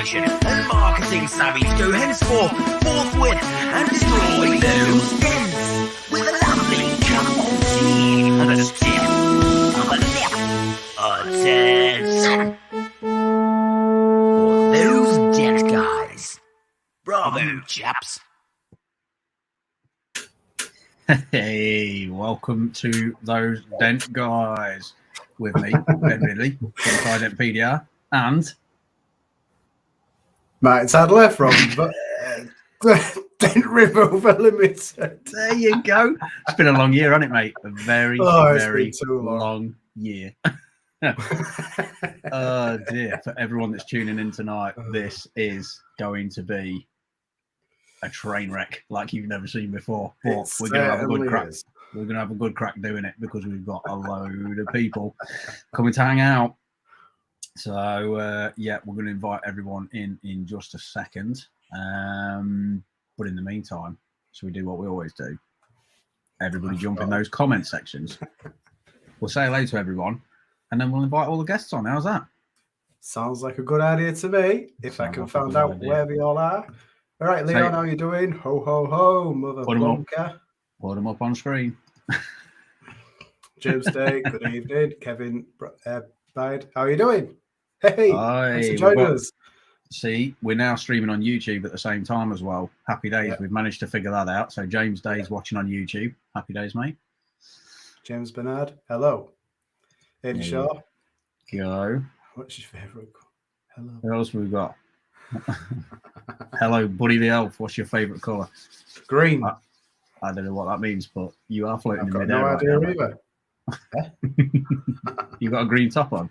Pritchard and marketing savvies go henceforth forthwith and destroy those dents with a lovely cup of tea and a tip of a lip. Attention for those dent guys. Bravo, chaps. Hey, welcome to those Dent guys with me, Ben Ridley from Dent PDR, and Martin Sadler from Dent Removal Limited. There you go. It's been a long year, hasn't it, mate? A very, very long year. Oh dear. For everyone that's tuning in tonight, this is going to be a train wreck like you've never seen before. But we're going to have a good crack. We're going to have a good crack doing it because we've got a load of people coming to hang out. So, yeah, we're going to invite everyone in just a second. But in the meantime, so we do what we always do. Everybody jump in those comment sections. We'll say hello to everyone, and then we'll invite all the guests on. How's that? Sounds like a good idea to me, if I can find out where we all are. All right, Leon, how you doing? Ho, ho, ho, mother bunker. Put them up on screen. James Day, good evening. Kevin Bide, how are you doing? Hey, thanks for joining us. See, we're now streaming on YouTube at the same time as well. Happy days. Yeah. We've managed to figure that out. So James Day is watching on YouTube. Happy days, mate. James Bernard, hello. Ed Shaw. Go. What's your favourite? Hello. Who else have we got? Hello, Buddy the Elf. What's your favourite colour? Green. I don't know what that means, but you are floating in midair. I've got no idea either. You got a green top on?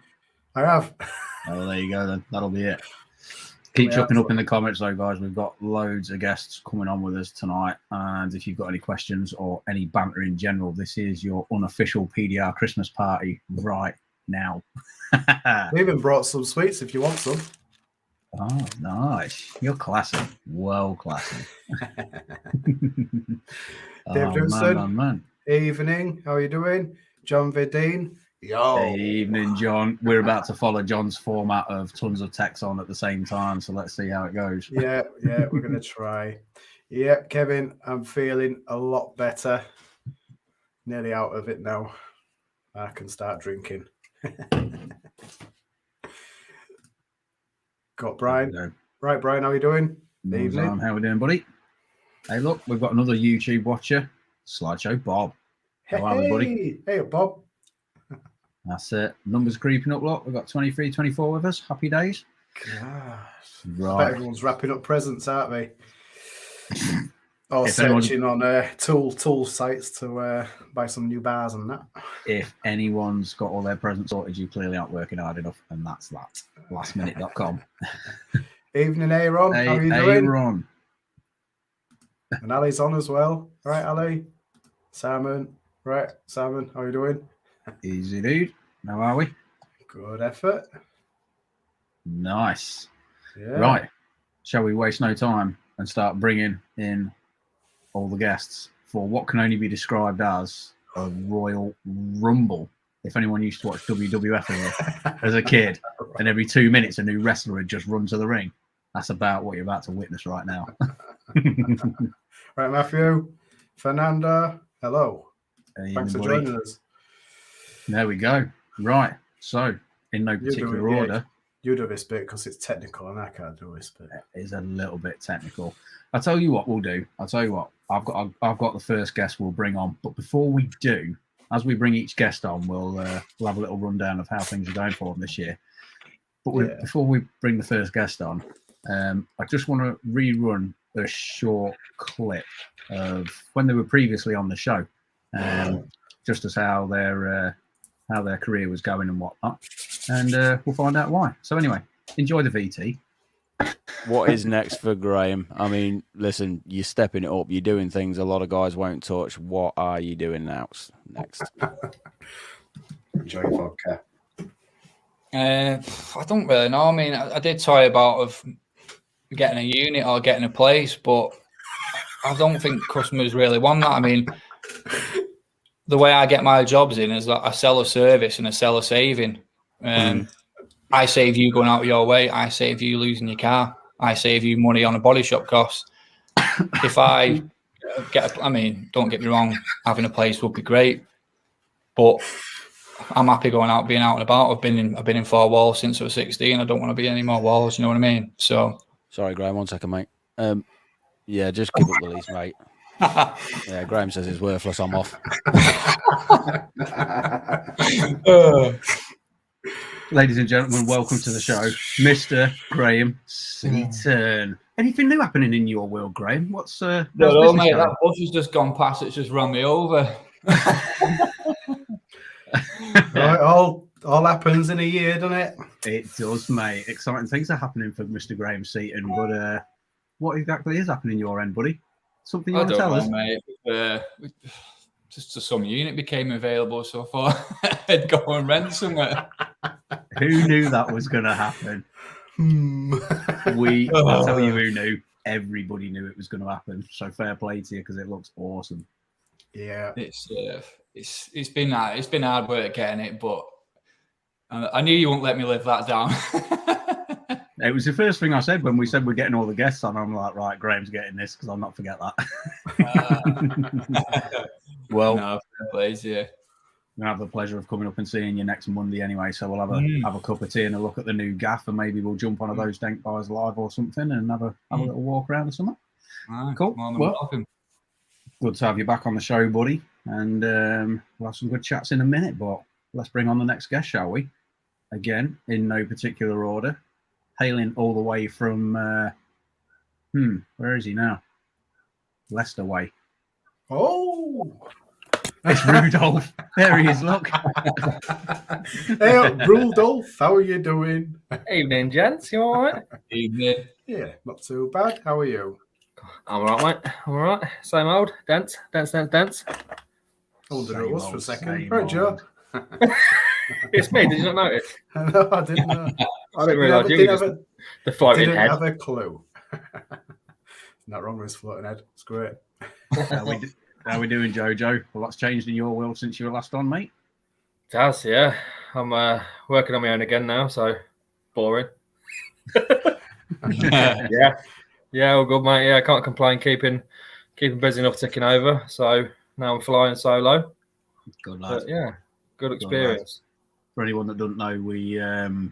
I have. Oh, there you go then. That'll be it. Keep chucking up in the comments though, guys. We've got loads of guests coming on with us tonight. And if you've got any questions or any banter in general, this is your unofficial PDR Christmas party right now. We even brought some sweets if you want some. Oh, nice. You're classy. Well classy. Dave Johnson. Man. Evening. How are you doing? John Vidine. Yo. Hey, evening, John. We're about to follow John's format of tons of text on at the same time, so let's see how it goes. Yeah, we're going to try. Yeah, Kevin, I'm feeling a lot better. Nearly out of it now. I can start drinking. Got Brian. Right, Brian, how are you doing? Evening. How are we doing, buddy? Hey, look, we've got another YouTube watcher, Slideshow Bob. How are we, buddy? Hey, Bob. That's it. Numbers creeping up, look. We've got 23, 24 with us. Happy days. Gosh. Right. Everyone's wrapping up presents, aren't they? Or searching on tool sites to buy some new bars and that. If anyone's got all their presents sorted, you clearly aren't working hard enough, and that's that. Lastminute.com. Evening, Aaron. Hey, how are you doing? Aaron. And Ali's on as well. Right, Ali? Simon. Right, Simon, how are you doing? Easy, dude. How are we? Good effort. Nice. Yeah. Right. Shall we waste no time and start bringing in all the guests for what can only be described as a Royal Rumble? If anyone used to watch WWF as a kid, and every 2 minutes a new wrestler would just run to the ring, that's about what you're about to witness right now. Right, Matthew. Fernanda, hello. Hey, thanks for joining us. There we go. Right. So, in no particular order. You do this bit because it's technical and I can't do this bit. It is a little bit technical. I'll tell you what we'll do. I've got the first guest we'll bring on. But before we do, as we bring each guest on, we'll have a little rundown of how things are going for them this year. But before we bring the first guest on, I just want to rerun a short clip of when they were previously on the show, just as how their career was going and whatnot, and we'll find out why. So anyway, enjoy the VT. What is next for Graham? I mean, listen, you're stepping it up. You're doing things a lot of guys won't touch. What are you doing next? Enjoy your vodka. I don't really know. I mean, I did toy about of getting a unit or getting a place, but I don't think customers really want that. I mean, the way I get my jobs in is that I sell a service and I sell a saving. I save you going out of your way. I save you losing your car. I save you money on a body shop cost. If I don't get me wrong, having a place would be great, but I'm happy going out, being out and about. I've been in 4 walls since I was 16. I don't want to be any more walls. You know what I mean? So, sorry, Graham. 1 second, mate. Yeah, just give up the lease, mate. Yeah, Graham says it's worthless. I'm off. Ladies and gentlemen, welcome to the show, Mr. Graham Seaton. Anything new happening in your world, Graham? What's no, business mate. going? That bus has just gone past. It's just run me over. Right, all happens in a year, doesn't it? It does, mate. Exciting things are happening for Mr. Graham Seaton. But what exactly is happening your end, buddy? Something you want to tell us? Mate. Just some unit became available, so I thought I'd go and rent somewhere. Who knew that was going to happen? I'll tell you who knew. Everybody knew it was going to happen. So fair play to you, because it looks awesome. Yeah, it's been hard work getting it, but I knew you wouldn't let me live that down. It was the first thing I said when we said we're getting all the guests on. I'm like, right, Graham's getting this because I'll not forget that. Well, no, please, yeah. We'll have the pleasure of coming up and seeing you next Monday anyway. So we'll have a cup of tea and a look at the new gaff, and maybe we'll jump on one of those Dent bars live or something and have a little walk around or something. Cool. Well, good to have you back on the show, buddy. And we'll have some good chats in a minute. But let's bring on the next guest, shall we? Again, in no particular order, hailing all the way from where is he now? Leicester way. Oh. It's Rudolph. There he is, look. Hey, Rudolph, how are you doing? Evening, gents. You all right? Evening. Yeah, not too bad. How are you? I'm all right, mate. I'm all right. Same old. Dents. Hold it was for a second. Same Right, Joe. It's me. Did you not notice? No, I didn't know. I didn't realise you were just the floating didn't head. have a clue. Not wrong with his floating head. It's great. How we doing, Jojo? Well, what's changed in your world since you were last on, mate? It has, yeah. I'm working on my own again now, so boring. Yeah, all good, mate. Yeah, I can't complain. Keeping busy enough ticking over. So now I'm flying solo. Good lad. But yeah, good experience. For anyone that doesn't know, we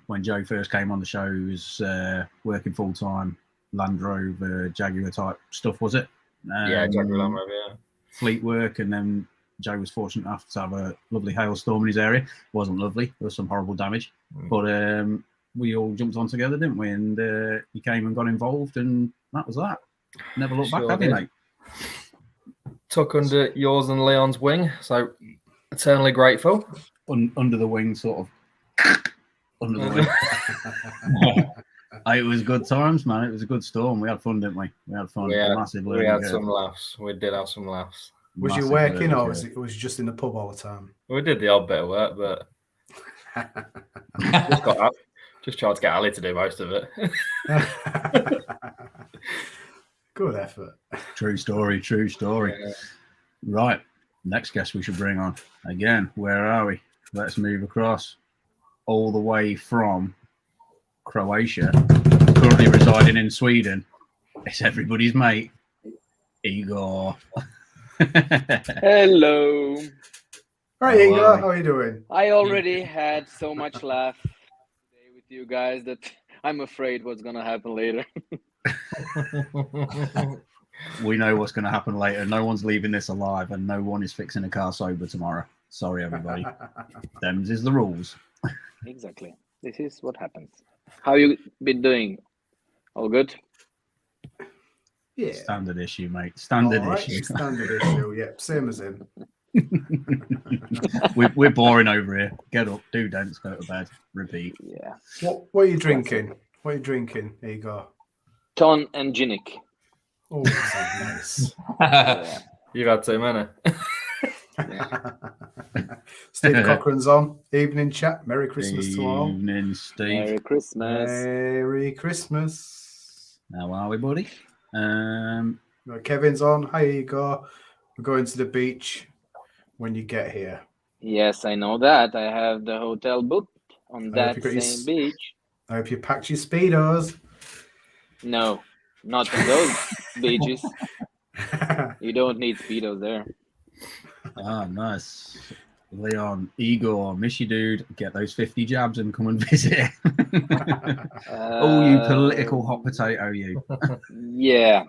when Joe first came on the show, he was working full time Land Rover, Jaguar type stuff, was it? Yeah, Jaguar Land Rover. Yeah. Fleet work, and then Joe was fortunate enough to have a lovely hailstorm in his area. It wasn't lovely. There was some horrible damage, but we all jumped on together, didn't we? And he came and got involved, and that was that. Never looked back, have you, mate? Took under yours and Leon's wing, so eternally grateful. Under the wing, sort of. Under the wing. It was good times, man. It was a good storm. We had fun, didn't we? We had fun. Massively. We had some laughs. We did have some laughs. Was you working, or was you just in the pub all the time? We did the odd bit of work, but just tried to get Ali to do most of it. Good effort. True story. Yeah. Right. Next guest we should bring on. Again, where are we? Let's move across. All the way from Croatia, currently residing in Sweden. It's everybody's mate, Igor. Hello. Right, Igor, how are you doing? I already had so much laugh today with you guys that I'm afraid what's going to happen later. We know what's going to happen later. No one's leaving this alive, and no one is fixing a car sober tomorrow. Sorry, everybody. Them's is the rules. Exactly. This is what happens. How you been doing? All good? Yeah. Standard issue, mate. Standard issue. Standard issue, yep. Same as him. We're boring over here. Get up, do dance, go to bed, repeat. Yeah. What are you drinking? What are you drinking, Igor? Ton and Ginic. Oh, nice. Yeah. You've had too many. Steve Cochrane's on. Evening chat. Merry Christmas to all. Evening, Steve. Merry Christmas. Merry Christmas. How are we, buddy? Kevin's on. Hi, Igor. We're going to the beach when you get here. Yes, I know that. I have the hotel booked. on I hope that you got your same beach. I hope you packed your speedos. No, not on those beaches. You don't need speedos there. Ah, nice. Leon, Igor, miss you, dude. Get those 50 jabs and come and visit. Oh, you political hot potato, you. Yeah.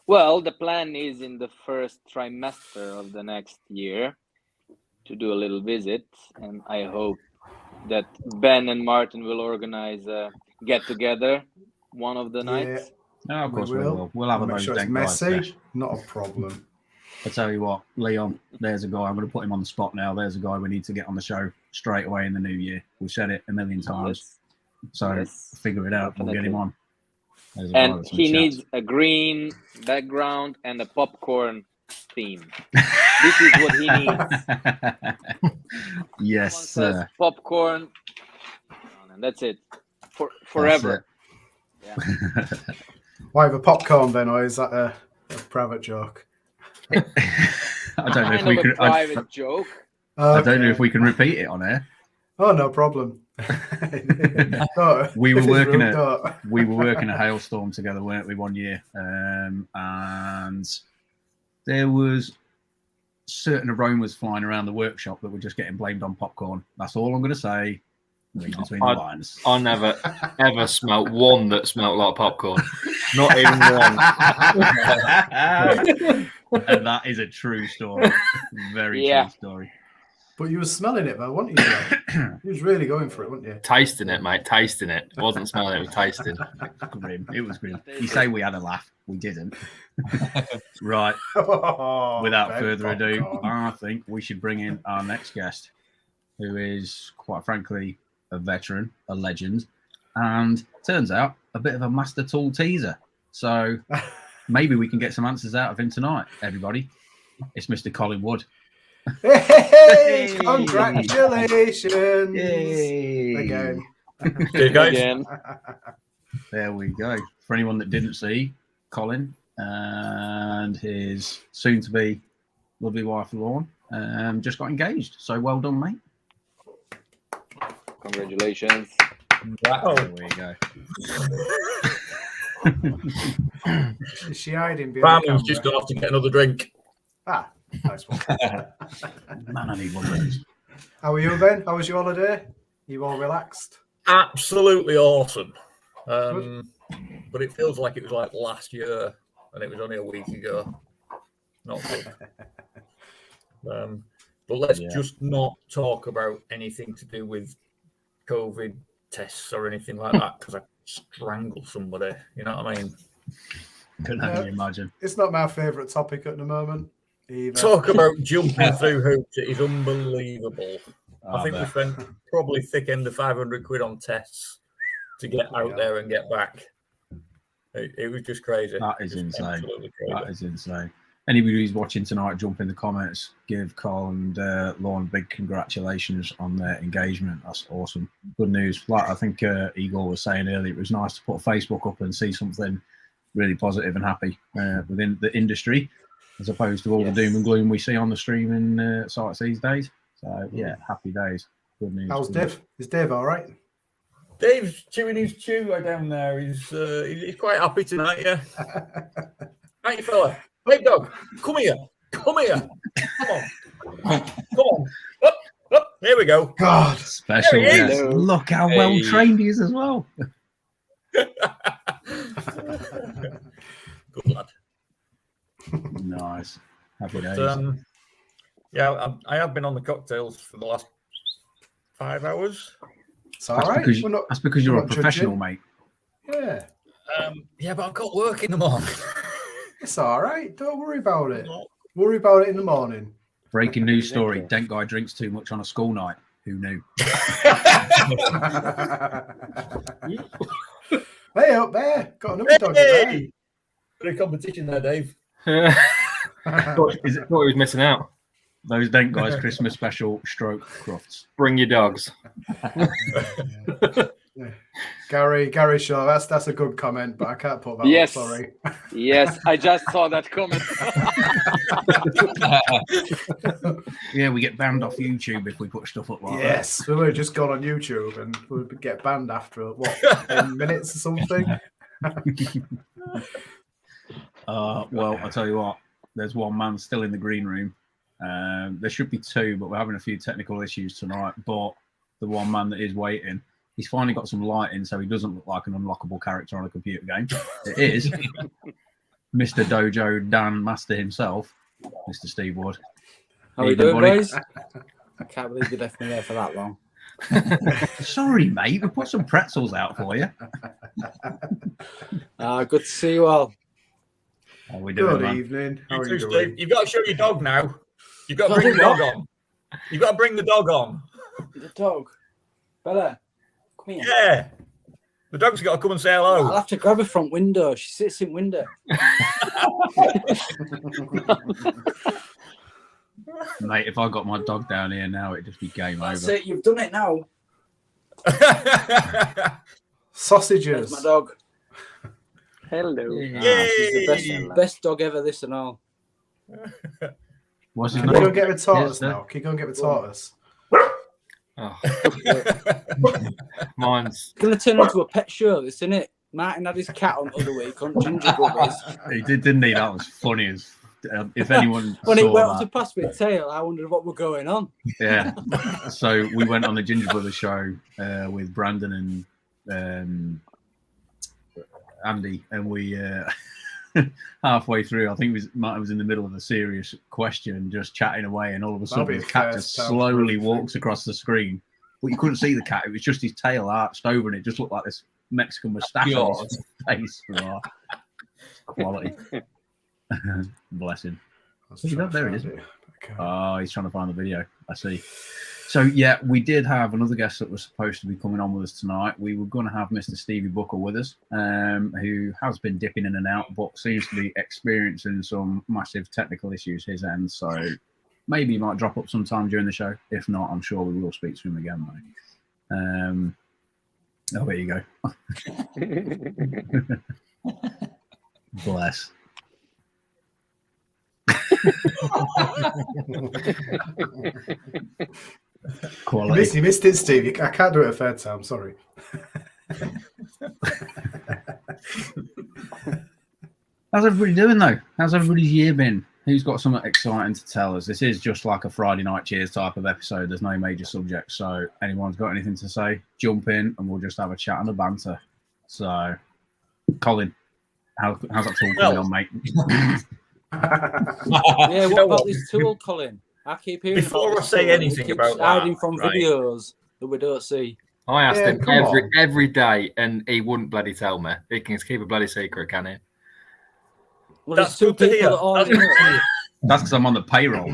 Well, the plan is in the first trimester of the next year to do a little visit, and I hope that Ben and Martin will organize a get together one of the nights. No, of course we will. We'll have a make those sure it's Dent guys messy. sesh. Not a problem. I tell you what, Leon, there's a guy. I'm going to put him on the spot now. There's a guy we need to get on the show straight away in the new year. We've said it a million times. So figure it out. We'll get him on. And he needs a green background and a popcorn theme. This is what he needs. Yes, sir. Popcorn, and that's it. Forever. That's it. Yeah. Why have a popcorn then, or is that a private joke? I don't know if we can. Private joke. I don't know if we can repeat it on air. Oh, no problem. No, we were working a hailstorm together, weren't we, one year? And there was certain aromas flying around the workshop that were just getting blamed on popcorn. That's all I'm going to say. Read between the lines. I never ever smelt one that smelt like popcorn. Not even one. And that is a true story. Very true story. But you were smelling it, though, weren't you? You was really going for it, weren't you? Tasting it, mate. Tasting it. It wasn't smelling it, it was tasting. Grim. It was grim. You say we had a laugh. We didn't. Right. Without further ado, I think we should bring in our next guest, who is, quite frankly, a veteran, a legend, and turns out a bit of a master tool teaser. So maybe we can get some answers out of him tonight, everybody. It's Mr. Colin Wood. Hey, congratulations! Yay. Again. Again. There we go. For anyone that didn't see, Colin and his soon-to-be lovely wife, Lauren, just got engaged. So well done, mate. Congratulations. There we go. Is she hiding behind the Barman's just gone off to get another drink. Ah, nice one. Man, I need one of those. How are you, Ben? How was your holiday? You all relaxed? Absolutely awesome. But it feels like it was like last year and it was only a week ago. Not good. But let's just not talk about anything to do with COVID tests or anything like that, because I strangle somebody. You know what I mean? Couldn't only imagine. It's not my favourite topic at the moment either. Talk about jumping through hoops. It is unbelievable. I think we bet. spent probably thick end of 500 quid on tests to get out there and get back. It was just crazy. That is Just insane. absolutely crazy. That is insane. Anybody who's watching tonight, jump in the comments. Give Carl and Lauren big congratulations on their engagement. That's awesome. Good news. Like I think Igor was saying earlier, it was nice to put Facebook up and see something really positive and happy within the industry, as opposed to all the doom and gloom we see on the streaming sites these days. So yeah, happy days. Good news. How's Dave? Is Dave all right? Dave's chewing his chew down there. He's quite happy tonight, yeah. Right, fella. Hey, dog, come here. Come here. Come on. Come on. Up. There we go. God. Special There he is. guest. Look how well trained he is as well. Good lad. Nice. Happy days. Yeah, I have been on the cocktails for the last 5 hours. It's all right. That's because you're we're a not professional, judging. mate. Yeah. Yeah, but I've got work in the morning. It's all right. Don't worry about it. Worry about it in the morning. Breaking news story. Dent guy drinks too much on a school night. Who knew? Hey, up there. Got another dog in there. Hey! Bit of competition there, Dave. Thought he was missing out. Those Dent guys Christmas special stroke crufts. Bring your dogs. Gary Shaw, that's a good comment, but I can't put that Yes. up, sorry. Yes, I just saw that comment. Yeah, we get banned off YouTube if we put stuff up like Yes, we would have just gone on YouTube and we'd get banned after, 10 minutes or something? Well, I'll tell you what, there's one man still in the green room. There should be two, but we're having a few technical issues tonight. But the one man that is waiting, he's finally got some lighting, so he doesn't look like an unlockable character on a computer game. It is Mr. Dojo Dan Master himself, Mr. Steve Wood. How are you Evening, doing, buddy. guys? I can't believe you left me there for that long. Sorry, mate. We put some pretzels out for you. Good to see you all. How we doing, Good man? evening. How You are too, you Steve. doing? You've got to show your dog now. You've got to bring the dog on. You've got to bring the dog on. The dog. Bella, come here. Yeah. The dog's got to come and say I'll hello. have to grab her front window. She sits in window. Mate, if I got my dog down here now, it'd just be game That's over. it. You've done it now. Sausages. There's my dog. Hello. She's the best dog ever, this and all. What's his Can you go name? and get the tortoise Yes, now? Can you go and get the tortoise? Oh. Mine's It's going to turn into a pet show, this, isn't it? Martin had his cat on the other week on Ginger Brothers. He did, didn't he? That was funny as. If anyone When saw it went that, to pass with tail, I wondered what was going on. yeah. So we went on the Ginger Brothers show with Brandon and Andy, and we halfway through, I think Martin was in the middle of a serious question, just chatting away, and all of a sudden his cat just slowly walks across the screen, but you couldn't see the cat. It was just his tail arched over, and it just looked like this Mexican moustache on his face. Oh, quality. Bless him. There it is. Oh, he's trying to find the video. I see. So, yeah, we did have another guest that was supposed to be coming on with us tonight. We were going to have Mr. Stevie Booker with us, who has been dipping in and out, but seems to be experiencing some massive technical issues his end. So maybe he might drop up sometime during the show. If not, I'm sure we will speak to him again, though. Oh, there you go. Bless. Quality. You missed it, Steve. I can't do it a third time. Sorry. How's everybody doing, though? How's everybody's year been? Who's got something exciting to tell us? This is just like a Friday night cheers type of episode. There's no major subject. So anyone's got anything to say, jump in and we'll just have a chat and a banter. So, Colin, how's that tool coming on, mate? Yeah, what about this tool, Colin? I keep hearing Before about I this say tool. anything It keeps about that, hiding from right. videos that we don't see. I asked Yeah, him come every day, and he wouldn't bloody tell me. He can keep a bloody secret, can he? Well, That's there's two good to people hear. that already know. That's because I'm on the payroll.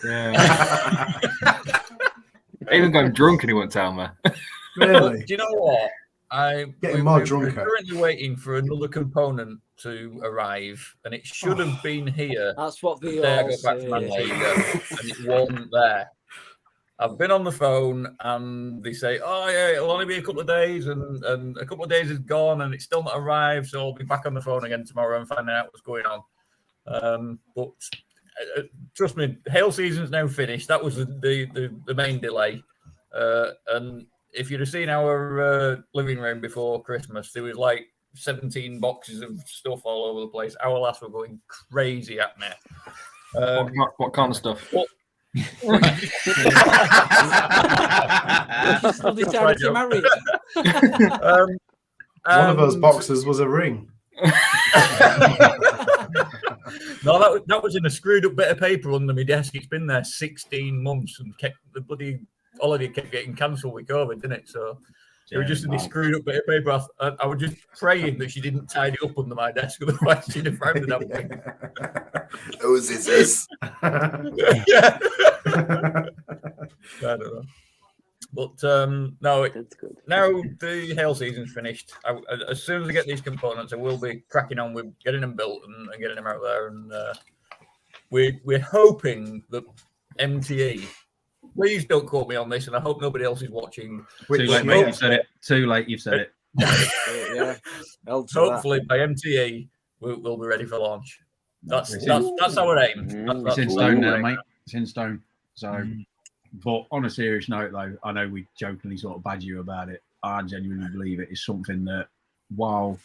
Yeah. Even going drunk, and he wouldn't tell me. Really? Do you know what? Getting more we're drunker. currently waiting for another component to arrive, and it should have been here. That's what The they day I all got back to say. Manchester, and it wasn't there. I've been on the phone, and they say, "Oh yeah, it'll only be a couple of days," and a couple of days is gone, and it's still not arrived. So I'll be back on the phone again tomorrow and finding out what's going on. But trust me, hail season's now finished. That was the main delay, and if you'd have seen our living room before Christmas, there was like 17 boxes of stuff all over the place. Our lads were going crazy at me. What kind of stuff? You still decided to marry it. One of those boxes was a ring. No, that was in a screwed up bit of paper under my desk. It's been there 16 months and kept the bloody holiday kept getting cancelled with COVID, didn't it? So it was just in this screwed up bit of paper. I was just praying that she didn't tidy it up under my desk, otherwise she'd have found it up. Whose is this? Yeah. I don't know. But no, That's good. now the hail season's finished. As soon as I get these components, I will be cracking on with getting them built and getting them out there. And we're hoping that MTE please don't quote me on this, and I hope nobody else is watching. Too late, mate. You've said it. Too late. You've said it. Yeah. Hopefully by MTE we'll be ready for launch. That's our aim. It's in stone now, mate. It's in stone. So, but on a serious note, though, I know we jokingly sort of badger you about it. I genuinely believe it is something that, while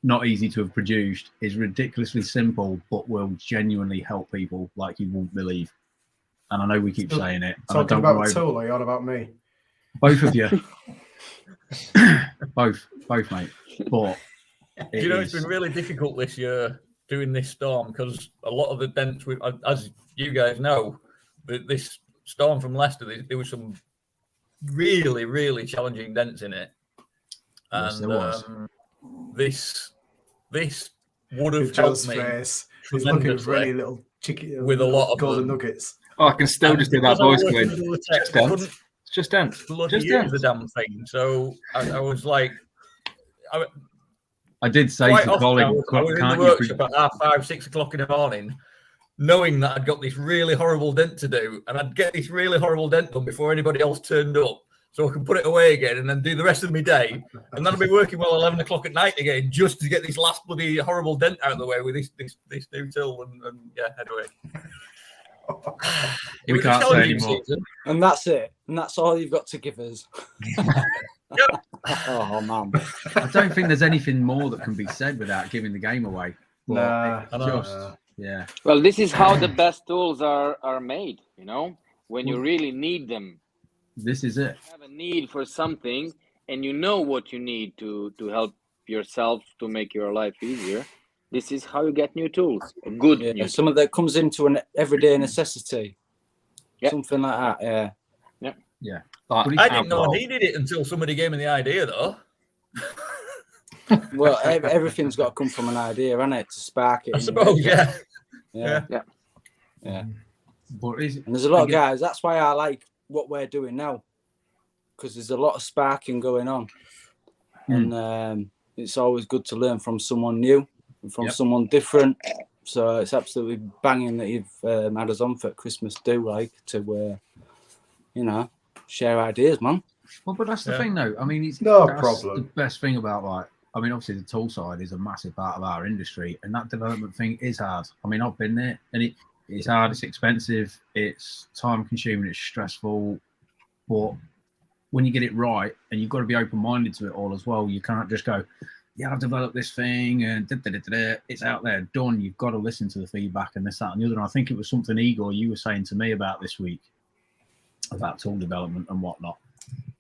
not easy to have produced, is ridiculously simple, but will genuinely help people like you won't believe. And I know we keep saying it. Talking about the tool, or you on about me? Both of you. both, mate. But it's been really difficult this year doing this storm because a lot of the dents, as you guys know, this storm from Leicester, there was some really, really challenging dents in it. Yes, and there was. This would have helped me. He's looking really little chicken with a lot of golden nuggets. Oh, I can still just do that voice going. It's just dents. Just use the damn thing. So I was like, I did say to Colin, I was in the workshop at 5, 6 o'clock in the morning, knowing that I'd got this really horrible dent to do, and I'd get this really horrible dent done before anybody else turned up, so I can put it away again and then do the rest of my day, and then I'll be working well 11 o'clock at night again just to get this last bloody horrible dent out of the way with this new tool, and yeah, anyway. We can't say anymore. And that's it. And that's all you've got to give us. Oh, man. I don't think there's anything more that can be said without giving the game away. Yeah. Well, this is how the best tools are made, when you really need them. This is it. You have a need for something, and you know what you need to help yourself to make your life easier. This is how you get new tools. Some of that comes into an everyday necessity. Something like that. Yeah. I didn't know I needed it until somebody gave me the idea, though. Well, everything's got to come from an idea, hasn't it? To spark it. I suppose, yeah. But and there's a lot of guys. That's why I like what we're doing now, because there's a lot of sparking going on, and it's always good to learn from someone new and from someone different. So it's absolutely banging that you've had us on for Christmas to share ideas, man. Well, but that's the thing, though. I mean, it's no problem. problem. The best thing about obviously the tool side is a massive part of our industry, and that development thing is hard. I mean, I've been there, and it's hard, it's expensive, it's time consuming, it's stressful. But when you get it right, and you've got to be open minded to it all as well, you can't just go, yeah, I've developed this thing and it's out there, done. You've got to listen to the feedback and this, that, and the other. And I think it was something, Igor, you were saying to me about this week about tool development and whatnot.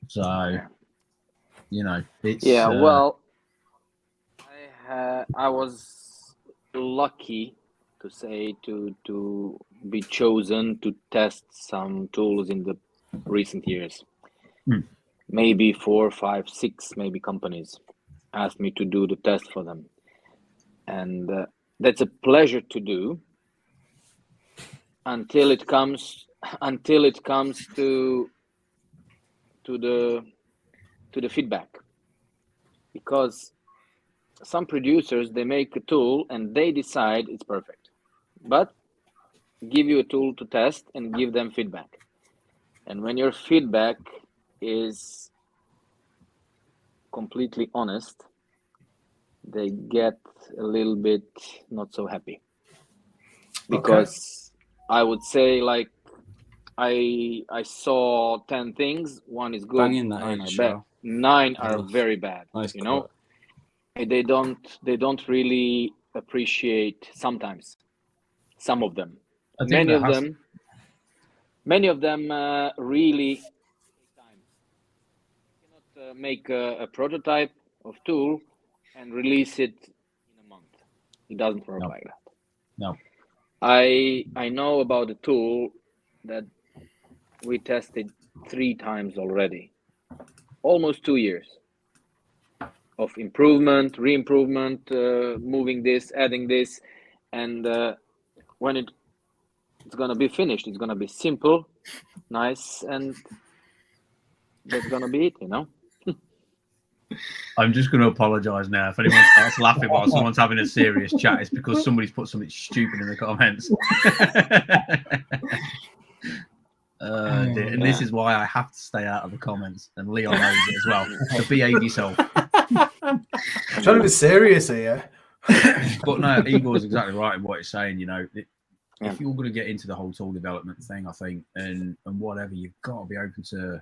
So, it's well, I was lucky to say to be chosen to test some tools in the recent years. Maybe 4, 5, 6 maybe companies asked me to do the test for them, and that's a pleasure to do until it comes to the feedback, because some producers, they make a tool and they decide it's perfect, but give you a tool to test and give them feedback, and when your feedback is completely honest, they get a little bit not so happy, because I would say, like, I saw 10 things, 1 is good, 9 are bad, 9 are very bad. Nice, they don't really appreciate sometimes some of them. Many of them really take time. You cannot make a prototype of tool and release it in a month. It doesn't work like that. No. I know about the tool that we tested 3 times already, almost 2 years of improvement, re-improvement, moving this, adding this, and when it's gonna be finished, it's gonna be simple, nice, and that's gonna be it, I'm just going to apologise now. If anyone starts laughing while someone's having a serious chat, it's because somebody's put something stupid in the comments. This is why I have to stay out of the comments, and Leon knows it as well. So behave yourself. I'm trying to be serious here. But no, Igor's exactly right in what he's saying. You know, if you're going to get into the whole tool development thing, I think, and whatever, you've got to be open to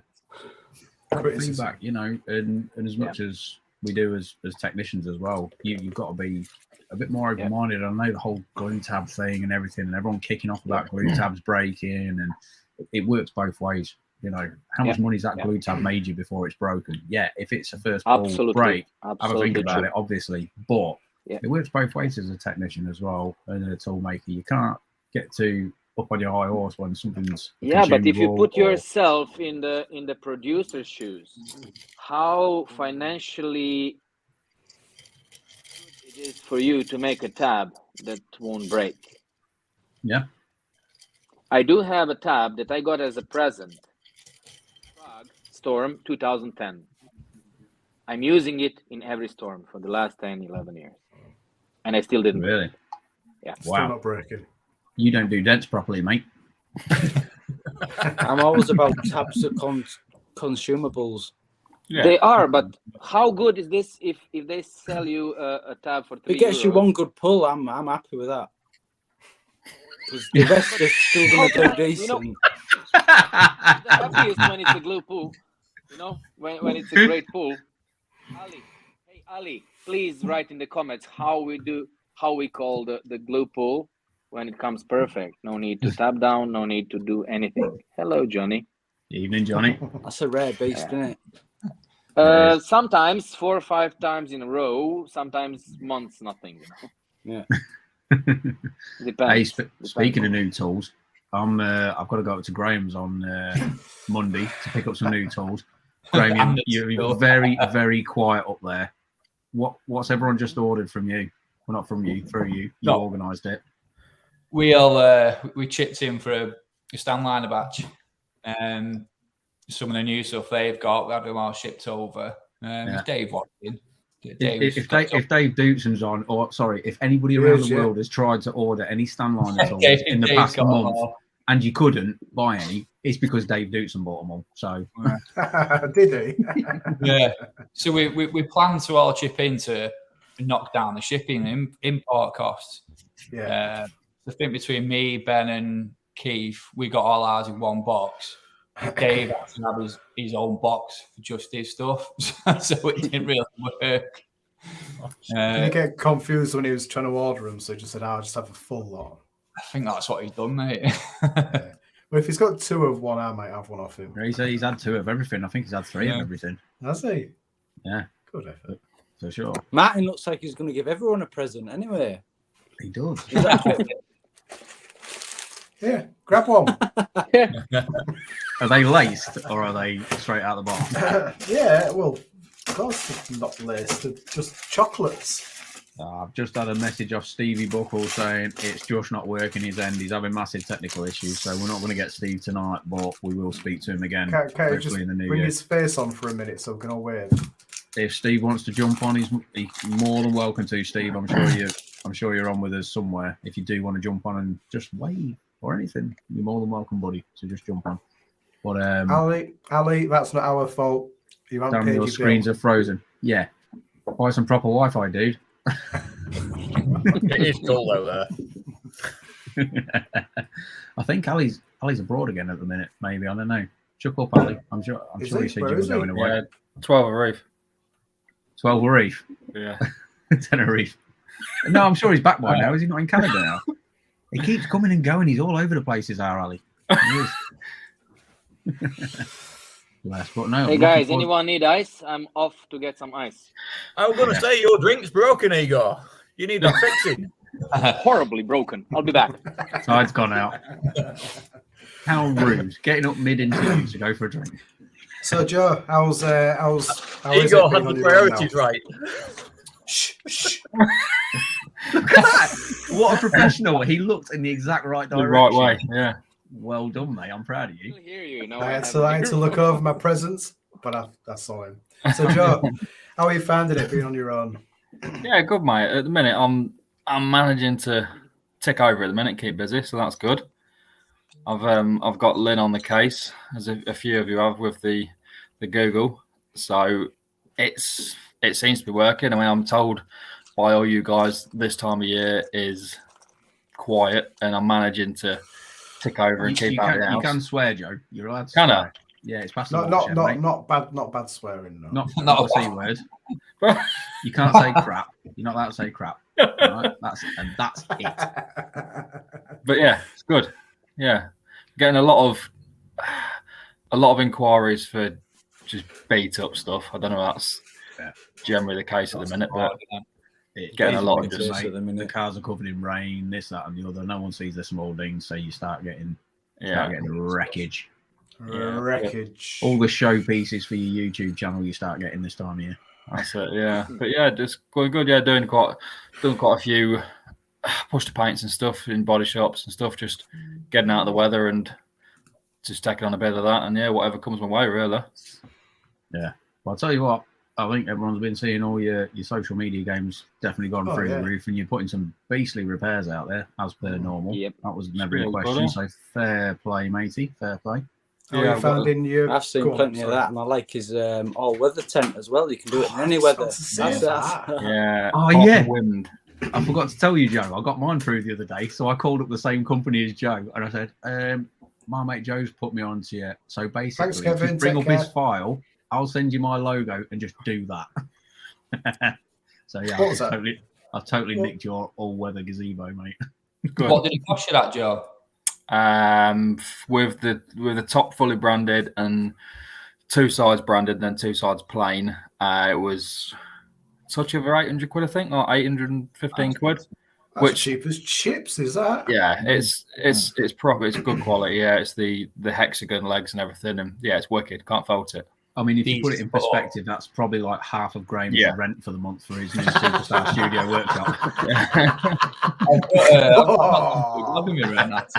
feedback. You know, and as much as we do as technicians as well, you've got to be a bit more open-minded. I know the whole glue tab thing and everything, and everyone kicking off about glue tabs breaking, and it works both ways. You know, how much money's that glue tab made you before it's broken? Yeah, if it's a first ball break, have a think about it, obviously. But it works both ways as a technician as well, and a tool maker. You can't get too up on your high horse when something's but if you put yourself in the producer's shoes, how financially it is for you to make a tab that won't break. Yeah, I do have a tab that I got as a present. Storm 2010. I'm using it in every storm for the last 10-11 years, and I still didn't really. Yeah, still not breaking. You don't do dents properly, mate. I'm always about tabs of consumables. Yeah. They are, but how good is this if they sell you a tab for €3? It gets you one good pull. I'm happy with that. Because the rest are still going to do decent. You know, the happiest when it's a glue pull. You know, when it's a great pull. Ali, please write in the comments how we call the glue pull when it comes perfect. No need to tap down, no need to do anything. Hello, Johnny. Evening, Johnny. That's a rare beast, isn't it? Sometimes 4 or 5 times in a row, sometimes months nothing. You know? Yeah. Depends. Hey, speaking of new tools, I've got to go up to Graham's on Monday to pick up some new tools. Graham, you're very, very quiet up there. What's everyone just ordered from you? Well, not from you, through you. You organised it. We chipped in for a Stanliner batch. Some of the new stuff they've got, we had them all shipped over. Dave watching. If Dave Dutzen's on, or sorry, if anybody around the world has tried to order any Stanliner tools in the past month and you couldn't buy any, it's because Dave Dutzen bought them all. So did he? Yeah. So we plan to all chip in to knock down the shipping and import costs. Yeah. I think between me, Ben, and Keith, we got all ours in one box. Dave had to have his own box for just his stuff, so it didn't really work. Did he get confused when he was trying to order them? So he just said, "I'll just have a full lot." I think that's what he's done, mate. Yeah. Well, if he's got 2 of one, I might have one off him. He's had 2 of everything. I think he's had 3 of everything. Has he? Yeah. Good effort. For sure. Martin looks like he's going to give everyone a present anyway. He does. Yeah, grab one. Are they laced or are they straight out the box? Yeah, well, of course they're not laced. They're just chocolates. I've just had a message off Stevie Buckle saying it's just not working his end. He's having massive technical issues, so we're not going to get Steve tonight, but we will speak to him again. Okay, just in the new bring year. His face on for a minute so we can all wave. If Steve wants to jump on, he's more than welcome to, Steve. I'm sure you're on with us somewhere. If you do want to jump on and just wave or anything, you're more than welcome, buddy. So just jump on. But Ali, that's not our fault. You haven't paid your screens are frozen. Yeah, buy some proper Wi-Fi, dude. It is cool though there. I think Ali's abroad again at the minute. Maybe, I don't know. Chuck up, Ali. I'm sure he said you were going away. 12 Reef. 12 Reef. Yeah. Tenerife. No, I'm sure he's back by now. Is he not in Canada now? He keeps coming and going. He's all over the place, is our Ali. He is. But no, hey guys, anyone need ice? I'm off to get some ice. I was going to say your drink's broken, Igor. You need that fixing. Horribly broken. I'll be back. Tide's gone out. How rude! Getting up mid-interview to go for a drink. So Joe, how's Igor had the priorities right. Shh. Look at that! What a professional! He looked in the exact right direction. The right way, yeah. Well done, mate. I'm proud of you. I hear you. No, I had to look over my presents, but I saw him. So, Joe, how are you finding it being on your own? Yeah, good, mate. At the minute, I'm managing to tick over at the minute, keep busy, so that's good. I've got Lynn on the case, as a few of you have with the Google. So it seems to be working. I mean, I'm told by all you guys this time of year is quiet, and I'm managing to tick over and keep out of the house. You can swear, Joe. You're allowed to Can swear. I? Yeah, it's past the watershed, mate. Not bad swearing. No. Not a C word. You can't say crap. You're not allowed to say crap. Right? That's it. But yeah, it's good. Yeah, getting a lot of inquiries for just beat up stuff. I don't know if that's generally the case at the minute, but getting a lot of just the cars are covered in rain, this, that, and the other. No one sees the small dings, so you start getting wreckage. Wreckage. All the showpieces for your YouTube channel you start getting this time of year. That's it, yeah. But yeah, just going good. Yeah, doing quite a few push to paints and stuff in body shops and stuff. Just getting out of the weather and just taking on a bit of that. And yeah, whatever comes my way, really. Yeah. Well, I'll tell you what. I think everyone's been seeing all your social media games definitely gone through the roof, and you're putting some beastly repairs out there as per normal. Yep. That was never a question. So fair play, matey. Fair play. I've seen plenty of that, and I like his all-weather tent as well. You can do it in any weather. Yeah. Oh yeah. Wind. I forgot to tell you, Joe. I got mine through the other day, so I called up the same company as Joe, and I said, "My mate Joe's put me on to you. So basically, Thanks, Kevin. just bring up his file. I'll send you my logo and just do that." So yeah, I've totally nicked your all-weather gazebo, mate. What did it cost you that, Joe? With the top fully branded and 2 sides branded, and then 2 sides plain, it was touch over 800 quid, I think, or 815 quid. Which cheap as chips is that? Yeah, it's proper. It's good quality. Yeah, it's the hexagon legs and everything, and yeah, it's wicked. Can't fault it. I mean, if you put it in perspective, that's probably like half of Graham's rent for the month for his new Superstar Studio workshop.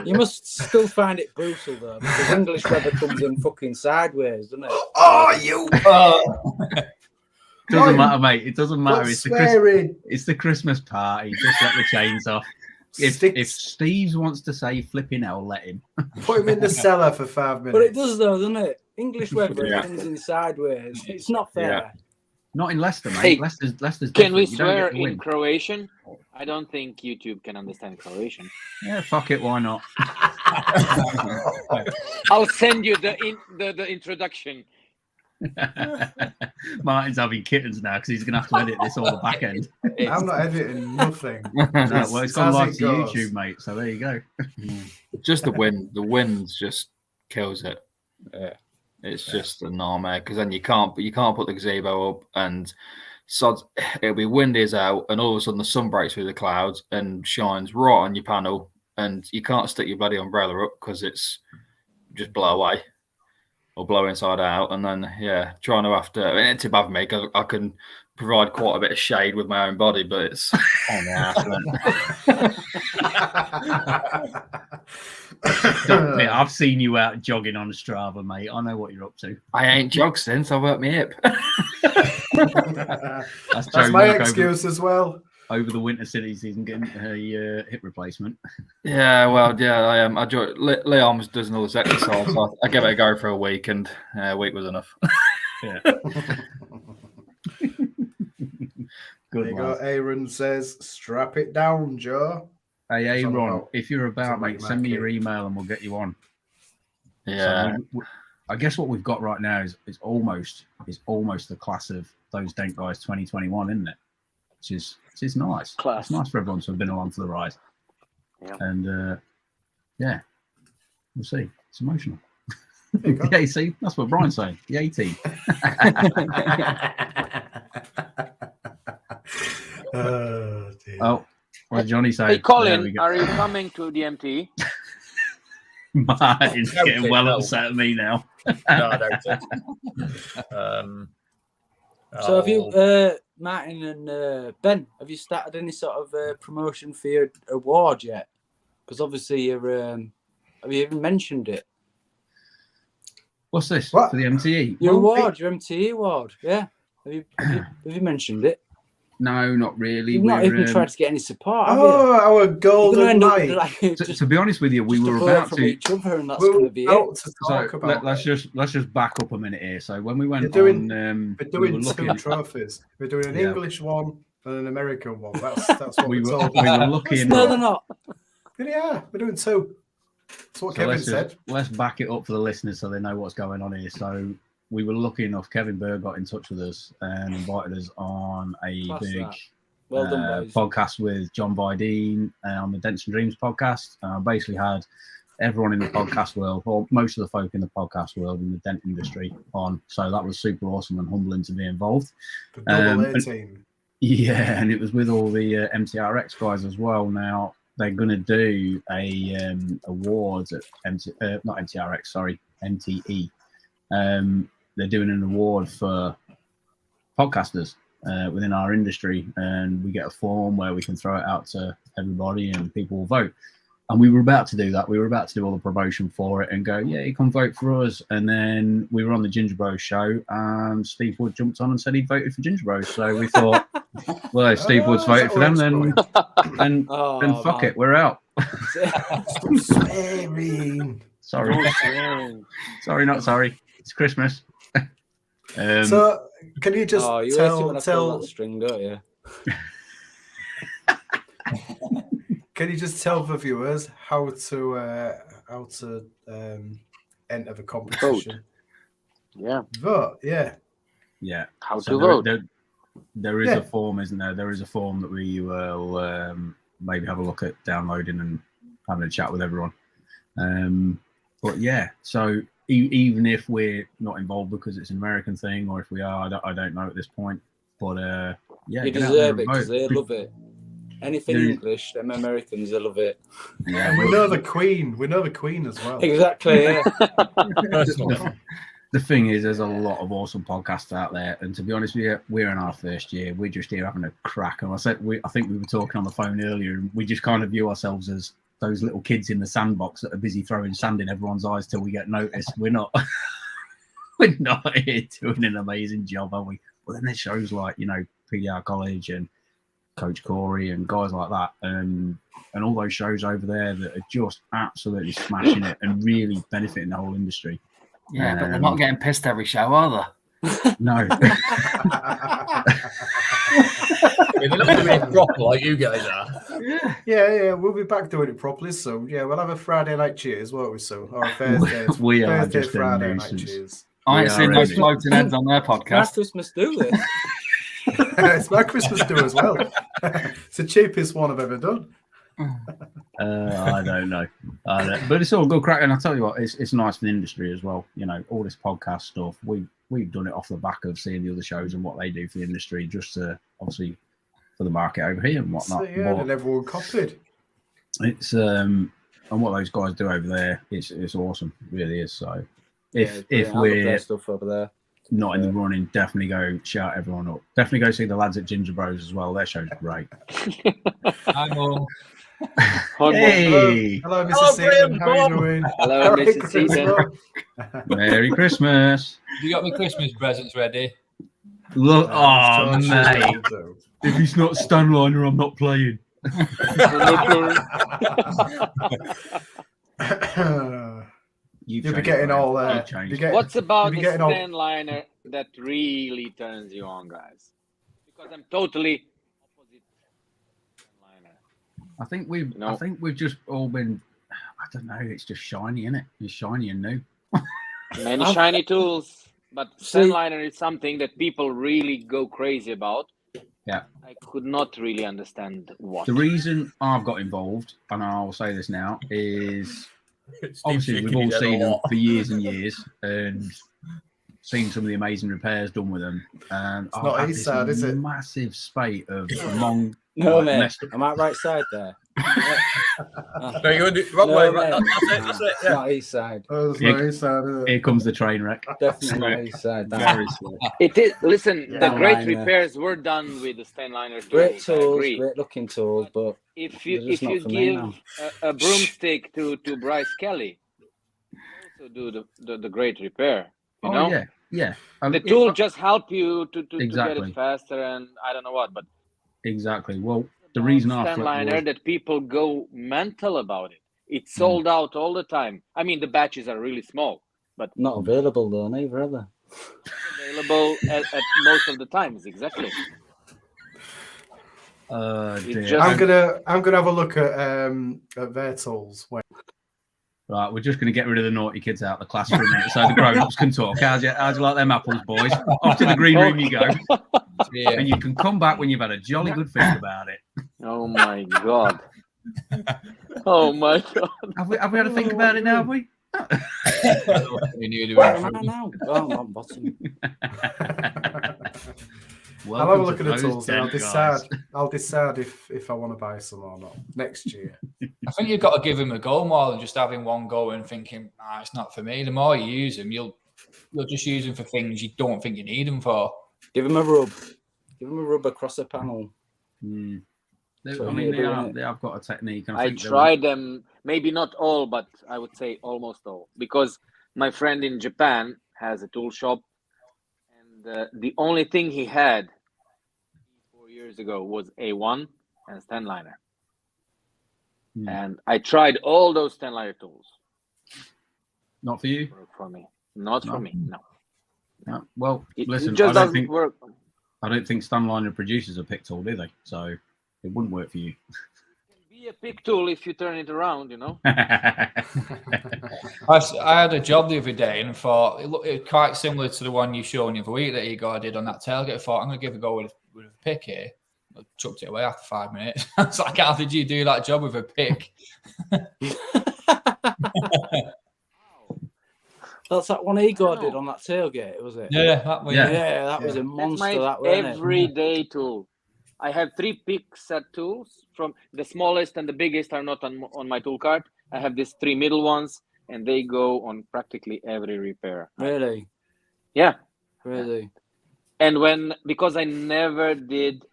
You must still find it brutal though, because English weather comes in fucking sideways, doesn't it? Oh, you! Doesn't matter, mate. It doesn't matter. It's the Christmas party. Just let the chains off. If Steve wants to say flipping hell, let him. Put him in the cellar for 5 minutes. But it does though, doesn't it? English weather comes in sideways. It's not fair. Yeah. Not in Leicester, mate. Hey, Leicester's can we different. swear in Croatian? I don't think YouTube can understand Croatian. Yeah, fuck it. Why not? I'll send you the introduction. Martin's having kittens now because he's going to have to edit this all the back end. I'm not editing nothing. No, well, it's gone live to YouTube, mate. So there you go. Just the wind. The wind just kills it. Yeah. It's just a nightmare because then you can't put the gazebo up, and it'll be windy as out, and all of a sudden the sun breaks through the clouds and shines right on your panel, and you can't stick your bloody umbrella up because it's just blow away or blow inside out, and then trying to have to. I mean, it's too bad for me because I can provide quite a bit of shade with my own body, but it's on the ass. I've seen you out jogging on Strava, mate. I know what you're up to. I ain't jogged since I worked my hip. That's my excuse as well. Over the winter city season, getting a hip replacement. Yeah, well, I am. Leon does all this exercise. So I gave it a go for a week, and a week was enough. Yeah. There you go. Aaron says, "Strap it down, Joe." Hey, Aaron, if you're about, mate, send me your email and we'll get you on. Yeah. So I guess what we've got right now is almost the class of those Dent guys 2021, isn't it? Which is nice. Class. It's nice for everyone to have been along for the ride. Yeah. And we'll see. It's emotional. Yeah, see, that's what Brian's saying. The 18. Oh, dear. Oh, what did Johnny say? Hey, Colin, are you coming to the MT? Martin's getting well upset at me now. No, I don't think. So have you, Martin and Ben, have you started any sort of promotion for your award yet? Because obviously you're, have you even mentioned it? What's this? What? For the MTE? Your award, your MTE award, yeah. Have you mentioned it? No, not really. You've not even tried to get any support, have you? Our You're golden going to night. end up like, To be honest with you, we were about from to. each other, and that's We going were to be about it. to talk So about let's just back up a minute here. So when we went You're doing- on, We're we doing were two looking. trophies. We're doing an Yeah. English one and an American one. That's what We we're were, told. we were looking. No, they're not. Yeah, we're doing two. That's what So Kevin said. let's back it up for the listeners so they know what's going on here. So we were lucky enough. Kevin Berg got in touch with us and invited us on a Class big that. Well done, boys. podcast with John Bideen on the Dents and Dreams podcast. Basically had everyone in the podcast world, or most of the folk in the podcast world in the dent industry on. So that was super awesome and humbling to be involved. The double A team. Yeah, and it was with all the MTRX guys as well. Now they're going to do a awards at not MTRX, sorry, MTE. They're doing an award for podcasters within our industry, and we get a form where we can throw it out to everybody and people will vote. And we were about to do that. We were about to do all the promotion for it and go, yeah, you can vote for us. And then we were on the Ginger Bros show and Steve Wood jumped on and said he voted for Ginger Bros. So we thought, well, if Steve Wood's voted for them, then fuck it, we're out. Stop swearing. Sorry. Sorry, not sorry. It's Christmas. So can you just you tell that string, don't you? Can you just tell the viewers how to enter the competition? Vote, yeah. How So to vote? There is a form, isn't there? There is a form that we will maybe have a look at downloading and having a chat with everyone. But yeah, so even if we're not involved because it's an American thing, or if we are, I don't know at this point. But yeah, You get out there deserve and it because vote. they love it. Anything English, them Americans, they love it. Yeah, And we know the Queen. We know the Queen as well. Exactly, yeah. The thing is, there's a lot of awesome podcasts out there, and to be honest with you, we're in our first year. We're just here having a crack. And I think we were talking on the phone earlier, and we just kind of view ourselves as those little kids in the sandbox that are busy throwing sand in everyone's eyes till we get noticed. We're not. We're not here doing an amazing job, are we? Well, then there's shows like PDR College and Coach Corey and guys like that, and all those shows over there that are just absolutely smashing it and really benefiting the whole industry. Yeah, but they're not getting pissed every show, are they? No. They're not doing it proper like you guys are. Yeah, we'll be back doing it properly. So yeah, we'll have a Friday night cheers, won't we? So or a Thursday, We are Thursday, just a Friday night nuisance. cheers. I ain't seen those ready. floating heads on their Last podcast. Christmas do this. It's my Christmas do as well. It's the cheapest one I've ever done. I don't know. But it's all good crack. And I tell you what, it's nice for the industry as well. All this podcast stuff. We've done it off the back of seeing the other shows and what they do for the industry, just to obviously for the market over here and whatnot. So, yeah, and everyone copied. It's and what those guys do over there, it's awesome. It really is. So if we're stuff over there. not in the running, definitely go shout everyone up. Definitely go see the lads at Ginger Bros as well. Their show's great. I'm all. Hey, Hello, Mrs. Seaton. How are you doing? Hello, Mrs. Seaton. Merry Christmas. You got me Christmas presents ready? Look, oh George mate, will if it's not Stanliner, I'm not playing. do. You'll be getting all that. What's about the you'll be getting all- Stan liner that really turns you on, guys? Because I'm totally opposite Stan liner. I think we've just all been. I don't know. It's just shiny, isn't it? It's shiny and new. Many shiny tools, but Stan liner is something that people really go crazy about. Yeah. I could not really understand what. The reason I've got involved, and I'll say this now, is obviously we've all seen them for years and years, and seen some of the amazing repairs done with them. And It's not east side, is it? Massive spate of long. No, like, mate. messed up- Am I right side there? No, you're the wrong No, way. mate. That's it. It's Yeah. not east side. Oh, it's Here- not east side, is it? Here comes the train wreck. Definitely not east side. Very slow. It is. Listen, the Stan great liner. repairs were done with the Stan liner tools. Great I tools, agree. great looking tools, but If They're you just not for me now. give a broomstick to Bryce Kelly, you also do the great repair. You know, yeah. the tool just help you to get Exactly. it faster, and I don't know what, but Exactly. Well, the reason I stand flipped liner was that people go mental about it. It's sold out all the time. I mean, the batches are really small, but Not available though, neither are they? available at most of the times. Exactly. dear. I'm gonna have a look at their tools. Wait. Right, we're just going to get rid of the naughty kids out of the class for a minute so the grown-ups can talk. How'd you like them apples, boys? Off to the green room you go. Yeah. And you can come back when you've had a jolly good think about it. Oh my god. Oh my god. Have we had to think about it now, have we? We knew they Where were am I now? Oh, I'm on bottom. I'll have a look at the tools and I'll decide if I want to buy some or not next year. I think you've got to give him a go more than just having one go and thinking, it's not for me. The more you use them, you'll just use them for things you don't think you need them for. Give him a rub. Give him a rub across the panel. I So mean, here, they have got a technique. And I think tried them, maybe not all, but I would say almost all, because my friend in Japan has a tool shop, and the only thing he had 4 years ago was A1 and stand liner. And I tried all those stand liner tools. Not for you? Work for me. Not for me, no. No. Well, listen, it just I don't doesn't think work. I don't think stand liner producers a pick tool, do they? So it wouldn't work for you. It can be a pick tool if you turn it around, you know. I had a job the other day and thought it looked quite similar to the one you showed the other week that Igor did on that tailgate. I thought I'm going to give a go with a pick here. I chucked it away after 5 minutes. It's like, how did you do that job with a pick? That's that one Igor did on that tailgate, was it? Yeah, that was that was a monster. That's my That wasn't it? everyday tool. I have 3 pick set tools. From the smallest and the biggest are not on my tool cart. I have these 3 middle ones, and they go on practically every repair. Really? Yeah. Really? And because I never did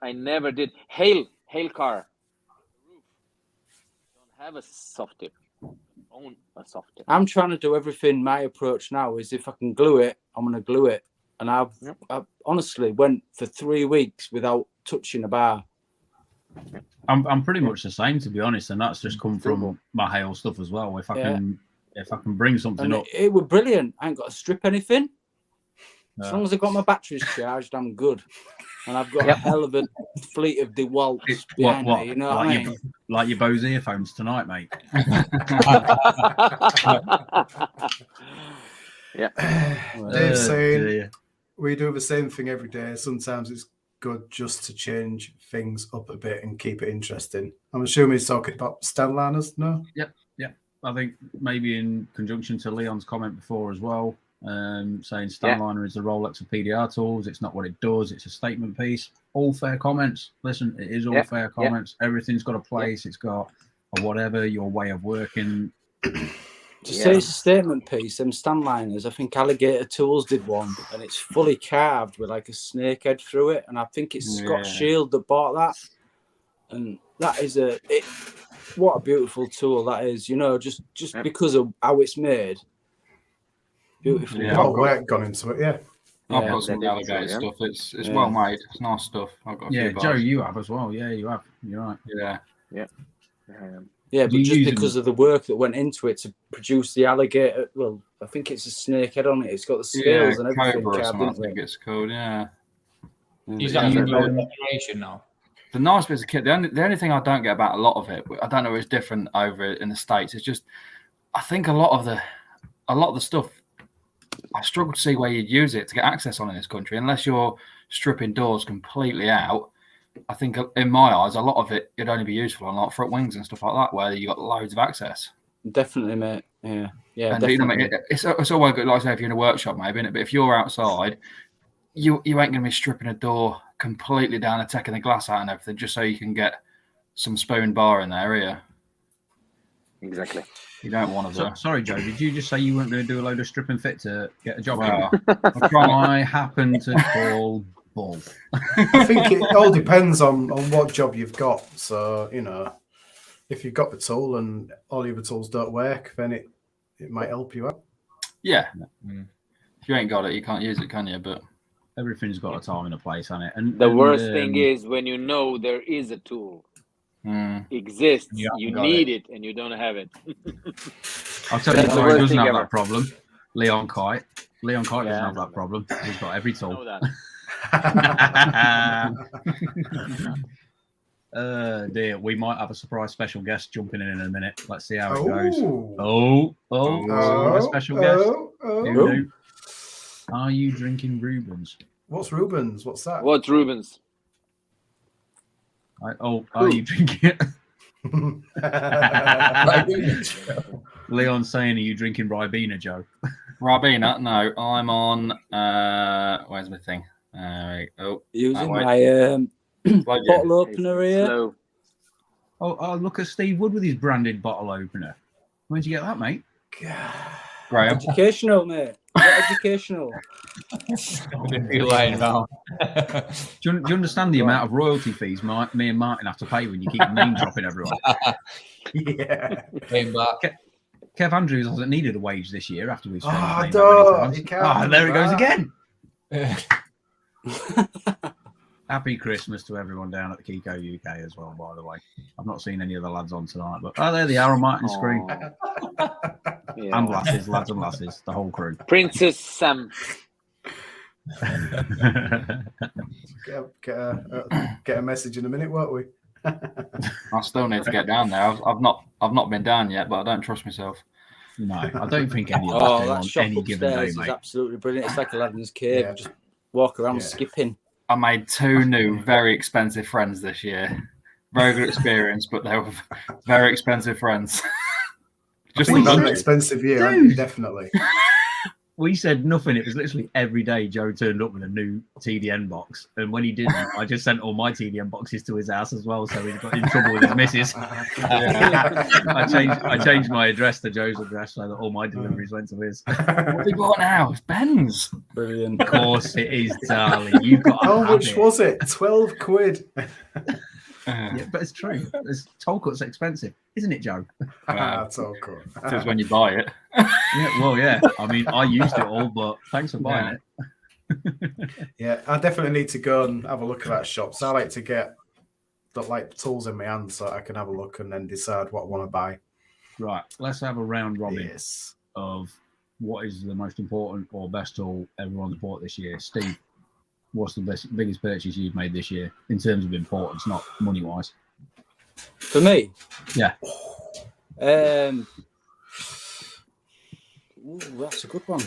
hail car. Don't have a soft tip. Own a soft tip. I'm trying to do everything. My approach now is if I can glue it, I'm going to glue it. And I've honestly went for 3 weeks without touching a bar. I'm pretty much the same, to be honest, and that's just come from my hail stuff as well. If I can bring something and up, it was brilliant. I ain't got to strip anything. As long as I got my batteries charged, I'm good. And I've got a hell of a fleet of DeWalt's behind me. You know what I mean? Like your Bose earphones tonight, mate. Dave's saying we do the same thing every day. Sometimes it's good just to change things up a bit and keep it interesting. I'm assuming he's talking about stand liners, no? Yep. I think maybe in conjunction to Leon's comment before as well, saying stand liner is the Rolex of PDR tools. It's not what it does. It's a statement piece. All fair comments. Listen, it is all fair comments. Everything's got a place. It's got a whatever, your way of working. To say it's a statement piece, them stand liners, I think Alligator Tools did one, and it's fully carved with like a snake head through it. And I think it's Scott Shield that bought that. And that is what a beautiful tool that is, you know, just because of how it's made. Beautiful. A lot of work gone into it, I've got some of the Alligator stuff. It's well made. It's nice stuff. I've got a few Joe, you have as well. Yeah, you have. You're right. Yeah, but just because of the work that went into it to produce the alligator, well, I think it's a snake head on it. It's got the scales and everything. Cobra or something, I think it's called, Is that regulation now? The nice bit of kit, the only thing I don't get about a lot of it, I don't know if it's different over in the States, it's just, I think a lot of the stuff, I struggle to see where you'd use it to get access on in this country, unless you're stripping doors completely out. I think in my eyes, a lot of it would only be useful on like front wings and stuff like that, where you got loads of access. Definitely, mate. Yeah. And definitely. It's always good, like I say, if you're in a workshop, maybe, isn't it? But if you're outside, you ain't going to be stripping a door completely down and taking the glass out and everything just so you can get some spoon bar in there, yeah. Exactly. You don't want to. Sorry, Joe. Did you just say you weren't going to do a load of strip and fit to get a job? Well, I happen to call bull. I think it all depends on what job you've got. So, you know, if you've got the tool and all your other tools don't work, then it might help you out. Yeah. If you ain't got it, you can't use it, can you? But Everything's got a time and a place on it. And the worst thing is when you know there is a tool exists, you need it, and you don't have it. I'll tell you, who doesn't have that problem. Leon Kite. Leon Kite doesn't have that problem. He's got every tool. Dear, we might have a surprise special guest jumping in a minute. Let's see how it goes. Surprise special guest. Are you drinking Rubens? What's Rubens? What's that? What's Rubens? Are you drinking it? Leon's saying, are you drinking Ribena, Joe? Ribena? No, I'm on. Where's my thing? Using my bottle opener here. Slow. Oh, look at Steve Wood with his branded bottle opener. Where'd you get that, mate? Graham. Educational, mate. Educational. You're lying now. Do you understand the amount of royalty fees me and Martin have to pay when you keep name dropping everyone? Yeah. Came back. Kev Andrews hasn't needed a wage this year after we've spent there it goes again. Happy Christmas to everyone down at the Keco UK as well, by the way. I've not seen any of the lads on tonight, but there they are on Martin's screen. Yeah. And lasses, lads and lasses, the whole crew. Princess Sam. Get a message in a minute, won't we? I still need to get down there. I've not been down yet, but I don't trust myself. No, I don't think any of that on shop any given day, is mate. absolutely brilliant. It's like Aladdin's cave. Yeah. Just walk around skipping. I made 2 new, very expensive friends this year. Very good experience, but they were very expensive friends. Just an expensive year, definitely. We said nothing. It was literally every day Joe turned up with a new TDN box. And when he didn't, I just sent all my TDN boxes to his house as well. So he got in trouble with his missus. I changed my address to Joe's address so that all my deliveries went to his. What have you got now? It's Ben's. Brilliant. Of course it is, darling. You've got how much was it? 12 quid. Yeah, but it's true. Toll cut's expensive, isn't it, Joe? Toll cut. It is when you buy it. Yeah. I mean, I used it all, but thanks for buying it. Yeah, I definitely need to go and have a look at that shop. So I like to get the tools in my hand so I can have a look and then decide what I want to buy. Right, let's have a round robin Yes. of what is the most important or best tool everyone's bought this year. Steve, what's the biggest purchase you've made this year in terms of importance, not money wise? For me? Yeah. That's a good one.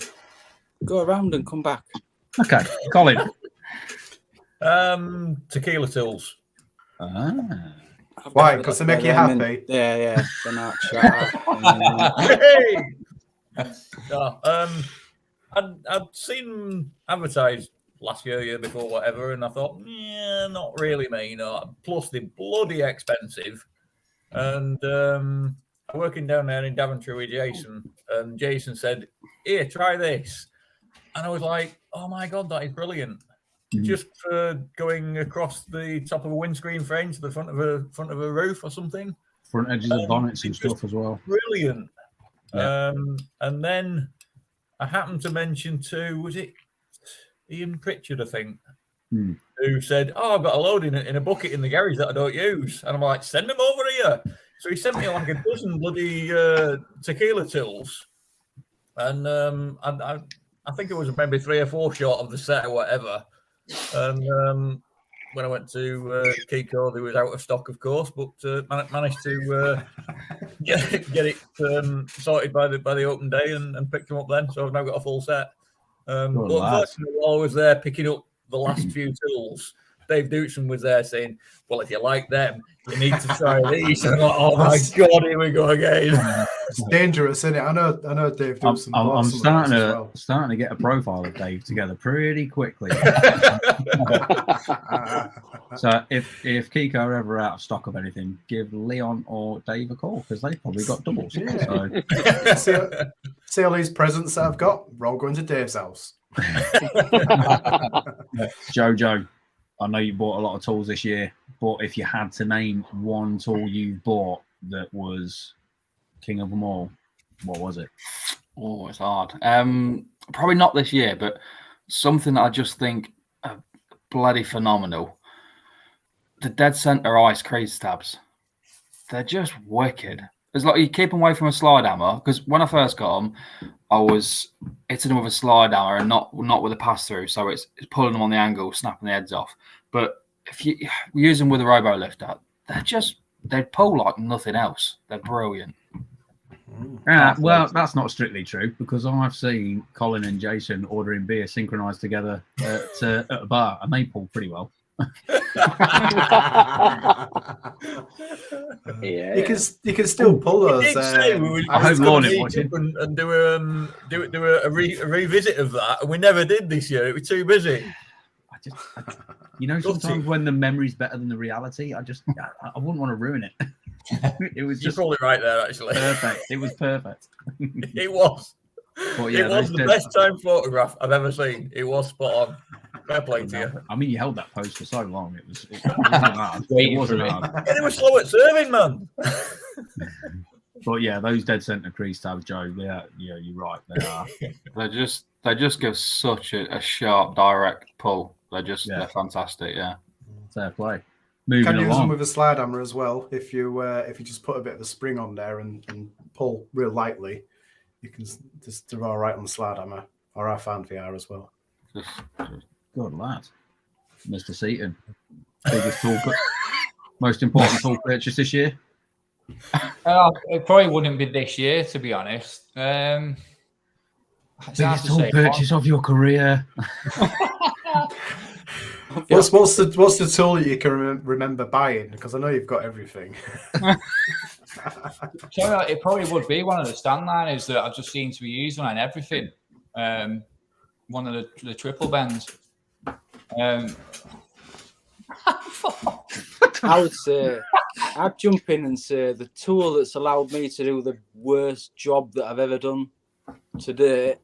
Go around and come back. Okay, Colin. Tequila tools. Why? Because they make you happy? Yeah. They're not Hey! No, I'd seen them advertised last year before, whatever, and I thought, yeah, not really me. Plus, they're bloody expensive. And I'm working down there in Daventry with Jason, and Jason said, "Here, try this." And I was like, "Oh my god, that is brilliant!" Just for going across the top of a windscreen frame to the front of a roof or something. Front edges of bonnets and stuff as well. Brilliant. Yeah. And then I happened to mention was it Ian Pritchard, I think, who said, "Oh, I've got a load in a bucket in the garage that I don't use." And I'm like, "Send them over here." So he sent me like a dozen bloody tequila tools. And I think it was maybe 3 or 4 short of the set or whatever. And when I went to Keco, they was out of stock, of course, but managed to get it sorted by the open day and picked them up then. So I've now got a full set. But unfortunately, while I was there picking up the last few tools, Dave Dutson was there saying, "Well, if you like them, you need to try these." And I'm like, "Oh my god, here we go again." It's dangerous, isn't it? I know Dave Dutson. I'm starting to get a profile of Dave together pretty quickly. So if Keco are ever out of stock of anything, give Leon or Dave a call because they've probably got doubles. Yeah. So. See all these presents that I've got? We're all going to Dave's house. Jojo, I know you bought a lot of tools this year, but if you had to name one tool you bought that was king of them all, what was it? Oh, it's hard. Probably not this year, but something that I just think bloody phenomenal. The dead center ice crease tabs, they're just wicked. It's like you keep them away from a slide hammer, because when I first got them, I was hitting them with a slide hammer and not with a pass through, so it's pulling them on the angle, snapping the heads off. But if you use them with a robo lifter, they pull like nothing else. They're brilliant. Well, that's not strictly true, because I've seen Colin and Jason ordering beer synchronized together at a bar, and they pull pretty well. You can still pull those. I hope Lorne is watching and do a revisit of that, and we never did this year. It was too busy. Sometimes when the memory's better than the reality, I wouldn't want to ruin it. It was just You're probably right there, actually. Perfect. It was perfect. It was. But yeah, it was the best time photograph I've ever seen. It was spot on. Fair play to you. I mean, you held that pose for so long. It wasn't hard. It wasn't hard. And it was slow at serving, man. But yeah, those dead center crease tabs, Joe. Yeah, you're right. They are. They just give such a sharp, direct pull. They're fantastic. Yeah. Fair play. Moving can use them with a slide hammer as well. If you just put a bit of a spring on there and pull real lightly, you can just draw right on the slide hammer. Or I found VR as well. Good lad, Mr. Seaton. Biggest tool, most important tool purchase this year. It probably wouldn't be this year, to be honest. Biggest tool purchase of your career. What's the tool that you can remember buying? Because I know you've got everything. So it probably would be one of the stand liners that I've just seen to be used on everything. One of the triple bends. I would say I'd jump in and say the tool that's allowed me to do the worst job that I've ever done today.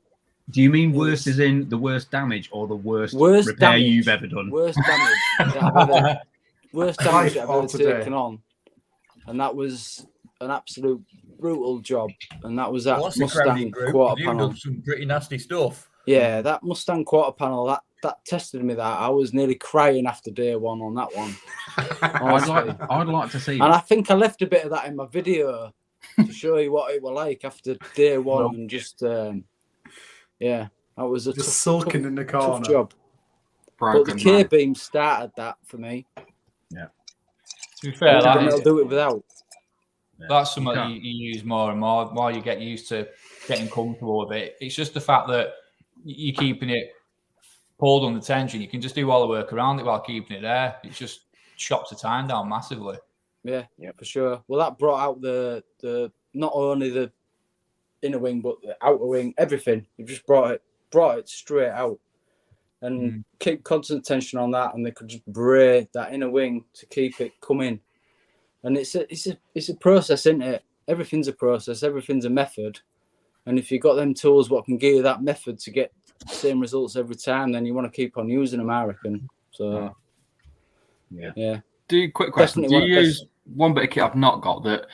Do you mean worst as in the worst damage or the worst repair damage, you've ever done? Worst damage that I've ever taken on. And that was an absolute brutal job. And that was that Mustang quarter panel. You've done some pretty nasty stuff. Yeah, that Mustang quarter panel, that tested me. That I was nearly crying after day one on that one. I'd like to see. And I think I left a bit of that in my video to show you what it was like after day one, and just yeah, that was a just sulking in the corner. Tough job. But the K-beam started that for me. Yeah. To be fair, I'll do it without. That's something you use more and more while you get used to getting comfortable with it. It's just the fact that you're keeping it pulled under tension. You can just do all the work around it while keeping it there. It just chops the time down massively. Yeah, for sure. Well, that brought out the not only the inner wing but the outer wing, everything. You just brought it straight out, and keep constant tension on that, and they could just braid that inner wing to keep it coming. And it's a process, isn't it? Everything's a process. Everything's a method. And if you've got them tools what can give you that method to get the same results every time, then you want to keep on using them, I reckon. So, yeah. Quick question. Do you use one bit of kit I've not got that?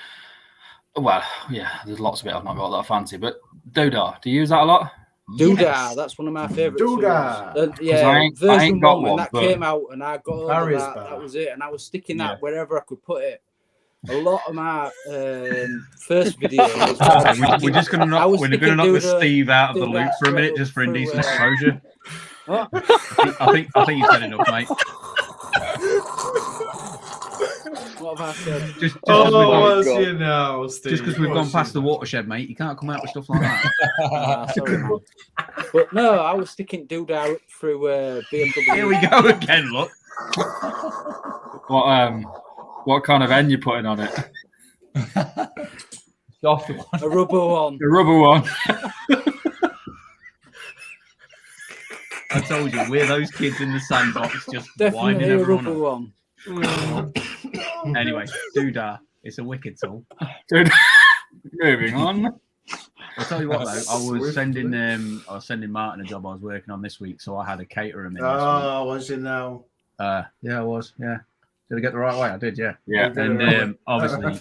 Well, yeah, there's lots of it I've not got that I fancy, but Doodah. Do you use that a lot? Doodah, that's one of my favourite Doodah. Yeah, version 1 when that but came out and I got over that was it. And I was sticking that wherever I could put it. A lot of my first videos. We're just going to knock the Steve out of the loop for a minute, just for indecent exposure. What? I think you've said enough, mate. What have I said? Just because we've gone past the watershed, mate, you can't come out with stuff like that. Sorry, man. But no, I was sticking Doodah through BMW. Here we go again, look. What kind of end you putting on it? Soft one. A rubber one. The rubber one. I told you, we're those kids in the sandbox just Definitely winding a everyone rubber up. one. Anyway, Doodah, it's a wicked tool. Moving on. I'll tell you what though, I was sending Martin a job I was working on this week, so I had a caterer in this week. Was you now? Yeah, I was. Yeah. Did I get the right way? I did, yeah. Yeah. And obviously,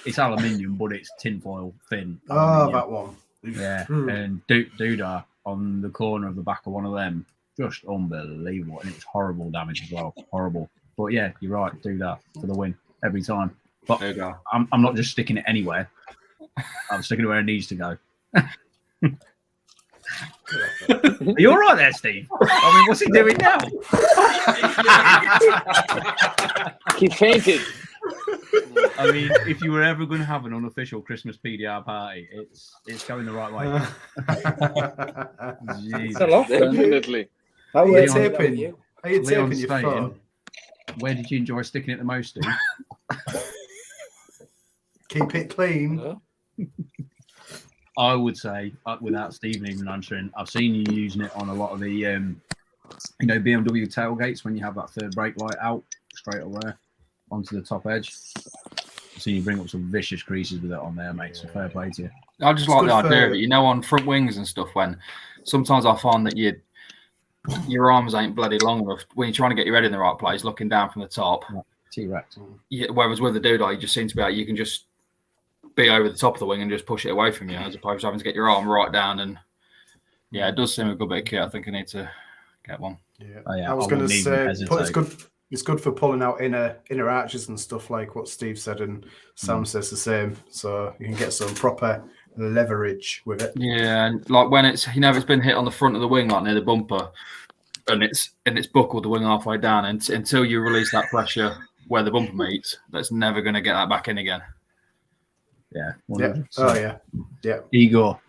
it's aluminium, but it's tinfoil thin. Oh, that one. Yeah. And Doodah on the corner of the back of one of them just unbelievable, and it was horrible damage as well, horrible. But yeah, you're right, do that for the win every time. But There you go. I'm not just sticking it anywhere. I'm sticking it where it needs to go. Are you all right there, Steve? I mean, what's he doing now? He fainted. I mean, if you were ever going to have an unofficial Christmas PDR party, it's going the right way. It's a lot. Definitely. Are you Leon- taping? Are you taping Leon's your staying. phone? Where did you enjoy sticking it the most, Steve? Keep it clean. I would say, without Stephen even answering, I've seen you using it on a lot of the, BMW tailgates when you have that third brake light out straight away onto the top edge. I've seen you bring up some vicious creases with it on there, mate. So fair play to you. I just like the idea of it. On front wings and stuff, when sometimes I find that your arms ain't bloody long enough when you're trying to get your head in the right place, looking down from the top. T-Rex. Yeah, whereas with the doodah, you just seem to be you can just be over the top of the wing and just push it away from you, as opposed to having to get your arm right down. And yeah, it does seem a good bit of kit. I think I need to get one. Yeah, Oh, yeah. I was going to say, it's good for pulling out inner arches and stuff like what Steve said, and Sam says the same. So you can get some proper leverage with it. Yeah, and like when it's if it's been hit on the front of the wing, like near the bumper, and it's buckled the wing halfway down, and until you release that pressure where the bumper meets, that's never going to get that back in again. Yeah. 100%. Oh yeah. Igor,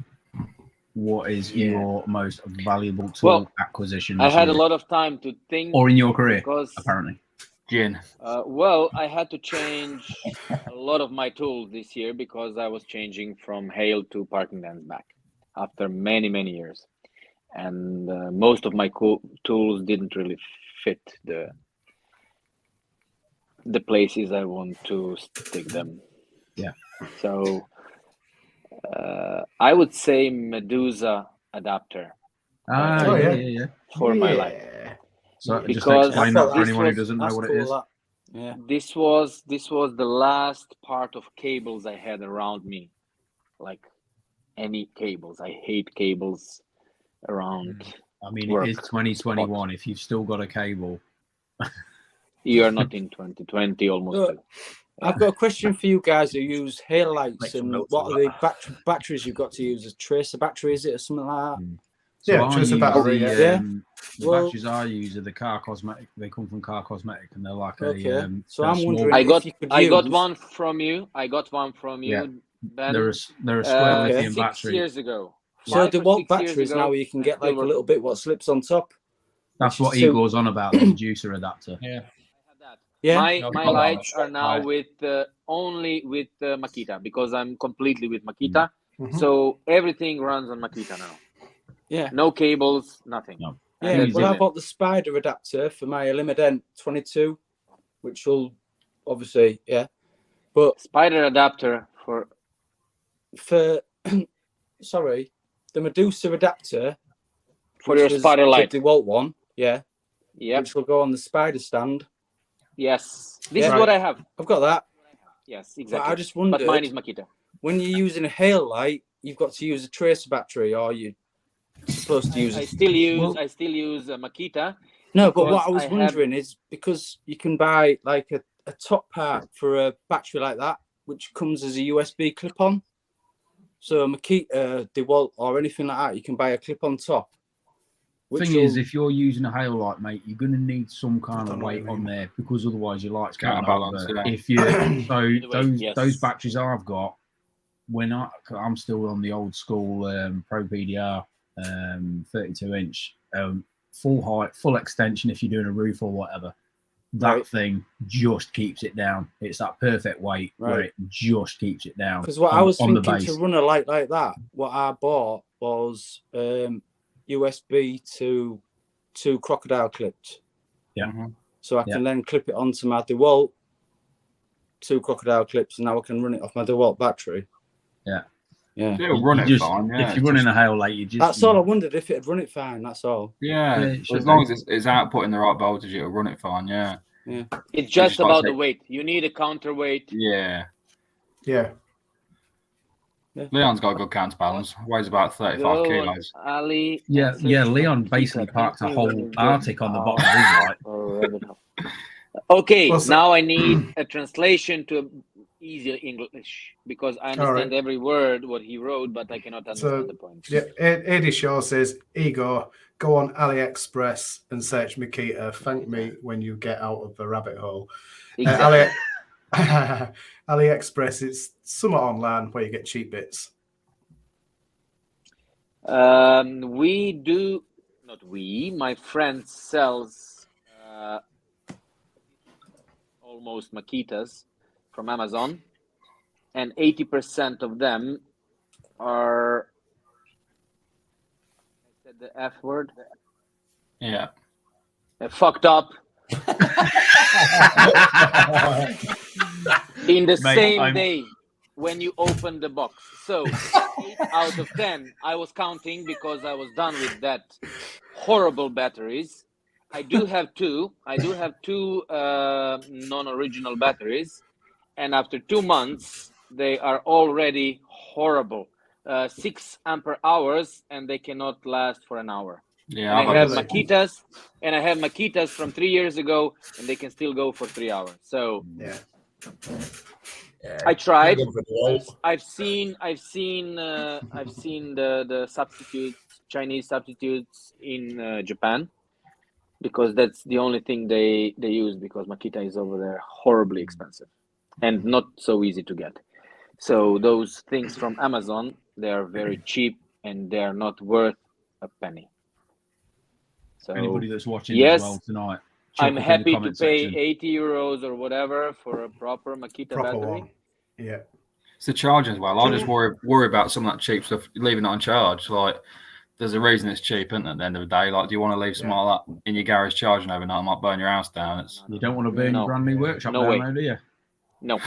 what is your most valuable tool acquisition? I had a lot of time to think. Or in your career, because, apparently. Gin. I had to change a lot of my tools this year because I was changing from hail to parking dents back after many, many years. And most of my tools didn't really fit the places I want to stick them. Yeah. So I would say Medusa adapter. Yeah. For my life. So because just explain that for anyone who doesn't know what it is. Yeah. This was the last part of cables I had around me. Like any cables. I hate cables around. I mean, work. it is 2021. If you've still got a cable. You're not in 2020 almost. Look, I've got a question for you guys who use hail lights, and what are the batteries you've got to use? A tracer battery, is it, or something like that? So tracer battery. The batteries I use are the Car Cosmetic. They come from Car Cosmetic, and they're like so I'm wondering. I got one from you. Yeah. Ben. They're a square lithium 6 battery. years ago. So the what batteries now you can get like a little bit what slips on top. That's what Igor's on about, the juicer adapter. Yeah. Yeah. My lights are now with only with Makita because I'm completely with Makita. So everything runs on Makita now. Yeah. No cables, nothing. No. Yeah. Well, I bought the Spider adapter for my Dent 22, which will obviously but Spider adapter for sorry, the Medusa adapter for your Spider light. The DeWalt one, yeah. Which will go on the Spider stand. Yes, this is what I have. I've got that. Yes, exactly. But I just wondered. But mine is Makita. When you're using a hail light, you've got to use a tracer battery, or you're supposed to use. I still use Makita. No, but what I was wondering is because you can buy like a top part for a battery like that, which comes as a USB clip-on. So Makita, DeWalt, or anything like that, you can buy a clip-on top. Thing is, if you're using a hail light, mate, you're going to need some kind of weight on there because otherwise your light's going to balance. If you those batteries I've got, when I'm still on the old school Pro PDR 32-inch full height, full extension. If you're doing a roof or whatever, that thing just keeps it down. It's that perfect weight where it just keeps it down. Because what I was thinking to run a light like that, what I bought was USB to 2 crocodile clips. Yeah. So I can then clip it onto my DeWalt 2 crocodile clips, and now I can run it off my DeWalt battery. Yeah. Yeah. It'll run it fine. Yeah, if you're running a hail light, you just. That's all I wondered, if it'd run it fine. That's all. Yeah. As long as it's outputting the right voltage, it'll run it fine. Yeah. Yeah. It's just about the weight. You need a counterweight. Yeah. Yeah. Leon's got a good counterbalance. Weighs about 35 Go on, kilos. Ali. Yeah, and yeah. search Leon for basically Makita. parked a Help me when whole you get Arctic on the out bottom of his bike. or rabbit hole. Okay, What's now I need a translation to easier English because I understand right. every word what he wrote, but I cannot understand the point. Yeah, Eddie Shaw says, Igor, go on AliExpress and search Makita. Thank me when you get out of the rabbit hole. Exactly. AliExpress, it's somewhat online where you get cheap bits. We do not we. My friend sells almost Makitas from Amazon, and 80% of them are. I said the F word. Yeah. Fucked up. In the same day when you open the box. So 8 out of 10, I was counting because I was done with that horrible batteries. I do have two non-original batteries, and after 2 months they are already horrible. 6 ampere hours, and they cannot last for an hour. Yeah, and I have Makitas from 3 years ago, and they can still go for 3 hours. So yeah. I tried. I've seen the substitutes, Chinese substitutes in Japan, because that's the only thing they use, because Makita is over there horribly expensive and not so easy to get. So those things from Amazon, they are very cheap and they are not worth a penny. So anybody that's watching as well tonight, I'm happy to pay 80 euros or whatever for a proper Makita battery. One. Yeah. It's the charging as well. I just worry about some of that cheap stuff, leaving it on charge. Like, there's a reason it's cheap, isn't it, at the end of the day? Like, do you want to leave something like that in your garage charging overnight? It might burn your house down. You don't want to burn your brand new workshop down there, do you? No.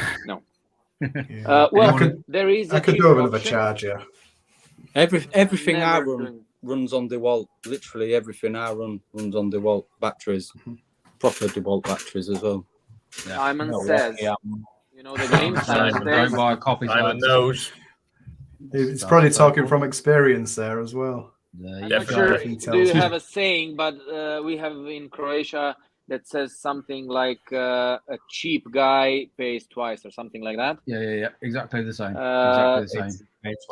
Well, there is. I could do with a charger. Everything I run runs on DeWalt. Literally everything I run runs on DeWalt batteries. Proper DeWalt batteries as well. Yeah. Simon says, you know the game. Simon, don't buy copies. Simon knows. It's probably talking from experience there as well. I'm not sure. Do you have a saying? But we have in Croatia that says something like a cheap guy pays twice or something like that. Yeah. Exactly the same.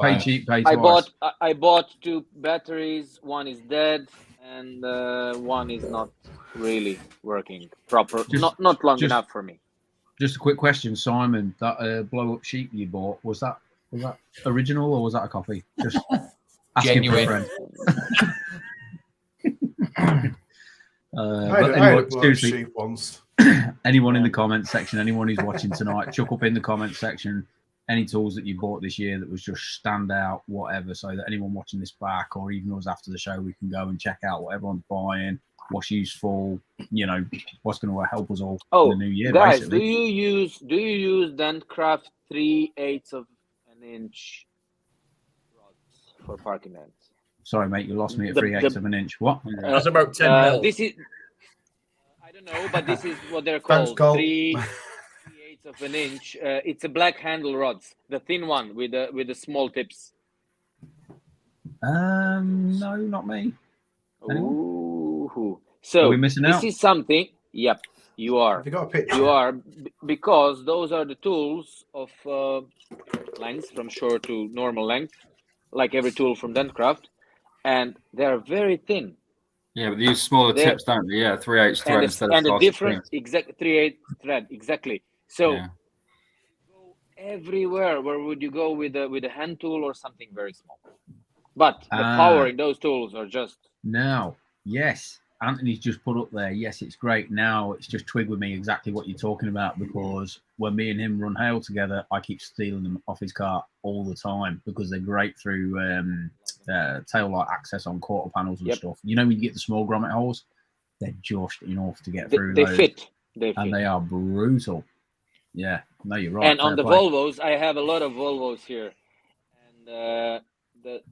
Pay cheap, pay twice. I bought 2 batteries. One is dead, and one is not really working proper. Not long enough for me. Just a quick question, Simon. That blow up sheep you bought, was that original or was that a copy? Just genuine. Seriously, anyone in the comment section, anyone who's watching tonight, chuck up in the comment section any tools that you bought this year that was just stand out, whatever, so that anyone watching this back or even us after the show, we can go and check out what everyone's buying, what's useful, what's going to help us all in the new year. Guys, basically. do you use Dentcraft 3/8 of an inch rods for parking ends? Sorry, mate, you lost me at 3/8 of an inch. What? That's about 10 mil. This is, I don't know, but this is what they're called. 3/8 of an inch. It's a black handle rods, the thin one with the small tips. No, not me. Ooh. So are we missing out? This is something. Yep, you are. Have you got a picture? You are, because those are the tools of length from short to normal length, like every tool from Dentcraft, and they're very thin. Yeah, but they use smaller tips, don't they? Yeah, 3/8 thread instead of 5/8. Different, exact 3/8 thread, exactly. So go everywhere. Where would you go with a hand tool or something very small? But the power in those tools are just now. Yes, Anthony's just put up there. Yes, it's great. Now it's just twigged with me exactly what you're talking about, because when me and him run hail together, I keep stealing them off his car all the time because they're great through tail light access on quarter panels and stuff. You know, when you get the small grommet holes, they're just enough to get through. They fit. And they are brutal. Yeah, no, you're right. And on the Volvos, I have a lot of Volvos here, and the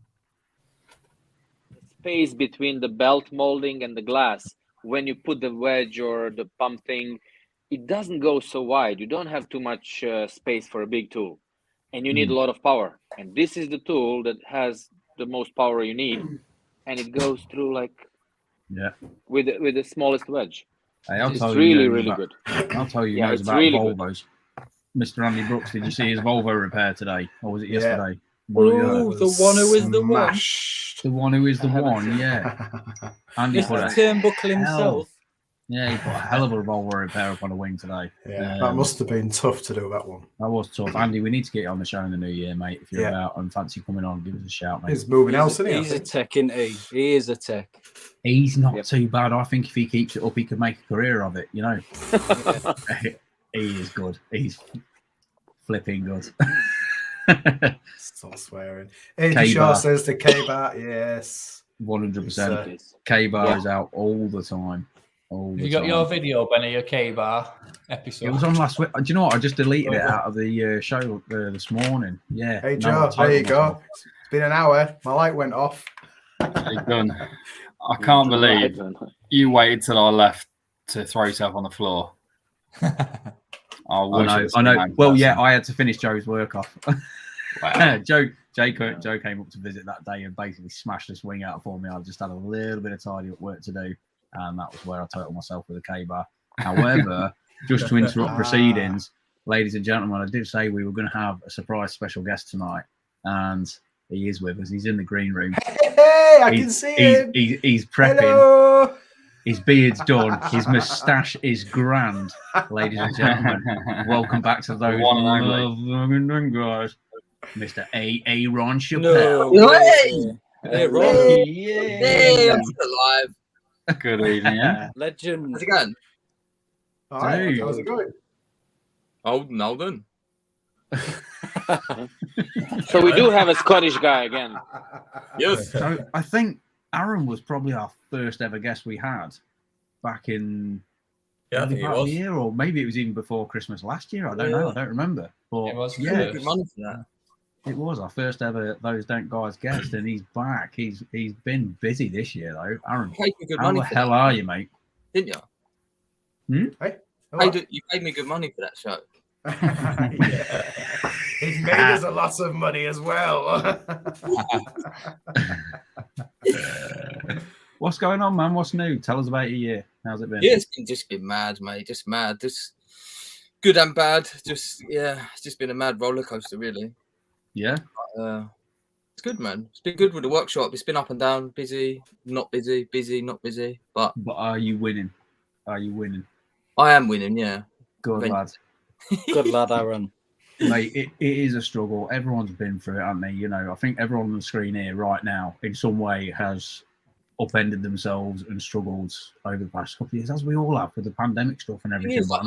space between the belt molding and the glass, when you put the wedge or the pump thing, it doesn't go so wide. You don't have too much space for a big tool, and you need a lot of power. And this is the tool that has the most power you need, and it goes through like with the smallest wedge. Hey, I'll It's tell really, you really about, good. I'll tell you Yeah, knows it's about really good. Volvos. Mr. Andy Brooks, did you see his Volvo repair today, or was it yesterday? Oh, the one who is the one. The one who is the one, yeah. Andy put Mr. a Turnbuckle himself. Yeah, he put a hell of a Volvo repair up on a wing today. Yeah, that must have been tough to do, that one. That was tough. Andy, we need to get you on the show in the new year, mate. If you're about and fancy coming on, give us a shout, mate. He's moving house, isn't he? He's a tech, isn't he? He is a tech. He's not too bad. I think if he keeps it up, he could make a career of it, you know. He is good. He's flipping good. Stop swearing. AJ Shaw says the K-Bar, yes. 100%. K-Bar is out all the time. You got your video, Benny, your K-Bar episode? It was on last week. Do you know what? I just deleted it out of the show this morning. Yeah. Hey, Joe, there you go. It's been an hour. My light went off. Done. I can't believe you waited till I left to throw yourself on the floor. I know. Well, yeah, I had to finish Joe's work off. Wow. Joe came up to visit that day and basically smashed this wing out for me. I just had a little bit of tidy up work to do, and that was where I totaled myself with a K-bar. However, just to interrupt proceedings, ladies and gentlemen, I did say we were going to have a surprise special guest tonight, and he is with us. He's in the green room. Hey, I can see him. He's prepping. Hello. His beard's done. His moustache is grand, ladies and gentlemen. Welcome back to those loving guys, Mr. Aaron Chappelle. No. Hey, Ron. Hey, I'm still alive. Good evening. Legend. How's it going? All right, how's it going? Holden. So we do have a Scottish guy again. Yes. So I think Aaron was probably our first ever guest we had back in I think it was. year, or maybe it was even before Christmas last year. I don't know. I don't remember. But It was Good money for that. it was our first ever Those Don't Guys guest, and he's back. He's been busy this year though. Aaron, You paid me good how money the for hell that, are you, mate? didn't you? Hey, You paid me good money for that show. yeah. He's made us a lot of money as well. What's going on, man? What's new? Tell us about your year. How's it been? Yeah, it's been mad, mate. Just mad. Just good and bad. It's just been a mad roller coaster, really. Yeah. It's good, man. It's been good with the workshop. It's been up and down, busy, not busy, busy, not busy. But are you winning? Are you winning? I am winning, yeah. Good lad. Good lad, Aaron. Mate, it is a struggle. Everyone's been through it, haven't they? You know, I think everyone on the screen here right now, in some way, has upended themselves and struggled over the past couple of years, as we all have with the pandemic stuff and everything. Like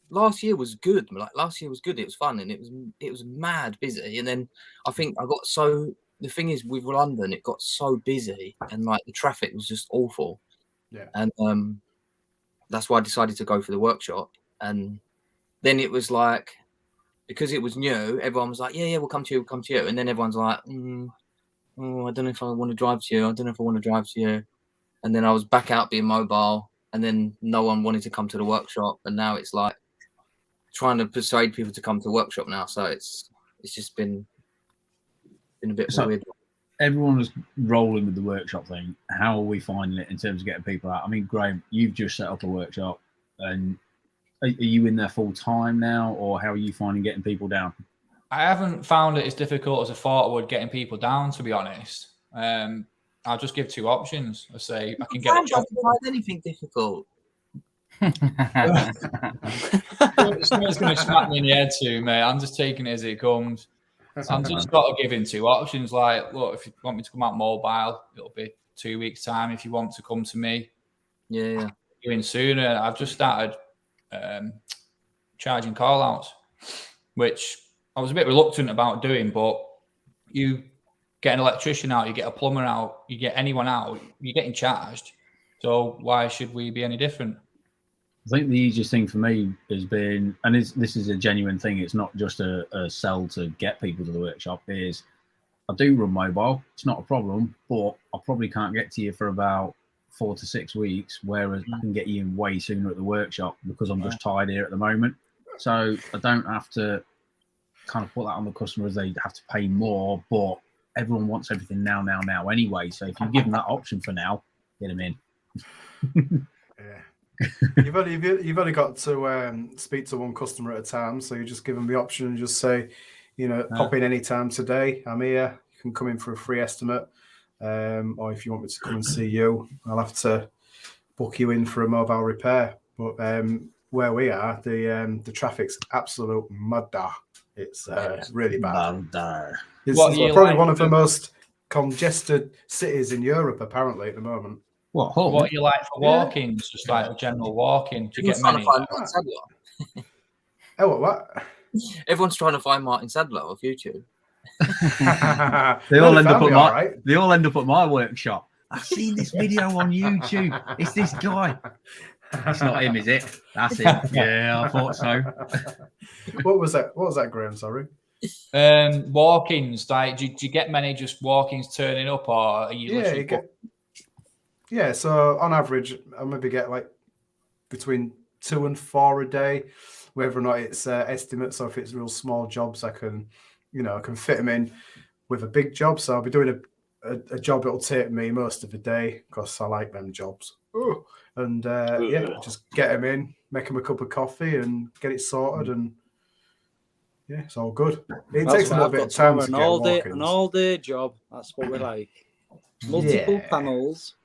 last year was good. Like last year was good. It was fun and it was mad busy. And then I think I got the thing is with London, it got so busy and like the traffic was just awful. Yeah. And that's why I decided to go for the workshop. And then it was like, because it was new, everyone was like, yeah, we'll come to you. And then everyone's like, I don't know if I want to drive to you. And then I was back out being mobile, and then no one wanted to come to the workshop. And now it's like trying to persuade people to come to the workshop now. So it's just been a bit weird. Everyone was rolling with the workshop thing. How are we finding it in terms of getting people out? I mean, Graham, you've just set up a workshop, and are you in there full time now, or how are you finding getting people down? I haven't found it as difficult as I thought I would getting people down, to be honest. I'll just give two options. I say I can get a job. Anything difficult. Someone's going to smack me in the head too, mate. I'm just taking it as it comes. I'm just got to give him two options. Like, look, if you want me to come out mobile, it'll be 2 weeks' time. If you want to come to me, yeah, doing sooner. I've just started charging call outs, which I was a bit reluctant about doing, but you get an electrician out, you get a plumber out, you get anyone out, you're getting charged. So why should we be any different? I think the easiest thing for me has been, and this is a genuine thing, it's not just a sell to get people to the workshop, is I do run mobile, it's not a problem, but I probably can't get to you for about 4 to 6 weeks, whereas I can get you in way sooner at the workshop because I'm just tied here at the moment. So I don't have to kind of put that on the customers. They have to pay more, but everyone wants everything now anyway. So if you give them that option for now, get them in. Yeah. You've only got to speak to one customer at a time. So you just give them the option and just say, pop in any time today. I'm here. You can come in for a free estimate. Or if you want me to come and see you, I'll have to book you in for a mobile repair. But where we are, the traffic's absolute murder. It's really bad. It's probably one of the most congested cities in Europe, apparently, at the moment. What are you like for walk-ins? Just like a general walk-in? Do you get many? Oh, what? Everyone's trying to find Martin Sadler off YouTube. They all end up at my workshop. I've seen this video on YouTube. It's this guy. It's not him, is it? That's him. Yeah, I thought so. What was that, Graham? Sorry. Walk-ins. Like, do you get many just walk-ins turning up, or are you literally? Yeah. So on average, I maybe get like between 2 and 4 a day, whether or not it's estimates. So if it's real small jobs, I can fit them in with a big job. So I'll be doing a job that'll take me most of the day because I like them jobs. Ooh. And just get them in, make them a cup of coffee, and get it sorted, and it's all good. It takes a little bit of time to get an all-day job. That's what we like. Multiple panels.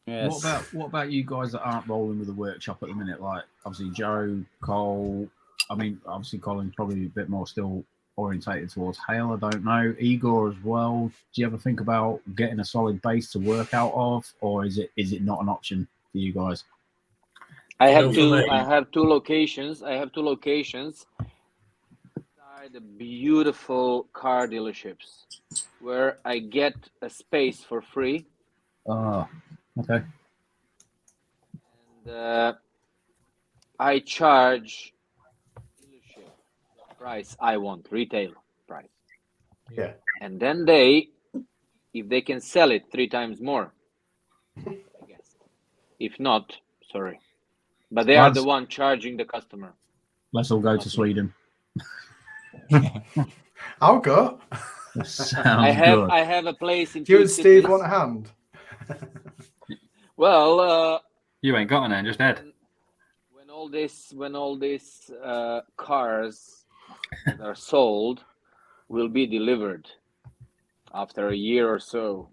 Yes. What about you guys that aren't rolling with the workshop at the minute? Like obviously Joe, Cole. I mean, obviously Colin's probably a bit more still orientated towards Hale. I don't know. Igor as well. Do you ever think about getting a solid base to work out of, or is it not an option for you guys? I have two locations. Inside the beautiful car dealerships where I get a space for free. Okay. And I charge dealership price I want, retail price. Yeah. And then if they can sell it 3 times more, I guess. If not, sorry. But they are the one charging the customer. Let's all go to Sweden. I'll go. I have a place in. You and Steve want a hand? Well, you ain't got an just Ed. When all these cars that are sold will be delivered after a year or so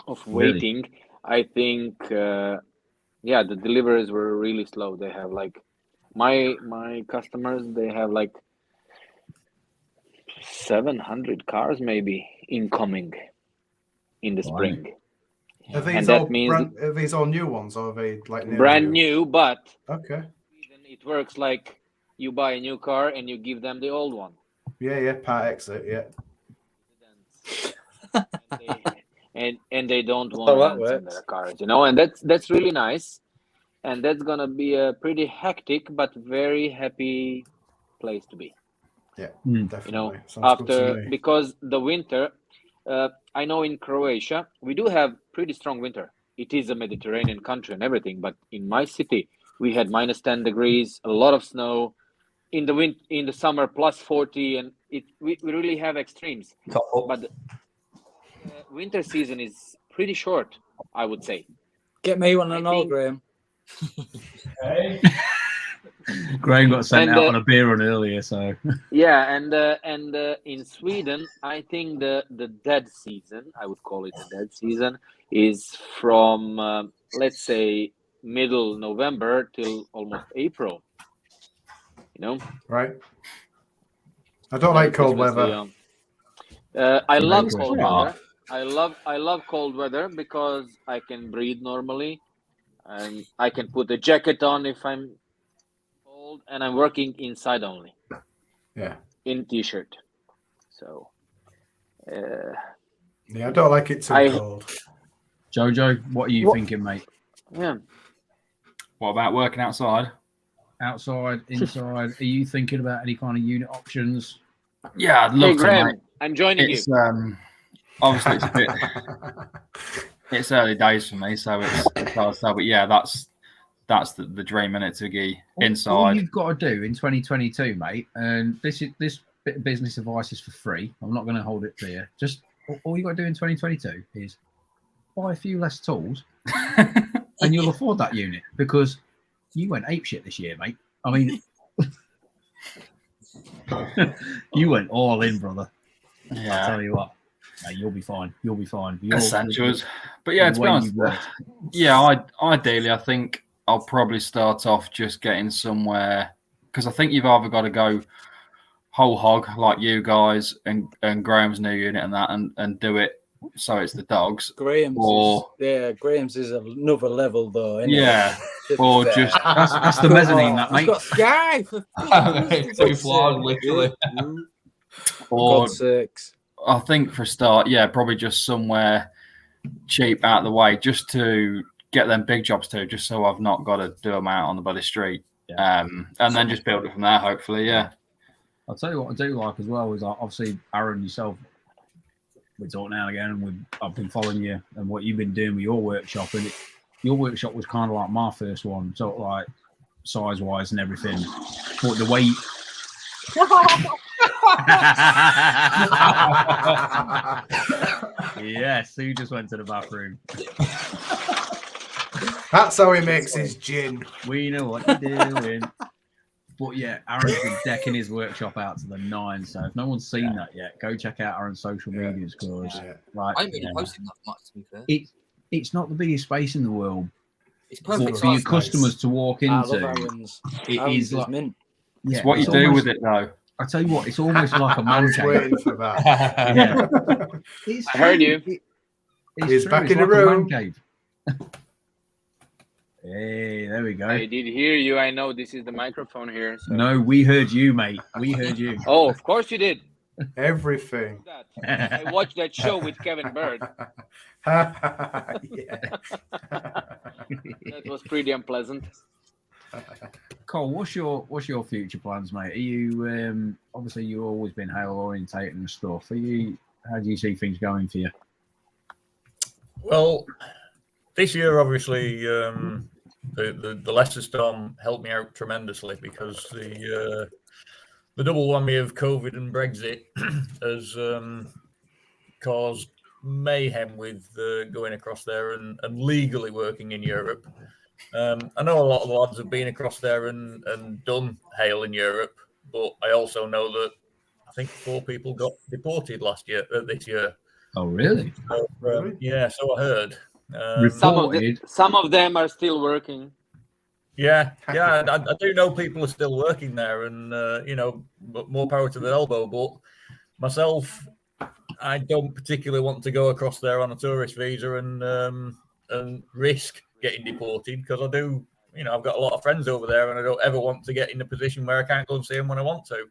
of waiting, really? I think the deliveries were really slow. They have like my customers, they have like 700 cars maybe incoming in the spring. Are these all new ones, or are they like brand new? But okay, it works like you buy a new car and you give them the old one. Yeah, part exit, and they don't want to in their cars, and that's really nice, and that's gonna be a pretty hectic but very happy place to be. Yeah, definitely. Because the winter. I know in Croatia, we do have pretty strong winter. It is a Mediterranean country and everything, but in my city, we had minus 10 degrees, a lot of snow. In the summer, plus 40, and we really have extremes. But the winter season is pretty short, I would say. Get me one and all, Graham. Graham got sent out on a beer run earlier, so yeah, and in Sweden, I think the dead season, I would call it the dead season, is from let's say middle November till almost April. Right. I don't like cold weather. I love cold weather. I love cold weather because I can breathe normally, and I can put a jacket on if I'm cold, and I'm working inside only. Yeah. In t-shirt. So. I don't like it too cold. Jojo, what are you thinking, mate? Yeah. What about working outside? Outside, inside. Are you thinking about any kind of unit options? Yeah, I'd love to. Graham, I'm joining you. Obviously, it's a bit. It's early days for me, so it's hard to tell. But yeah, that's that's the dream, innit, to be All inside. you've got to do in 2022, mate, and this bit of business advice is for free. I'm not going to hold it to you. Just all you got to do in 2022 is buy a few less tools, and you'll afford that unit because you went apeshit this year, mate. I mean, you went all in, brother. Yeah. I'll tell you what, mate, you'll be fine. You'll be fine. Essentials. But yeah, to be honest, ideally, I think I'll probably start off just getting somewhere, because I think you've either got to go whole hog like you guys and Graham's new unit and that, and do it so it's the dogs. Graham's is another level though, isn't it? Or just that's the mezzanine, that, mate. Got Sky for too flawed, literally. Or God's sakes. I think for a start, probably just somewhere cheap out of the way, just to get them big jobs too, just so I've not got to do them out on the bloody street. And then just build it from there, hopefully. I'll tell you what I do like as well is obviously Aaron, yourself, we talk now and again, and I've been following you and what you've been doing with your workshop, and your workshop was kind of like my first one, sort of like size wise and everything. But the way yes, who just went to the bathroom? That's how he makes his gin. We know what you're doing. But yeah, Aaron's been decking his workshop out to the 9. So if no one's seen that yet, go check out Aaron's social medias, because I ain't really posting that much, to be fair. It's not the biggest space in the world. It's perfect for your customers to walk into. It is like mint. It's what you do with it, though. I tell you what, it's almost like a man cave. Waiting for that. I heard you. He's back in the room. Hey, there we go. I did hear you. I know this is the microphone here. So. No, we heard you, mate. We heard you. Oh, of course you did. Everything. I watched that show with Kevin Bird. Yeah. That was pretty unpleasant. Cole, what's your future plans, mate? Are you obviously you've always been hail orientated and stuff. How do you see things going for you? Well, this year obviously the Leicester storm helped me out tremendously, because the double whammy of COVID and Brexit has caused mayhem with going across there and legally working in Europe. I know a lot of the lads have been across there and done hail in Europe, but I also know that I think 4 people got deported this year. Oh, really? So, so I heard. Some of them are still working. Yeah, I do know people are still working there, and more power to their elbow. But myself, I don't particularly want to go across there on a tourist visa and risk getting deported, because I do. I've got a lot of friends over there, and I don't ever want to get in a position where I can't go and see them when I want to.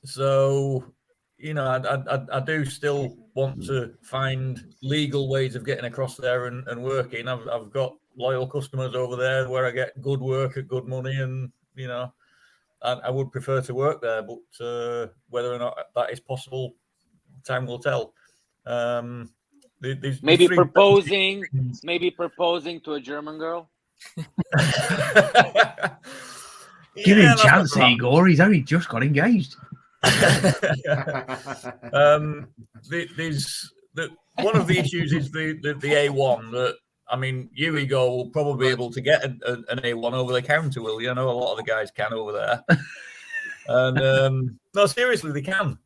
So, I do still want to find legal ways of getting across there and working. I've got loyal customers over there where I get good work at good money, and I would prefer to work there, but whether or not that is possible, time will tell. Maybe proposing to a German girl. Give him a chance, Igor. He's only just got engaged. One of the issues is the A1. That, I mean, you, Igor, will probably be able to get an A1 over the counter, will you? I know a lot of the guys can over there. And no, seriously, they can.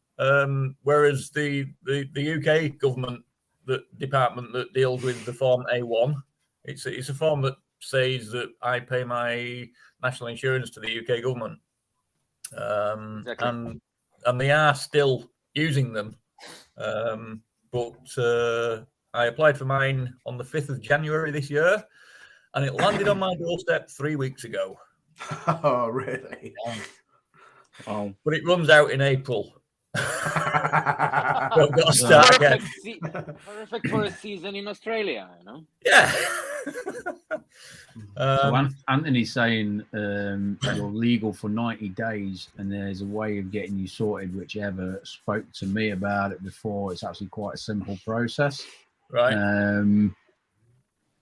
Whereas the UK government, the department that deals with the form A1, it's a form that says that I pay my national insurance to the UK government. Exactly. And they are still using them. But I applied for mine on the 5th of January this year, and it landed on my doorstep 3 weeks ago. Oh, really? Oh. But it runs out in April. I've got to start again. Perfect for a season in Australia, Yeah. So Anthony's saying you're legal for 90 days, and there's a way of getting you sorted. Whichever spoke to me about it before, it's actually quite a simple process. Right.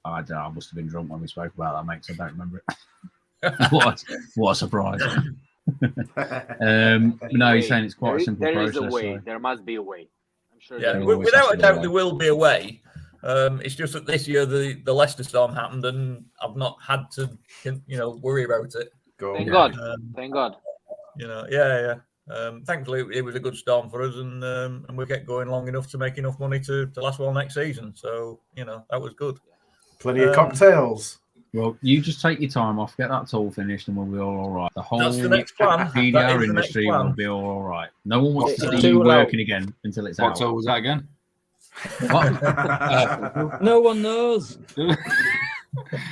I don't know, I must have been drunk when we spoke about that, mate, so I don't remember it. what a surprise. No, he's saying it's quite a simple process. There is a way. So. There must be a way. I'm sure. Yeah, without a doubt, there will be a way. It's just that this year the Leicester storm happened, and I've not had to, worry about it. Thank God. Thank God. Thankfully, it was a good storm for us, and we kept going long enough to make enough money to last well next season. So that was good. Plenty of cocktails. Well, you just take your time off, get that tool finished, and we'll be all right. The whole That's the next plan. PDR industry will be all right. No one wants to see you working again until it's out. What tool was that again? What? No one knows.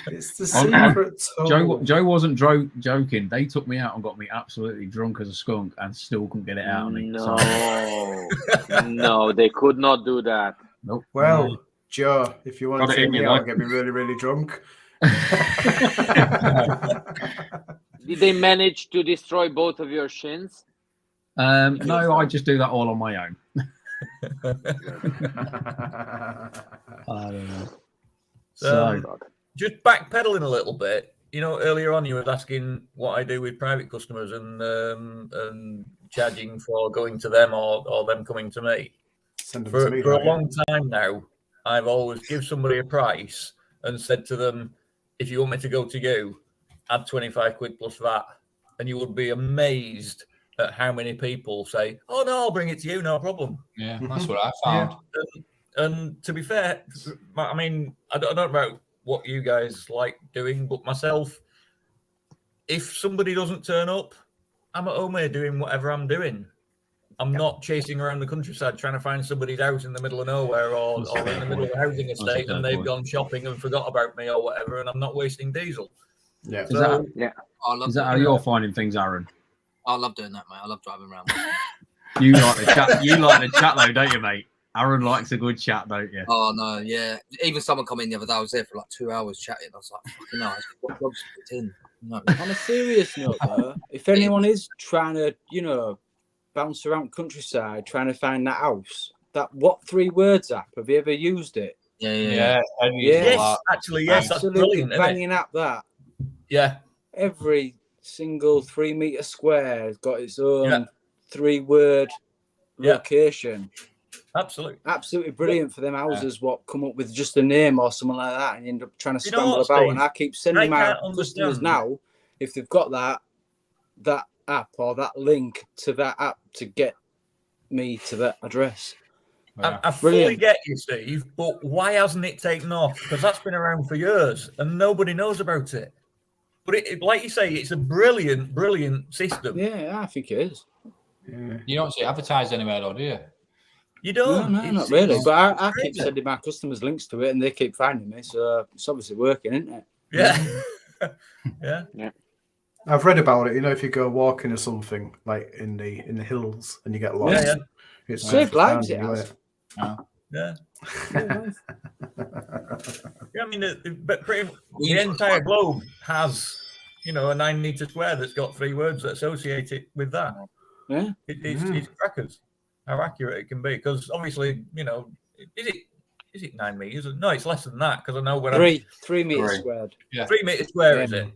It's the secret tool. Joe wasn't joking. They took me out and got me absolutely drunk as a skunk and still couldn't get it out of me. No, no, they could not do that. Nope. Well, Joe, if you want to take me out and get me really, really drunk. Did they manage to destroy both of your shins? No, I just do that all on my own. I don't know. So, just backpedaling a little bit. Earlier on you were asking what I do with private customers and charging for going to them or them coming to me. For a long time now, I've always give somebody a price and said to them, if you want me to go to you, add 25 quid plus VAT. And you would be amazed at how many people say, oh, no, I'll bring it to you, no problem. Yeah, that's what I found. And to be fair, I mean, I don't know about what you guys like doing, but myself, if somebody doesn't turn up, I'm at home here doing whatever I'm doing. I'm not chasing around the countryside trying to find somebody's house in the middle of nowhere or in the middle of a housing estate and they've gone shopping and forgot about me or whatever, and I'm not wasting diesel. Yeah. Is that how you're finding things, Aaron? I love doing that, mate. I love driving around. You like the chat. You like the chat, though, don't you, mate? Aaron likes a good chat, don't you? Oh no, yeah. Even someone come in the other day. I was there for like 2 hours chatting. I was like, fucking nice. What jobs put in? No. On a serious note, though, if anyone is trying to, bounce around countryside trying to find that house, what 3 words app? Have you ever used it? Yeah. Yes, actually, yes. That's brilliant. Banging up that. Yeah. Every single 3 meter square has got its own 3-word location. Absolutely brilliant for them houses. What come up with just a name or something like that, and you end up trying to scramble about. Steve? And I keep sending my customers now, if they've got that app or that link to that app to get me to that address. I fully get you, Steve, but why hasn't it taken off? Because that's been around for years and nobody knows about it. But it, like you say, it's a brilliant, brilliant system. Yeah, I think it is. Yeah. You don't see it advertised anywhere, though, do you? You don't? No, not really. But I keep sending my customers links to it and they keep finding me. So it's obviously working, isn't it? Yeah. Yeah. I've read about it. If you go walking or something like in the hills and you get lost, it's saved lives. It has. Yeah. I mean, but the entire globe has, a 9-meter square that's got 3 words that associate it with that. Yeah, it's crackers how accurate it can be, because obviously, is it 9 meters? No, it's less than that, because I know when 3 meters squared. Yeah, 3 meters square is it?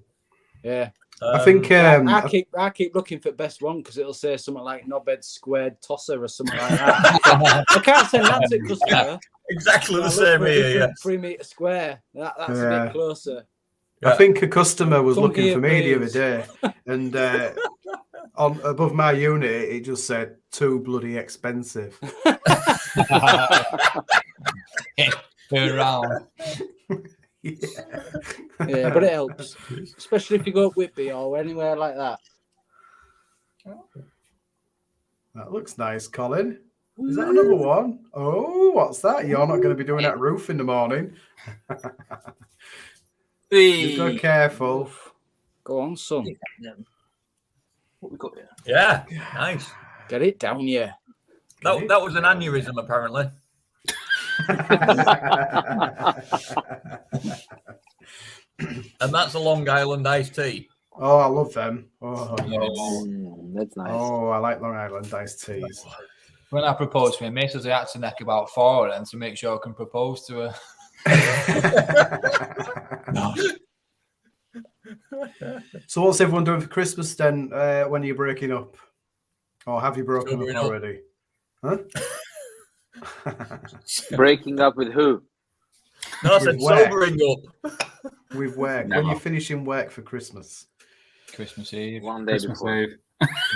Yeah. I think I keep looking for the best one because it'll say something like knobhead squared tosser or something like that. I can't send that to customer. Exactly the same here. Yeah, 3 meter square. That's a bit closer. I think a customer was looking for me the other day, and on above my unit it just said too bloody expensive. Turn around. Yeah, but it helps, especially if you go up Whitby or anywhere like that. That looks nice, Colin. Is that another one? Oh, what's that? You're not going to be doing that roof in the morning. You go careful. Go on, son. What we got here? Yeah, nice. Get it down, yeah. That was an aneurysm, apparently. And that's a Long Island iced tea. Oh, I love them. Oh, that's nice. Oh, I like Long Island iced teas. When I proposed to my missus, I had to neck about 4 of them to make sure I can propose to her. So what's everyone doing for Christmas then? When are you breaking up? Or have you broken up already? Huh? Breaking up with who? No, I said sobering up. With work. Never. When you finishing work for Christmas? Christmas Eve. One day Christmas before. Eve.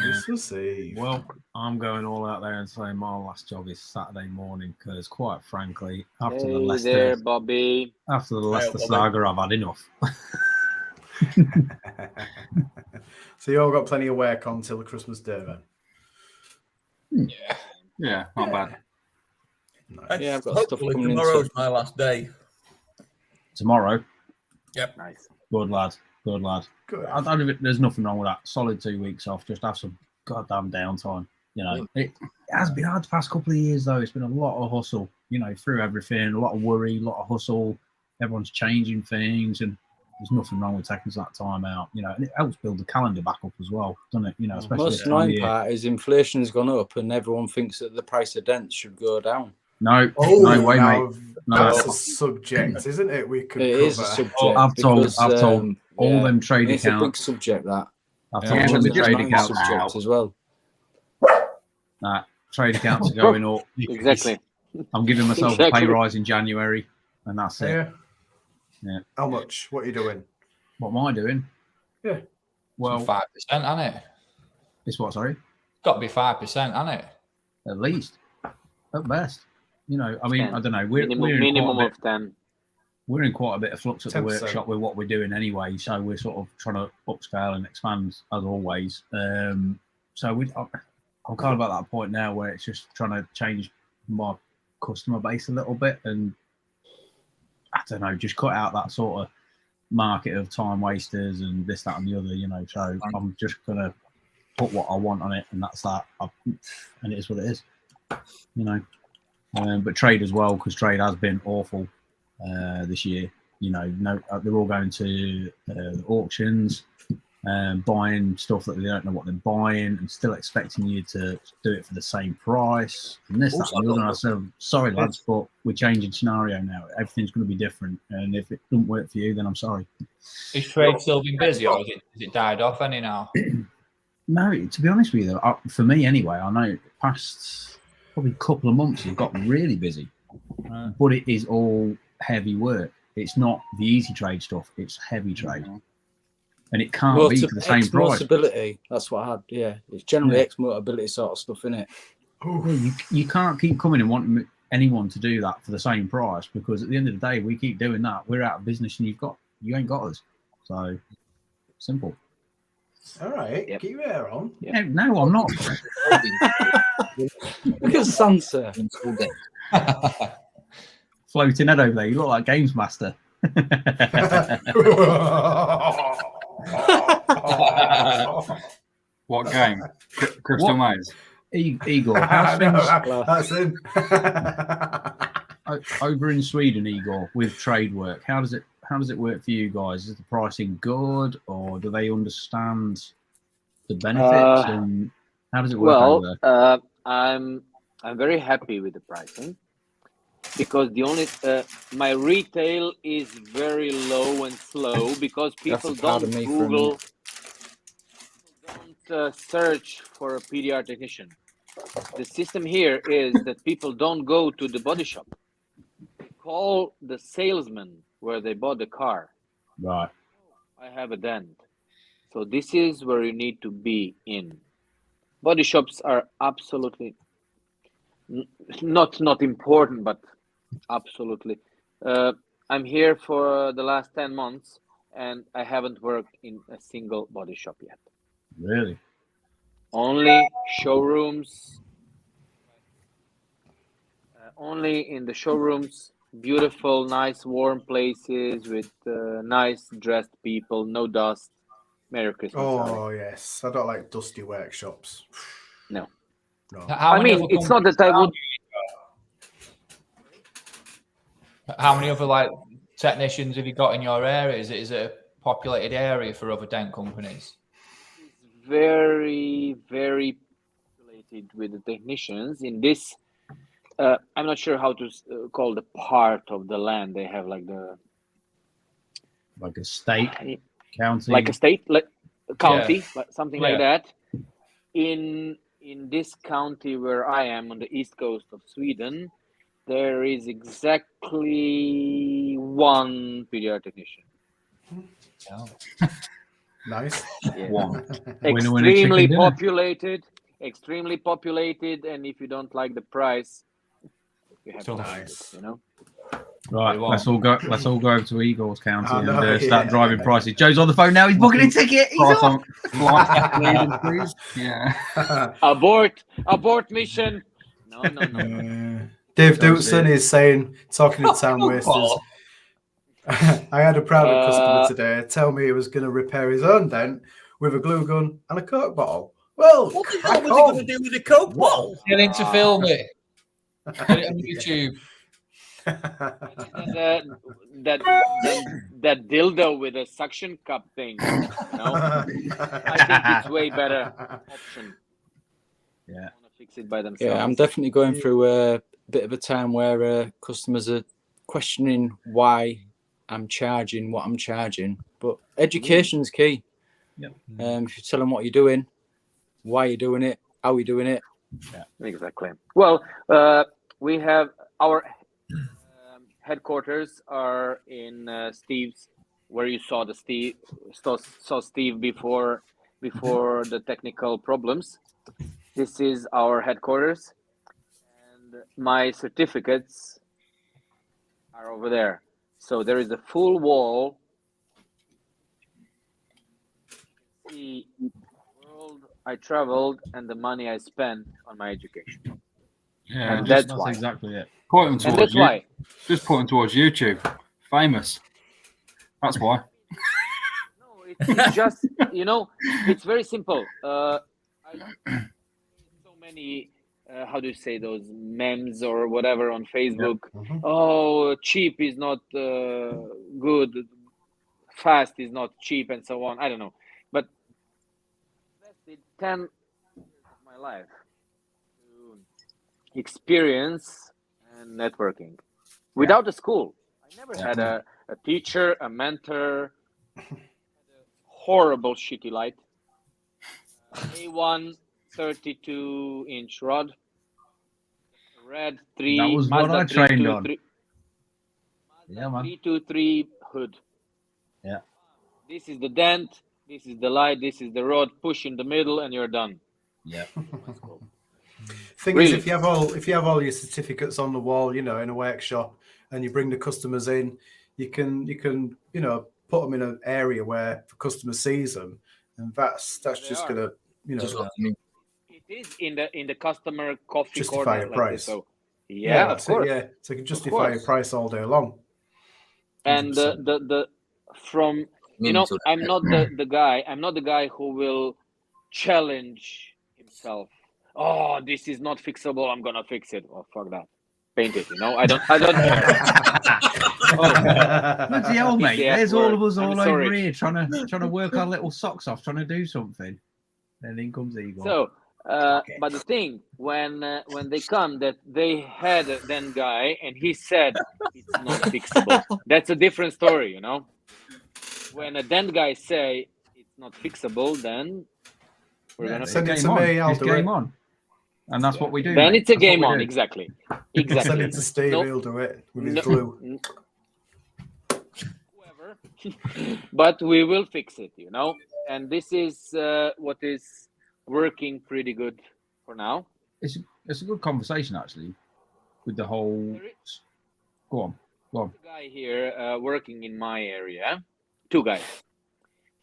Christmas Eve. Well, I'm going all out there and saying my last job is Saturday morning because, quite frankly, after the Hey Leicester, there, Bobby. saga, I've had enough. So you all got plenty of work on till Christmas Day then? Yeah, not bad. Nice. Yeah, I've got stuff Hopefully coming in. tomorrow's my last day. Tomorrow, Nice. good lad, good lad. Good. I don't even, there's nothing wrong with that. Solid 2 weeks off, just have some goddamn downtime. You know, it has been hard the past couple of years though. It's been a lot of hustle, you know, through everything, a lot of worry, a lot of hustle. Everyone's changing things, and there's nothing wrong with taking that time out, you know, and it helps build the calendar back up as well, doesn't it? You know, especially Most this time of annoying year. part is inflation's gone up and everyone thinks that the price of dents should go down. No, Oh, no way, now mate. No. that's a subject, isn't it? We could It cover. is a subject. I've told all yeah, them trade it's a big accounts. subject that. I've Yeah, told it's all the an trade annoying accounts. subject as well. Trade accounts are going up. Exactly. I'm giving myself a Exactly. pay rise in January, and that's it. Yeah. How much? What are you doing? What am I doing? Yeah. Well, 5%, hasn't it? it's what? Sorry. Got to be 5%, hasn't it? At least, at best. You know, I mean, 10. I don't know. We're Minimum in quite a bit, of 10. we're in quite a bit of flux at the 10%. workshop with what we're doing anyway. So we're sort of trying to upscale and expand as always. So I'm kind of at that point now where it's just trying to change my customer base a little bit, and I don't know, just cut out that sort of market of time wasters and this, that, and the other. You know, so I'm just gonna put what I want on it, and that's that. And it is what it is. You know. But trade as well, because trade has been awful this year. You know, they're all going to auctions, buying stuff that they don't know what they're buying, and still expecting you to do it for the same price. And this, that, and the other. I said, sorry lads, but we're changing scenario now. Everything's going to be different, and if it doesn't work for you, then I'm sorry. Is trade still been busy, or has it died off any now? No, to be honest with you, for me anyway, I know past probably a couple of months have got really busy, but it is all heavy work. It's not the easy trade stuff, it's heavy trade, and it can't be for the same price. X-Motability, that's what I had. Yeah, it's generally X-Motability sort of stuff, isn't it? Yeah, you can't keep coming and wanting anyone to do that for the same price, because at the end of the day, we keep doing that, we're out of business, and you ain't got us. So simple. All right, keep your hair on. Yeah. No, I'm not. Look at Sansa. Floating head over there. You look like Games Master. What game? Crystal Maze. Igor, how's things That's it. over in Sweden, Igor, with trade work? How does it work for you guys? Is the pricing good, or do they understand the benefits, and how does it work over there? I'm very happy with the pricing, because the only my retail is very low and slow, because people don't Google, don't search for a PDR technician. The system here is that people don't go to the body shop. They call the salesman where they bought the car. Right. I have a dent. So this is where you need to be in. Body shops are absolutely not important, but absolutely. I'm here for the last 10 months, and I haven't worked in a single body shop yet. Really? Only showrooms. Only in the showrooms. Beautiful, nice, warm places with nice dressed people, no dust. Merry Christmas. Oh, yes. I don't like dusty workshops. No. I mean, it's not that I would. How many other technicians have you got in your area? Is it a populated area for other dent companies? It's very, very populated with the technicians in this I'm not sure how to call the part of the land they have, like a state, county, like a state, like a county, Yeah. something Yeah. like that. In this county where I am on the east coast of Sweden, there is exactly one pediatrician. Nice. Yeah. One. Extremely populated, and if you don't like the price, you have So to nice. you know. Right, let's all go over to Eagles County I know, and start yeah. driving prices. Joe's on the phone now. He's booking a ticket. He's on. Please. Yeah. Abort mission. No. Dave Joe's Dootson here. is saying, talking to time wasters. I had a proud customer today tell me he was going to repair his own dent with a glue gun and a Coke bottle. Well, What the hell was he going to do with a Coke bottle? Get in to film it. Get it on YouTube. that dildo with a suction cup thing. You know? I think it's way better option. Yeah. Fix it by themselves. Yeah, I'm definitely going through a bit of a time where customers are questioning why I'm charging what I'm charging. But education's key. Yep. If you tell them what you're doing, why you're doing it, how you're doing it. Yeah, exactly. Well, we have our headquarters are in Steve's, where you saw Steve before the technical problems. This is our headquarters, and my certificates are over there. So there is a full wall. See the world I traveled and the money I spent on my education. Yeah, and just, that's why. Exactly it. Point them And towards that's you. why. Just point them towards YouTube. Famous. That's why. No, it's just, you know, it's very simple. I so many, how do you say, those memes or whatever on Facebook. Mhm. Oh, cheap is not good. Fast is not cheap, and so on. I don't know. But I invested 10 years of my life to experience and networking without a school. I never had a teacher, a mentor, had a horrible shitty light, A1 32-inch rod, red 3, That was Mazda what I trained on. 323 Yeah, man. 323 hood. Yeah. This is the dent, this is the light, this is the rod, push in the middle, and you're done. Yeah. Thing Really? is, if you have all your certificates on the wall, you know, in a workshop, and you bring the customers in, you can you know, put them in an area where the customer sees them, and that's just are. gonna, you know, Just like me. It is in the customer coffee Justify corner your like price. this. So yeah, of that's course. it, yeah. So you can justify your course. price all day long. And 100%. the from you know, I'm not the guy who will challenge himself. Oh, this is not fixable. I'm gonna fix it. Oh, fuck that. Paint it. You know, I don't care. Bloody hell, mate. It's the F There's all word. of us I'm all over sorry. here trying to work our little socks off, trying to do something. And in comes Eagle. So, but the thing when they come, that they had a then guy and he said it's not fixable. That's a different story, you know. When a then guy say it's not fixable, then we're gonna send it fix to me. I'll It's do game it. on. And that's what we do. Then mate. it's a That's what game we on. do. Exactly. Send it to Steve. Nope. He'll do it with his No. glue. Whoever. But we will fix it, you know. And this is what is working pretty good for now. It's a good conversation actually, with the whole. Go on. Guy here working in my area, 2 guys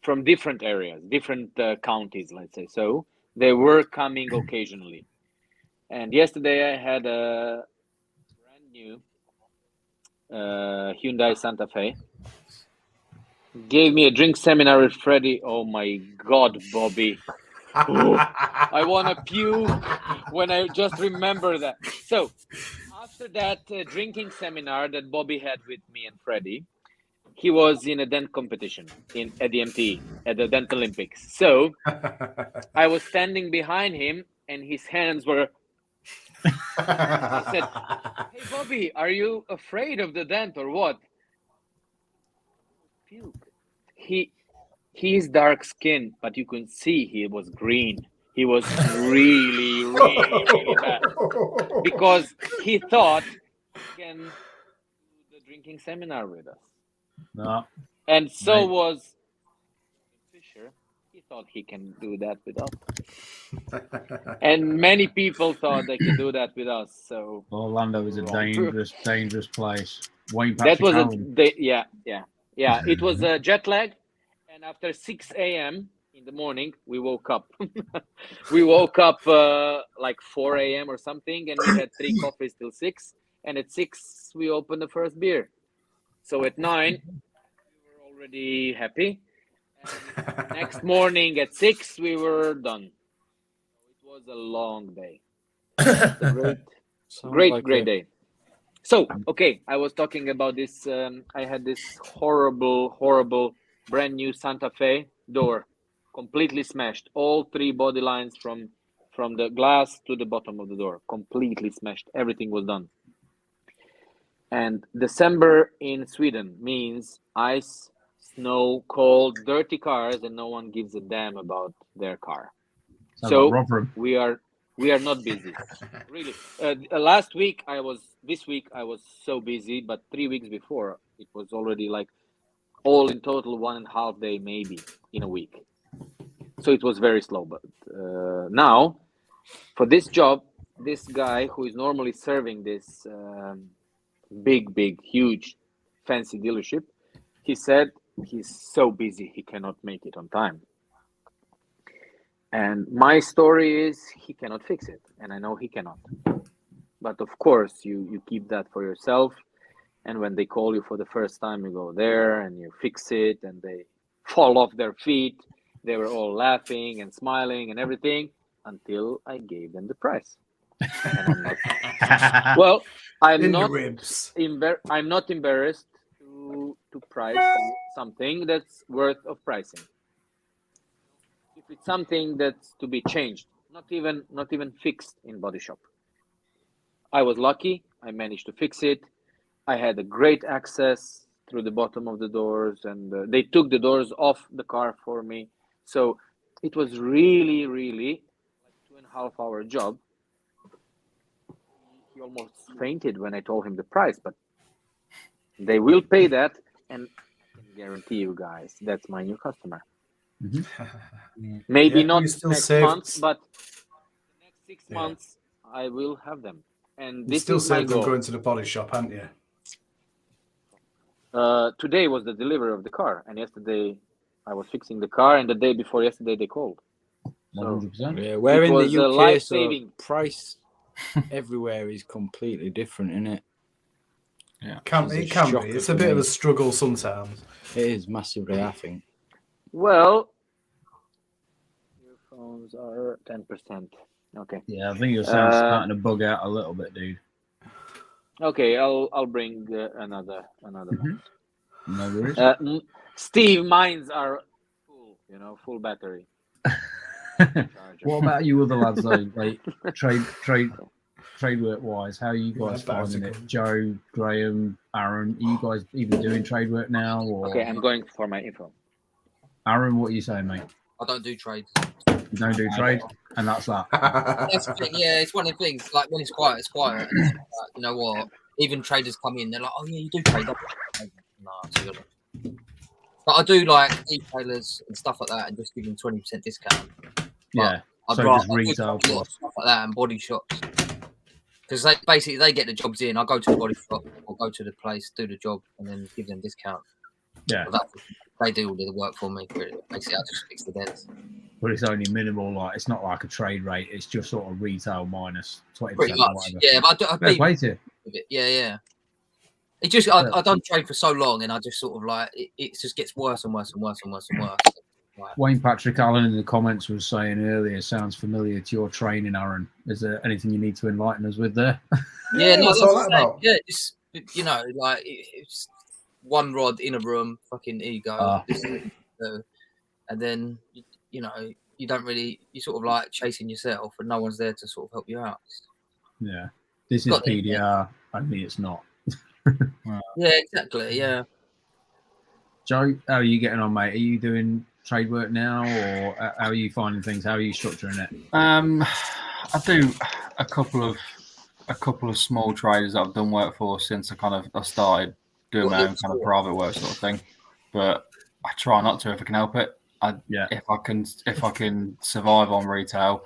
from different areas, different counties, let's say. So they were coming occasionally. And yesterday I had a brand new Hyundai Santa Fe. Gave me a drink seminar with Freddie. Oh my God, Bobby. I want to puke when I just remember that. So after that drinking seminar that Bobby had with me and Freddie, he was in a dent competition at the MT, at the Dent Olympics. So I was standing behind him and his hands were I said, "Hey Bobby, are you afraid of the dent or what?" Puke. He's dark skinned, but you can see he was green. He was really, really, really bad because he thought he can do the drinking seminar with us. No. And so Mate. was Fisher. He thought he can do that with us. And many people thought they can do that with us. So Orlando is a dangerous, dangerous place. Wayne that Patrick was Allen. yeah. It was a jet lag, and after 6 a.m. in the morning, we woke up. We woke up like 4 a.m. or something, and we had 3 coffees till 6. And at 6, we opened the first beer. So at 9, we were already happy. And next morning at 6, we were done. It was a long day. Great day. So, okay, I was talking about this. I had this horrible, brand new Santa Fe door, completely smashed. All 3 body lines from the glass to the bottom of the door, completely smashed. Everything was done. And December in Sweden means ice, snow, cold, dirty cars, and no one gives a damn about their car. So we are not busy, really. This week I was so busy, but 3 weeks before it was already like all in total 1.5 day maybe in a week. So it was very slow. But now for this job, this guy who is normally serving this big, huge, fancy dealership, he said he's so busy he cannot make it on time. And my story is he cannot fix it, and I know he cannot. But of course, you keep that for yourself. And when they call you for the first time, you go there and you fix it, and they fall off their feet. They were all laughing and smiling and everything until I gave them the price. And I'm not embarrassed to price something that's worth of pricing. If it's something that's to be changed, not even fixed in body shop. I was lucky. I managed to fix it. I had a great access through the bottom of the doors, and they took the doors off the car for me. So it was really, really like 2.5 hour job. He almost fainted when I told him the price, but they will pay that, and I can guarantee you guys that's my new customer. Mm-hmm. Maybe not next month, but the next 6 months I will have them. And you this still is my saved them goal. going to the body shop, haven't you? Today was the delivery of the car, and yesterday I was fixing the car, and the day before yesterday they called. 100%. Yeah, we're in the UK, life-saving. so price everywhere is completely different, isn't it? Yeah, it can be. It's a bit of a struggle sometimes. It is massively, I think. Well, earphones are 10%. Okay. Yeah, I think your sound's starting to bug out a little bit, dude. Okay, I'll bring another one. No worries. Steve, mines are full battery. What about you other lads though? Like trade work wise, how are you guys finding it? Joe, Graham, Aaron, are you guys even doing trade work now? Or... Okay, I'm going for my info. Aaron, what are you saying, mate? I don't do trade. You don't do trade, and that's that. That's the thing, yeah, it's one of the things. Like when it's quiet, it's quiet. And it's like, you know what? Even traders come in, they're like, "Oh yeah, you do trade." No, but I do like retailers and stuff like that, and just give them 20% discount. Yeah, I'd rather retail stuff like that and body shops, because they get the jobs in. I go to the body shop or go to the place, do the job, and then give them discount. Yeah, they do all the work for me. Basically, I just fix the dents. But it's only minimal. Like it's not like a trade rate. It's just sort of retail minus 20%. Pretty much, yeah. But yeah. It just I done trade for so long, and I just sort of like it just gets worse and worse and worse and worse and worse. Like, Wayne Patrick Allen in the comments was saying earlier, sounds familiar to your training, Aaron. Is there anything you need to enlighten us with there? Yeah, no, that's all that about. Yeah, just like it's one rod in a room, fucking ego, and then you don't really, you sort of like chasing yourself, and no one's there to sort of help you out. Yeah. This is Got the- PDR, only it's not. Yeah, exactly. Yeah. Joe, how are you getting on, mate? Are you doing trade work now, or how are you finding things? How are you structuring it? I do a couple of small traders that I've done work for since I started doing my own kind of private work sort of thing. But I try not to if I can help it. If I can survive on retail,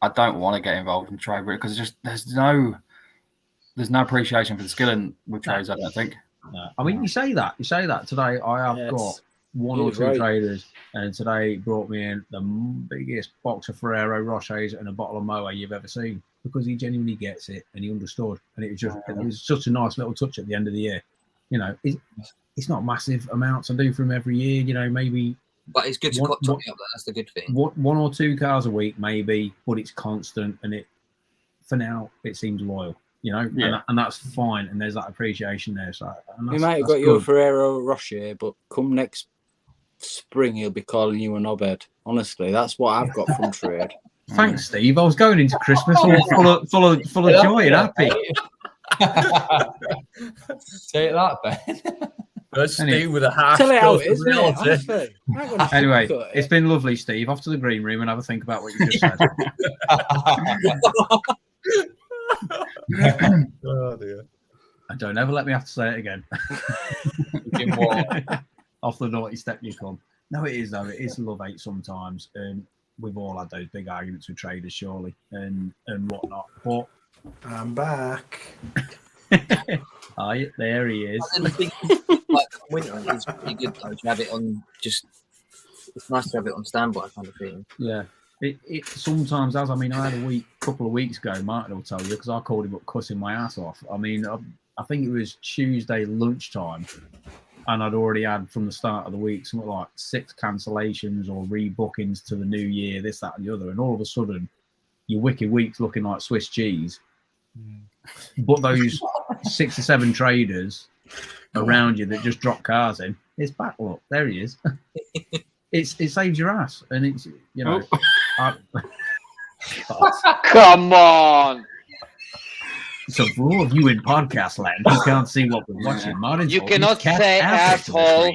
I don't want to get involved in trade work because there's no appreciation for the skill with trades. I don't think. No. I mean, you say that today. I have got one or two traders, and today brought me in the biggest box of Ferrero Rochers and a bottle of Moe you've ever seen, because he genuinely gets it and he understood, and it was such a nice little touch at the end of the year. You know, it's not massive amounts I do for him every year. You know, maybe. But it's good to top it up. That's the good thing. One or two cars a week, maybe, but it's constant, and for now it seems loyal. You know, and that's fine, and there's that appreciation there. So you might have got your Ferrero Rocher, but come next spring, he'll be calling you a knobhead. Honestly, that's what I've got from trade. Thanks, Steve. I was going into Christmas all full of joy and happy. Say that, Ben. That's Steve with a half. Tell it how it is, honestly. Anyway, it's been lovely, Steve. Off to the green room and have a think about what you just said. Oh dear. And don't ever let me have to say it again. Off the naughty step you come. No, it is though. It is love-hate sometimes. And we've all had those big arguments with traders, surely, and whatnot. But I'm back. There he is. I think, like winter, it's pretty good though to have it on. It's nice to have it on standby kind of thing. Yeah. It sometimes has. I mean, I had a couple of weeks ago, Martin will tell you, because I called him up cussing my ass off. I mean, I think it was Tuesday lunchtime, and I'd already had from the start of the week something like 6 cancellations or rebookings to the new year, this, that, and the other. And all of a sudden, your wicked week's looking like Swiss cheese. But those 6 or 7 traders around you that just drop cars in, it's back. Look, there he is. It saves your ass, and it's, you know. Come on. So for all of you in podcast land who can't see what we're watching, Martin, you cannot say asshole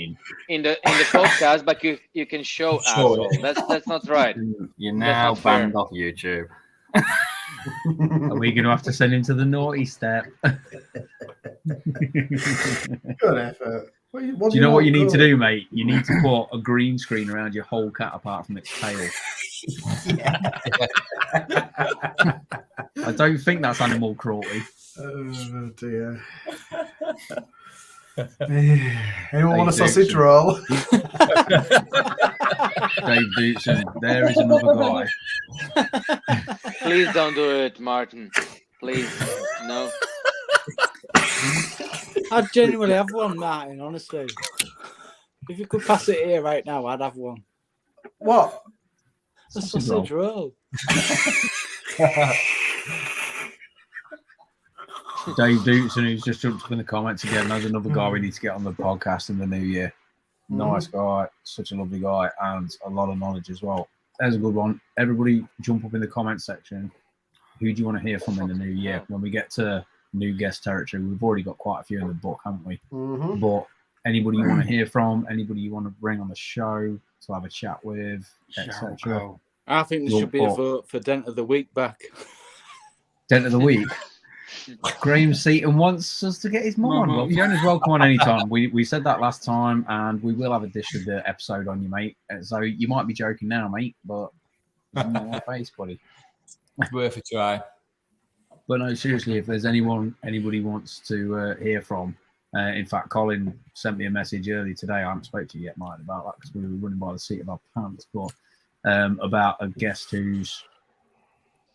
in the podcast, but you can show asshole. That's not right. You're now banned off YouTube. Are we going to have to send him to the naughty step? Good effort. Do you know what you need to do, mate? You need to put a green screen around your whole cat apart from its tail. I don't think that's animal cruelty. Oh dear. Anyone want a sausage roll? Dave Dutson, there is another guy. Please don't do it, Martin. Please, no. I genuinely have one, Martin, honestly. If you could pass it here right now, I'd have one. What? A sausage roll. Dave Dutson, who's just jumped up in the comments again, there's another guy we need to get on the podcast in the new year. Nice guy, such a lovely guy, and a lot of knowledge as well. There's a good one. Everybody jump up in the comment section. Who do you want to hear from in the new year? When we get to new guest territory, we've already got quite a few in the book, haven't we? But anybody you want to hear from, anybody you want to bring on the show to have a chat with, etc. I think there should be a vote for Dent of the Week back. Dent of the Week. Graham Seaton wants us to get his mum on. Well, you're as well come on anytime. We said that last time, and we will have a dish of the episode on you, mate. So you might be joking now, mate, but it's on my face, buddy. Worth a try. But no, seriously, if there's anybody wants to hear from, in fact, Colin sent me a message early today. I haven't spoken to you yet, Martin, about that because we were running by the seat of our pants, but about a guest who's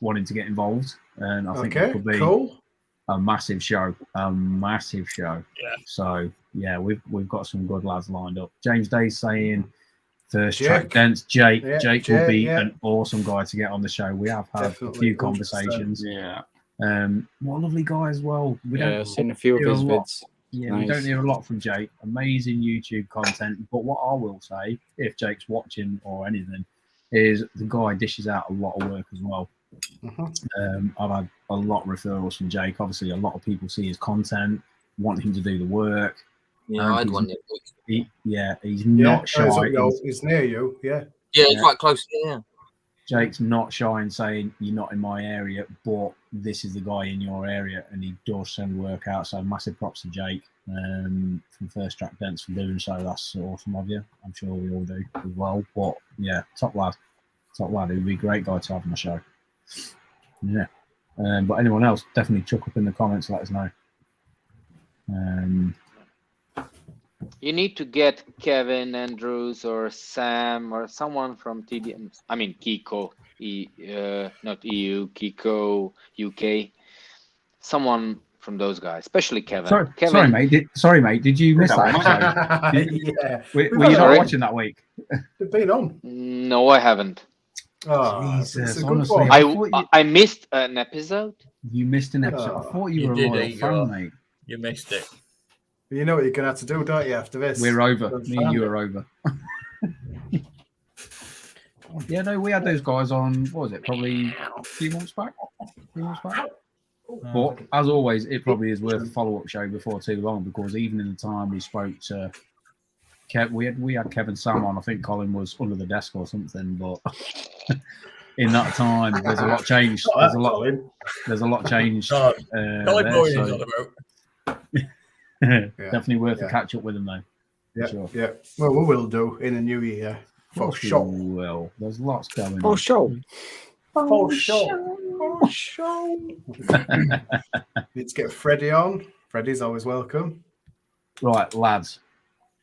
wanting to get involved, and I think it could be a massive show. Yeah. So yeah, we've got some good lads lined up. James Day's saying first track dents. Jake will be an awesome guy to get on the show. We have had a few conversations. Yeah. What a lovely guy as well. I've seen a few of his vids. Yeah, nice. We don't hear a lot from Jake. Amazing YouTube content. But what I will say, if Jake's watching or anything, is the guy dishes out a lot of work as well. I've had a lot of referrals from Jake. Obviously, a lot of people see his content, want him to do the work. Yeah, I had one. He's not shy. He's near you. Yeah. Yeah, it's right close. Yeah. Jake's not shy in saying you're not in my area, but this is the guy in your area, and he does send work out. So massive props to Jake from First Track Dents for doing so. That's awesome of you. I'm sure we all do as well. But yeah, top lad. It would be a great guy to have on the show. Yeah. But anyone else, definitely chuck up in the comments. Let us know. You need to get Kevin Andrews or Sam or someone from TDM. I mean, Keco, not EU, Keco, UK. Someone from those guys, especially Kevin. Sorry, mate. Did you miss that? Yeah. Were you not watching that week? They've been on. No, I haven't. Oh, Jesus, it's a honestly, good one. I missed an episode. You missed an episode. I thought you were a loyal fan, mate. You missed it. You know what you're going to have to do, don't you, after this? We're over. Me and you are over. Yeah, no, we had those guys on, what was it, probably a few months back? But as always, it probably is worth a follow-up show before too long, because even in the time we spoke to we had Kevin Sam on. I think Colin was under the desk or something, but in that time there's a lot changed. There's a lot changed. Definitely worth a catch up with him though. Yeah, sure. Yeah. Well, we will do in the new year for sure. Well, there's lots going on. For sure. Let's get Freddie on. Freddie's always welcome. Right, lads.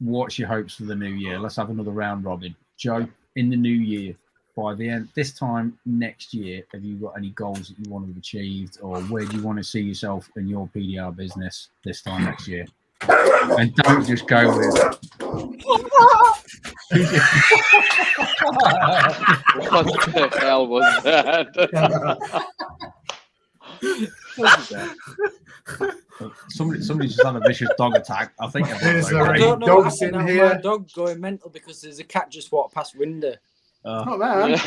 What's your hopes for the new year? Let's have another round robin. Joe, in the new year, by the end, this time next year, have you got any goals that you want to have achieved, or where do you want to see yourself in your PDR business this time next year? And don't just go with. What the hell was that? Somebody just had a vicious dog attack. I think there's dogs in here. Dog going mental because there's a cat just walked past window. Not bad.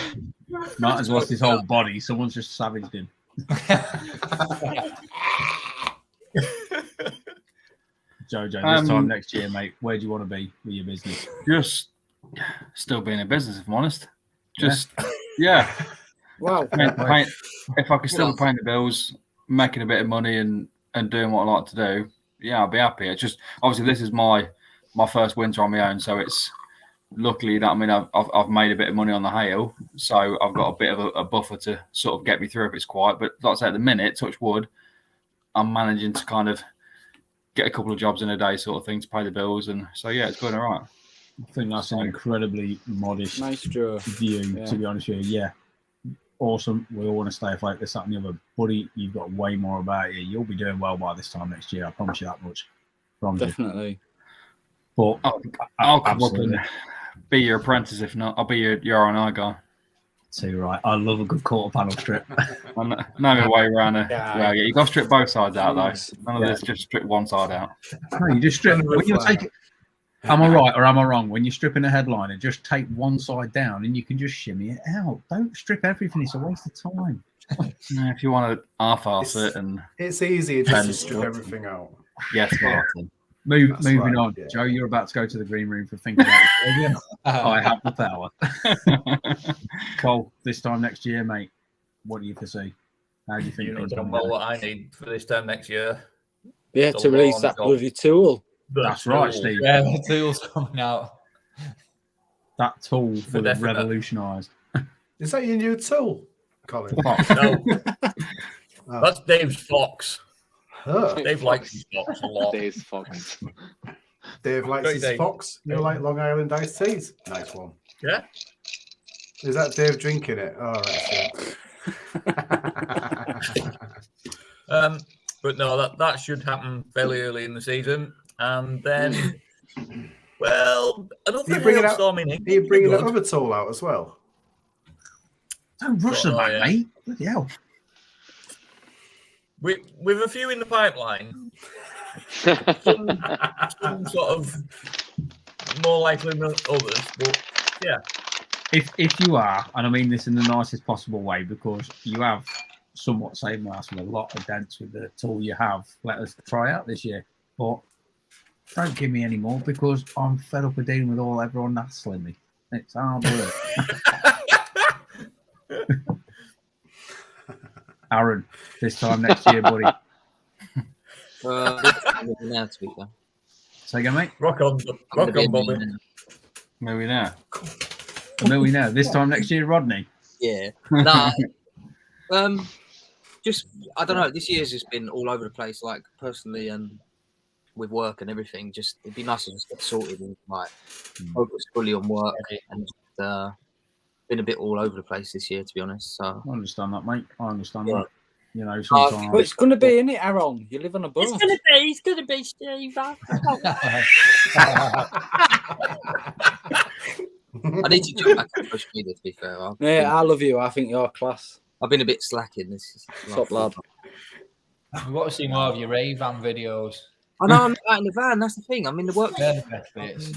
Martin's lost his whole body. Someone's just savaged him. Jojo, this time next year, mate, where do you want to be with your business? Just still being in business, if I'm honest. Just, yeah. Wow. If I could still be paying the bills, making a bit of money and doing what I like to do, yeah, I'll be happy. It's just, obviously, this is my first winter on my own, so it's luckily that, I mean, I've made a bit of money on the hail, so I've got a bit of a buffer to sort of get me through if it's quiet. But like I say, at the minute, touch wood, I'm managing to kind of get a couple of jobs in a day sort of thing to pay the bills. And so, yeah, it's going all right. I think that's an incredibly modest view, to be honest with you. Yeah, awesome. We all want to stay afloat, this, that, and the other. Buddy, you've got way more about you. You'll be doing well by this time next year. I promise you that much. Definitely. But I'll come up and be your apprentice. If not, I'll be your R&I guy. Too right. I love a good quarter panel strip. I know my way around it. Yeah, you got to strip both sides out, though. None of this, just strip one side out. No, you just strip. When you take it, am I right or am I wrong? When you're stripping a headliner, just take one side down and you can just shimmy it out. Don't strip everything. It's a waste of time. If you want to half-arse it, and it's easier just to strip everything out. Yes, Martin. Moving on. Yeah. Joe, you're about to go to the green room for thinking about it. I have the power. Cole, this time next year, mate, what do you foresee? How do you think? You know damn well what I need for this time next year. Yeah, to release that bloody tool. That's right, Steve. Yeah, the tool's coming out. That tool will have revolutionised. Is that your new tool, Colin? No. That's Dave's Fox. Huh. Dave likes his Fox a lot. Dave's Fox. Dave likes his Fox. You like Long Island iced teas? Nice one. Yeah. Is that Dave drinking it? All right. But no, that should happen fairly early in the season, and then, well, another hailstorming. Are you bringing another tool out as well? Don't rush them, mate. Bloody hell. With a few in the pipeline, some sort of more likely than others, but yeah. if you are, and I mean this in the nicest possible way, because you have somewhat saved my ass with a lot of dents with the tool you have, let us try out this year. But don't give me any more, because I'm fed up of dealing with everyone nassling me. It's hard work. Aaron, this time next year, buddy. Say again, mate. Rock on, Bobby. Millionaire. A millionaire. This time next year, Rodney. Yeah. No. Just I don't know. This year's just been all over the place. Like personally and with work and everything. Just it'd be nice to just get sorted and like focus fully on work and been a bit all over the place this year, to be honest. So I understand that, mate. I understand that. You know, sometimes. But it's going to be in it, Aaron. You live on a boat. It's gonna be, Steve. I need to jump back on social media, to be fair. I love you. I think you're class. I've been a bit slacking. This is top lad. We've got to see more of your Ray-Ban videos. I know I'm out in the van. That's the thing. I'm in the work. They're the best bits.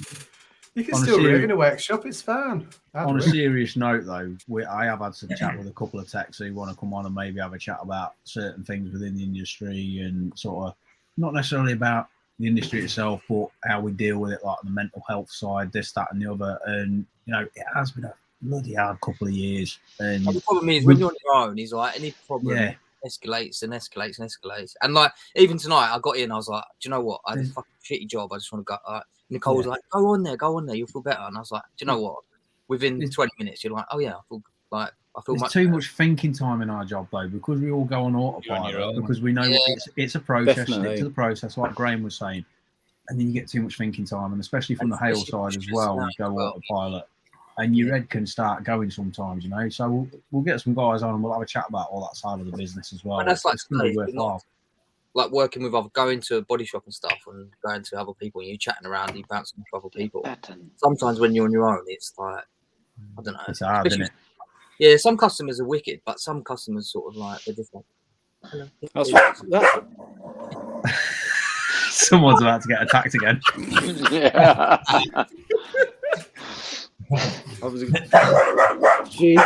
You can still rig in a workshop. It's fine. On a serious note, though, I have had some chat with a couple of techs who want to come on and maybe have a chat about certain things within the industry and sort of not necessarily about the industry itself, but how we deal with it, like the mental health side, this, that, and the other. And you know, it has been a bloody hard couple of years. And the problem is when you're on your own, is like any problem escalates and escalates and escalates. And like even tonight, I got in, I was like, do you know what? I had a fucking shitty job. I just want to go. Nicole was like, go on there, you'll feel better. And I was like, do you know what? Within 20 minutes, you're like, oh yeah, I feel There's too much thinking time in our job though, because we all go on autopilot, because we know it's a process, stick to the process, like Graham was saying, and then you get too much thinking time, and especially from the hail side as well, you go autopilot, and your head can start going sometimes, you know. So we'll get some guys on and we'll have a chat about all that side of the business as well. And that's like really worthwhile. Like working with going to a body shop and stuff and going to other people and you chatting around, you bouncing off other people. Sometimes when you're on your own, it's like, I don't know. It's hard, isn't it? Yeah, some customers are wicked, but some customers sort of like, they're just like, Someone's about to get attacked again. Yeah. Jeez.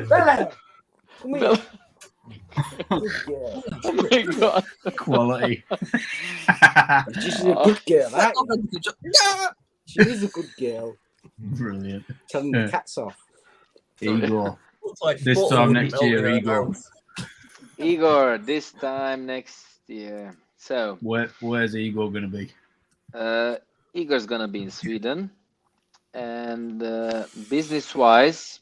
Bella, come here. Oh my god. Quality. She's a good girl. She is a good girl. Brilliant. Telling the cats off. Igor. This time next year, Igor. Igor, this time next year. So where's Igor gonna be? Igor's gonna be in Sweden, and business-wise,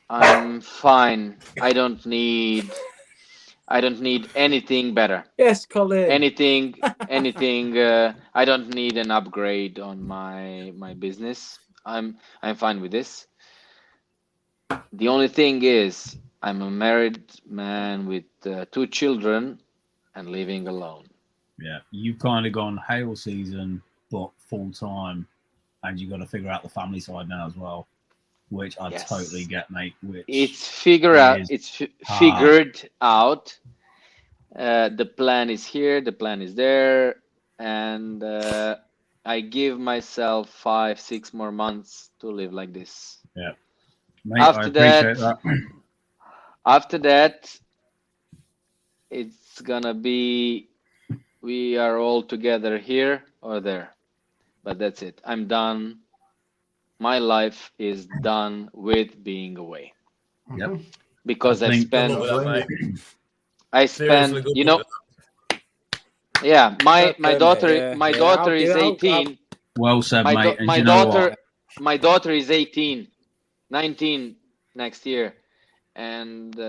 I'm fine. I don't need anything better. Yes, Colin. Anything. I don't need an upgrade on my business. I'm fine with this. The only thing is, I'm a married man with 2 children and living alone. Yeah, you've kind of gone hail season, but full time, and you've got to figure out the family side now as well, which I totally get, mate. Which it's figured out. The plan is here. The plan is there, and I give myself 5-6 more months to live like this. Yeah. Mate, I appreciate that. After that, it's gonna be we are all together here or there, but that's it. I'm done. My life is done with being away. Yep. Because I spent, you know, my daughter is 18. Well said, mate. And my daughter is 18, 19 next year, and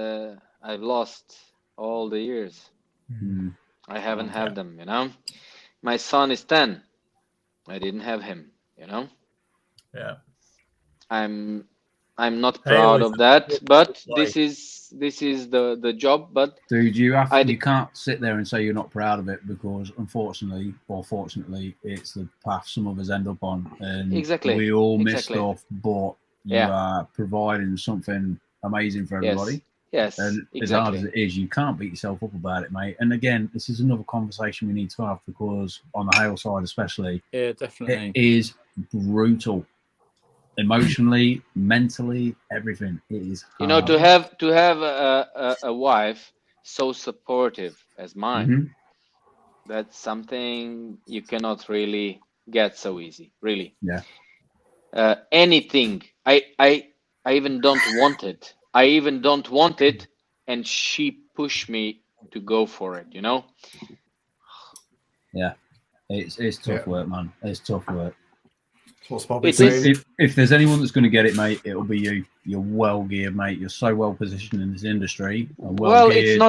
I've lost all the years. I haven't had them, you know. My son is 10. I didn't have him, you know. Yeah. I'm not proud of that, but this is the job. But dude, you can't sit there and say you're not proud of it, because unfortunately or fortunately, it's the path some of us end up on, and we all miss stuff. But you are providing something amazing for everybody. Yes, And exactly. as hard as it is, you can't beat yourself up about it, mate. And again, this is another conversation we need to have, because on the Hale side especially, Yeah, definitely. it is brutal. Emotionally, mentally, everything. It is hard. You know, to have a wife so supportive as mine, Mhm. that's something you cannot really get so easy. Really. Yeah. Anything. I even don't want it. I even don't want it, and she pushed me to go for it. You know. Yeah. It's tough work, man. It's tough work. What's Bobby It saying? is. If there's anyone that's going to get it, mate, it'll be you. You're well geared, mate. You're so well positioned in this industry. And Well, geared.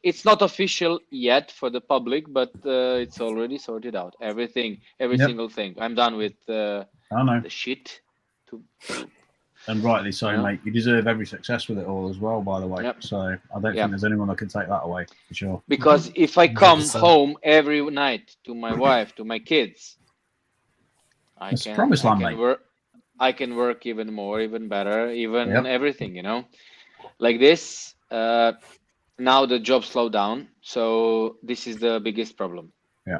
it's not official yet for the public, but it's already sorted out. Every Yep. single thing. I'm done with I know. the shit. And rightly so, Yeah. mate. You deserve every success with it all as well, by the way. Yep. So I don't Yep. think there's anyone that can take that away, for sure. Because if I come 100%. home every night to my wife, to my kids, It's promised land, mate. I can work even more, even better, even Yep. everything, you know. Like this, now the job slowed down, so this is the biggest problem. Yeah.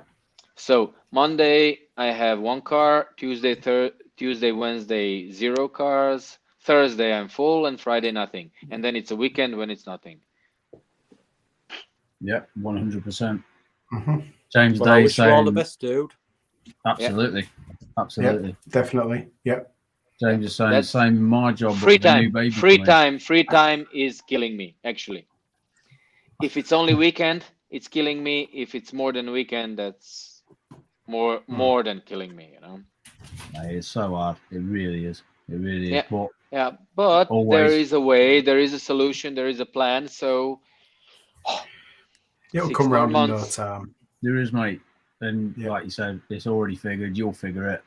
So Monday I have 1 car, Tuesday, Wednesday 0 cars, Thursday I'm full, and Friday nothing, and then it's a weekend when it's nothing. Yep, 100%. Mhm. James Well, I Day wish you all the saying, best, dude. absolutely, absolutely. Definitely. Yep. James is saying, That's same my job, but Free with a new time, baby free coming. time is killing me. Actually, if it's only weekend, it's killing me. If it's more than weekend, that's more than killing me. You know. Mate, it's so hard. It really is. It really is. Yeah. But Yeah, but always, there is a way, there is a solution, there is a plan. So It'll 6 come more round in no months. time. there is, mate. And Yeah. like you said, it's already figured. You'll figure it.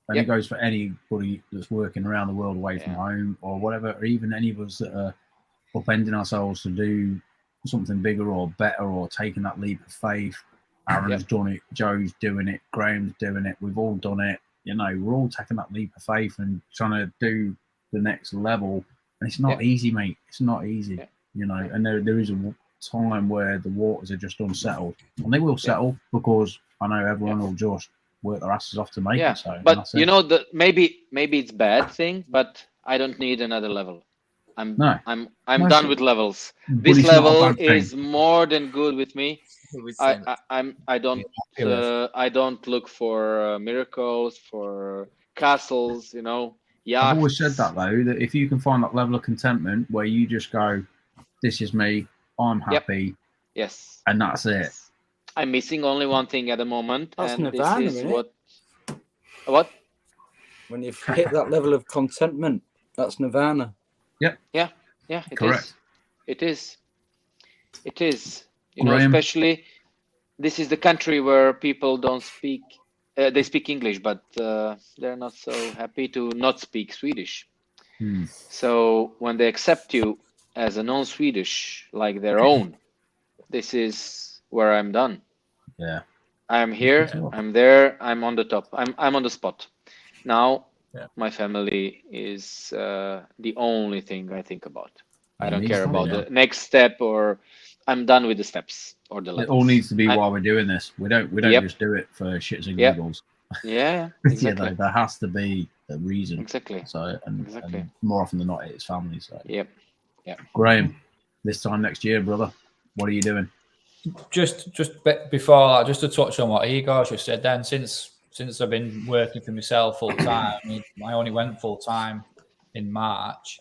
And Yep. it goes for anybody that's working around the world away from Yeah. home or whatever, or even any of us that are upending ourselves to do something bigger or better or taking that leap of faith. Aaron's done it. Joe's doing it. Graham's doing it. We've all done it. You know, we're all taking that leap of faith and trying to do the next level. And it's not easy, mate. It's not easy, Yeah. you know. And there is a time where the waters are just unsettled. And they will settle because I know everyone will just work their asses off to make Yeah, it. So, and but that's you it. know, maybe it's bad thing, but I don't need another level. I'm No. I'm No, done sure. with levels. But This it's not a level bad thing. is more than good with me. I don't look for miracles, for castles, you know, I've always yachts. said that though, that if you can find that level of contentment where you just go, this is me, I'm happy, Yes. and that's it. I'm missing only one thing at the moment, That's and nirvana, this is innit? what? When you've hit that level of contentment, that's nirvana. Yeah, it Correct. is. It is. It is. You know, Graham? especially this is the country where people don't speak. They speak English, but they're not so happy to not speak Swedish. Hmm. So when they accept you as a non-Swedish, like their own, this is where I'm done. Yeah. I'm here. I'm there. I'm on the top. I'm on the spot. Now, my family is the only thing I think about. I don't care about the next step, or I'm done with the steps or the It levels. all needs to be while we're doing this. We don't Yep. just do it for shits and Yep. giggles. Yeah, You exactly. know, there has to be a reason. Exactly. So Exactly. and more often than not, it's family. So Yep. Graham, this time next year, brother, what are you doing? Just before that, just to touch on what Igor just said. Then, since I've been working for myself full time, I only went full time in March.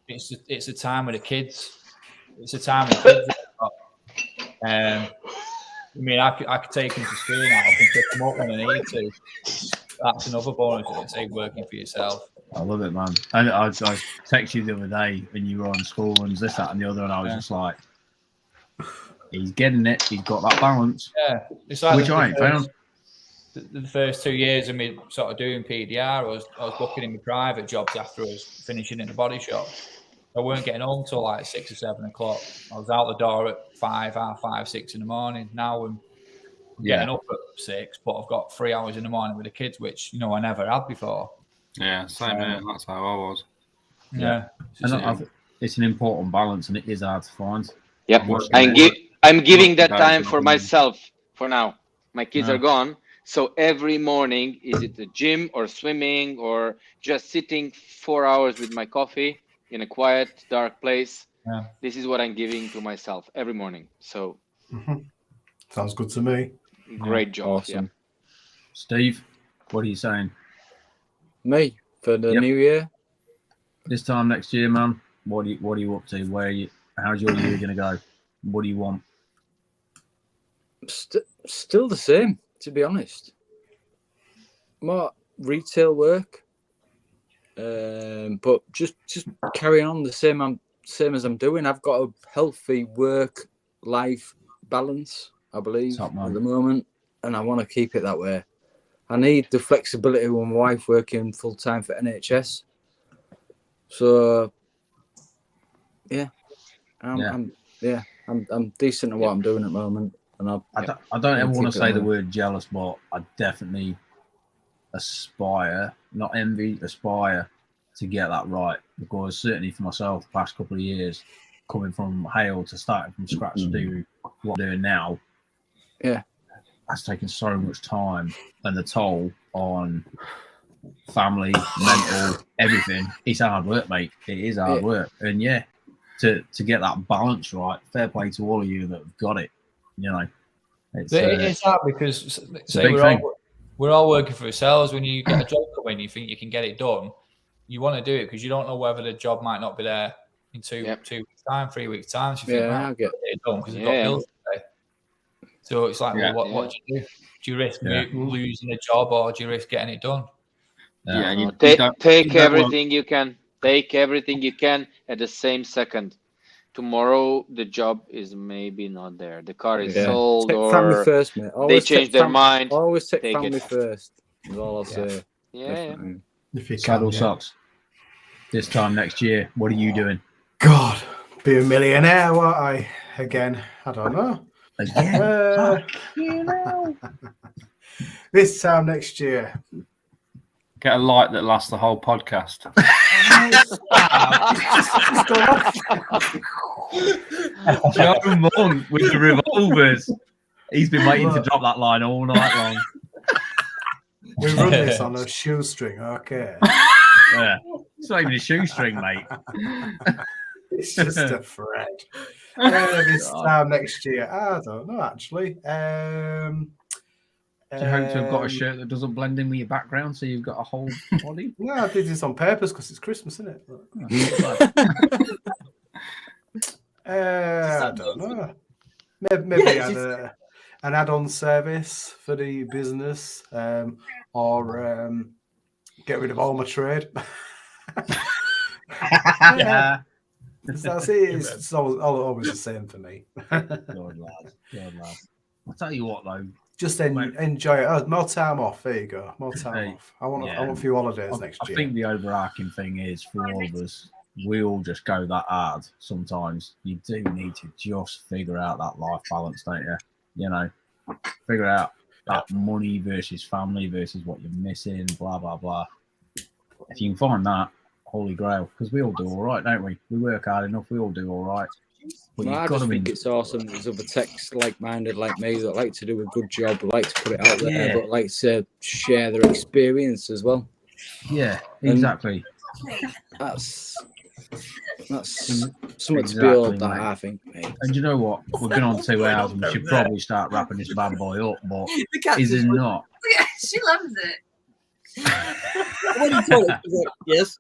It's a time with the kids. It's a time with the kids. I mean, I could take them to school now. I can pick them up when I need to. That's another bonus. It's like working for yourself. I love it, man. And I texted you the other day when you were on school runs, this, that, and the other, and I was just like, he's getting it. He's got that balance. Yeah, it's like which I ain't found. The first 2 years of me sort of doing PDR, I was booking in my private jobs after I was finishing in the body shop. I weren't getting home till like 6 or 7 o'clock. I was out the door at 5, half 5, 6 in the morning. Now I'm getting up at 6, but I've got 3 hours in the morning with the kids, which I never had before. Yeah, same here. That's how I was. Yeah. And it's an important balance, and it is hard to find. Yep. I'm giving that time for myself for now. My kids are gone. So every morning, is it the gym or swimming or just sitting 4 hours with my coffee in a quiet, dark place? Yeah. This is what I'm giving to myself every morning. So sounds good to me. Great job. Awesome. Yeah. Steve, what are you saying? Me for the new year? This time next year, man. What are you up to? Where are you? How's your year gonna go? What do you want? Still the same, to be honest. More retail work, but just carrying on the same as I'm doing. I've got a healthy work-life balance, I believe, at the moment, and I want to keep it that way. I need the flexibility with my wife working full-time for NHS. So, I'm decent at what I'm doing at the moment. And I don't ever want to say the word jealous, but I definitely aspire, not envy, aspire to get that right. Because certainly for myself, the past couple of years, coming from Hale to starting from scratch to do what I'm doing now, that's taken so much time, and the toll on family, mental, everything. It's hard work, mate. It is hard work, and to get that balance right. Fair play to all of you that have got it. You know, it's hard because say we're all working for ourselves. When you get a job coming, you think you can get it done. You want to do it because you don't know whether the job might not be there in 2 weeks' time, 3 weeks' time. So you think, I'll get it done because I've got bills to pay. So it's like, well, what do you do? Do you risk losing a job or do you risk getting it done? Take everything you can. Take everything you can at the same second. Tomorrow the job is maybe not there. The car is sold, or family first, mate. They change their mind. Always take family first. Is all I'll say. If you Saddle socks. This time next year, what are you doing? God, be a millionaire. What I don't know. Again? You know. This time next year. Get a light that lasts the whole podcast. Joe Monk with the revolvers. He's been waiting to drop that line all night long. We run this on a shoestring, okay? Yeah. It's not even a shoestring, mate. It's just a thread. This time next year, I don't know, actually. Do you hope to have got a shirt that doesn't blend in with your background so you've got a whole body? No, I did this on purpose because it's Christmas, isn't it? I don't know. Maybe an add-on service for the business, or get rid of all my trade. That's it. It's always the same for me. God, lad. I'll tell you what, though. Just enjoy it. Oh, more time off. There you go. More time off. I want a few holidays next year. I think the overarching thing is for all of us, we all just go that hard sometimes. You do need to just figure out that life balance, don't you? You know, figure out that money versus family versus what you're missing, blah, blah, blah. If you can find that, holy grail, because we all do all right, don't we? We work hard enough, we all do all right. But I just think it's awesome. There's other techs like-minded like me that like to do a good job, like to put it out there, but like to share their experience as well. Yeah, exactly. That's something to build that, I think, mate. And you know what? We've been on 2 hours and we should probably start wrapping this bad boy up, but is it not? Yeah, she loves it. Yes.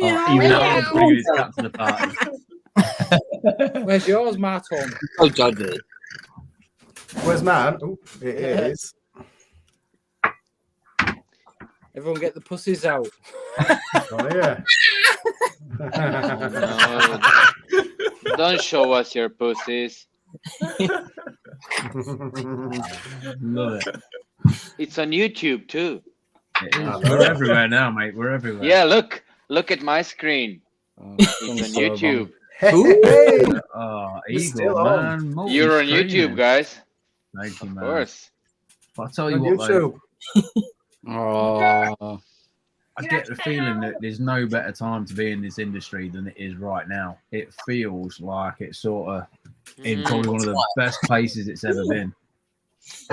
Even Alan's bringing his cat to the party. Where's yours, Martin? Oh, judgy. Where's mine? Oh, it is. Everyone get the pussies out. Oh, yeah. No. Don't show us your pussies. Love it. It's on YouTube too. We're everywhere now, mate. We're everywhere. Yeah, look at my screen. It's on YouTube. Eagle, man. You're on YouTube, guys. Thank you, man. Of course. I'll tell you what, though. I get the feeling that there's no better time to be in this industry than it is right now. It feels like it's sort of in probably one of the best places it's ever been.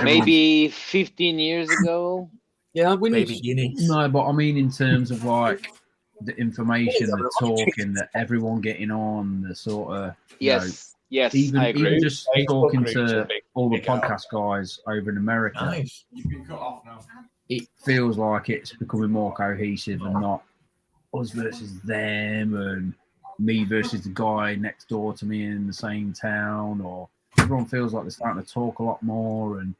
Maybe 15 years ago. Yeah, we need Baby Guineas. No, but I mean in terms of like the information, the talking, that everyone getting on, the sort of Yes, yes, even I agree. just Facebook talking groups are to big- all the big out. podcast guys over in America. Nice. It feels like it's becoming more cohesive and not us versus them and me versus the guy next door to me in the same town. Or everyone feels like they're starting to talk a lot more and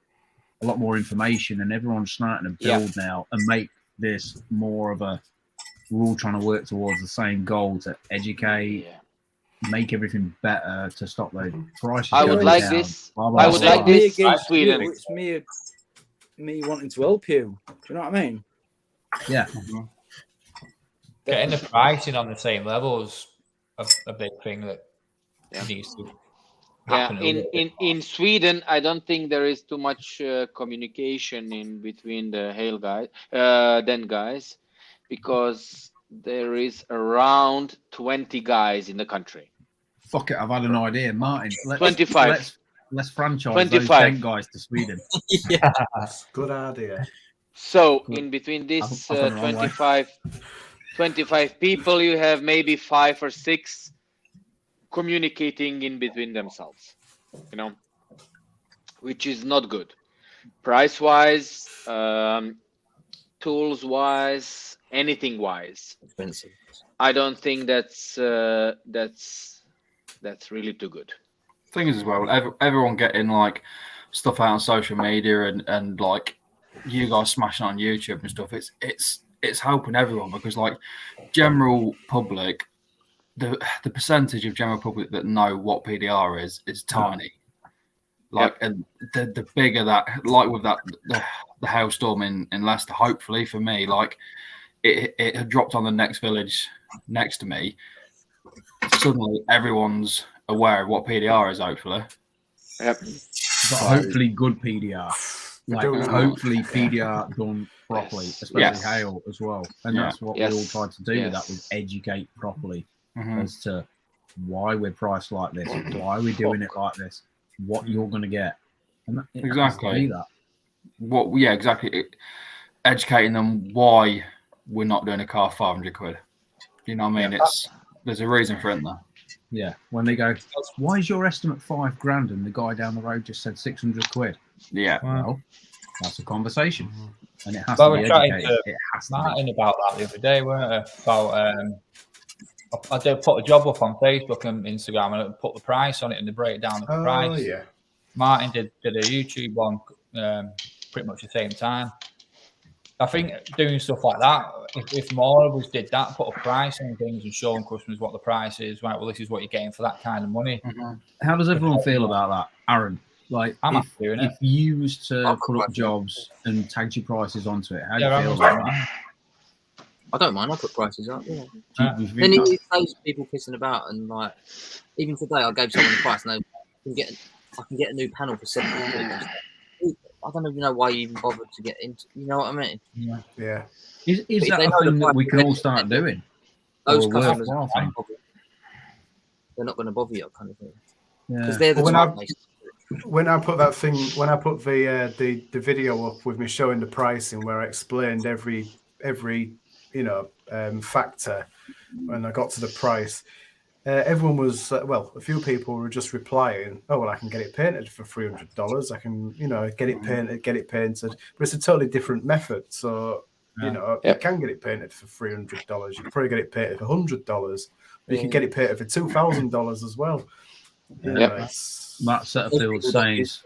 a lot more information, and everyone's starting to build now and make this more of a. We're all trying to work towards the same goal to educate, make everything better, to stop those prices. I would going like down, this. blah, blah, I would blah. like this in against Sweden. you, it's me wanting to help you. Do you know what I mean? Yeah. Getting the pricing on the same level is a big thing that needs to happen. In Sweden, I don't think there is too much communication in between the hail guys, Dent guys, because there is around 20 guys in the country. Fuck it, I've had an idea, Martin. 25. Let's franchise 25. those Dent guys to Sweden. Yeah, good idea. So in between this 25 people, you have maybe 5 or 6 communicating in between themselves, you know, which is not good. Price wise, tools wise, anything wise. Expensive. I don't think that's really too good. Thing is as well, everyone getting like stuff out on social media and like you guys smashing on YouTube and stuff. It's helping everyone, because like general public, the percentage of general public that know what PDR is tiny. Like, and the bigger that, like with that the hailstorm in Leicester, hopefully for me, like it had dropped on the next village next to me. Suddenly everyone's aware of what PDR is, hopefully. Yep. But hopefully good PDR. Like, hopefully PDR done properly, especially hail as well. And that's what we all tried to do with that, was educate properly as to why we're priced like this, why we're doing it like this, what you're going to get. And that, Exactly. That. What? Yeah, exactly. Educating them why we're not doing a car 500 quid. You know what I mean? There's a reason for it there. Yeah. When they go, why is your estimate $5,000 and the guy down the road just said 600 quid? Yeah. Well, that's a conversation, and it has Well, to be we're chatting educated. to It has to Martin be. about that the other day, weren't we? About I did put a job up on Facebook and Instagram, and I put the price on it and the breakdown of the price. Oh yeah. Martin did a YouTube one pretty much the same time. I think doing stuff like that, if more of us did that, put a price on things and showing customers what the price is, right? Well, this is what you're getting for that kind of money. How does everyone feel about that, Aaron? Like, I'm doing it. If you was to put up jobs and tagged your prices onto it, how do you Yeah, feel about that? I don't mind. I put prices up. Yeah. Do you think Then that- it saves people pissing about, and like even today, I gave someone a price, and I can get a new panel for £70. I don't even know why you even bothered to get into. You know what I mean? Yeah. Is But if that they a know the thing that price, we can then all start doing? Those Or a customers, worthwhile thing? they're not going to bother you, kind of thing. Yeah. Because they're the When type. When I put that thing, when I put the video up with me showing the pricing, where I explained every factor, when I got to the price, everyone was a few people were just replying, "Oh well, I can get it painted for $300. I can get it painted, but it's a totally different method. So you can get it painted for $300. You can probably get it painted for $100, but you can get it painted for $2,000 as well." Matt Setterfield says,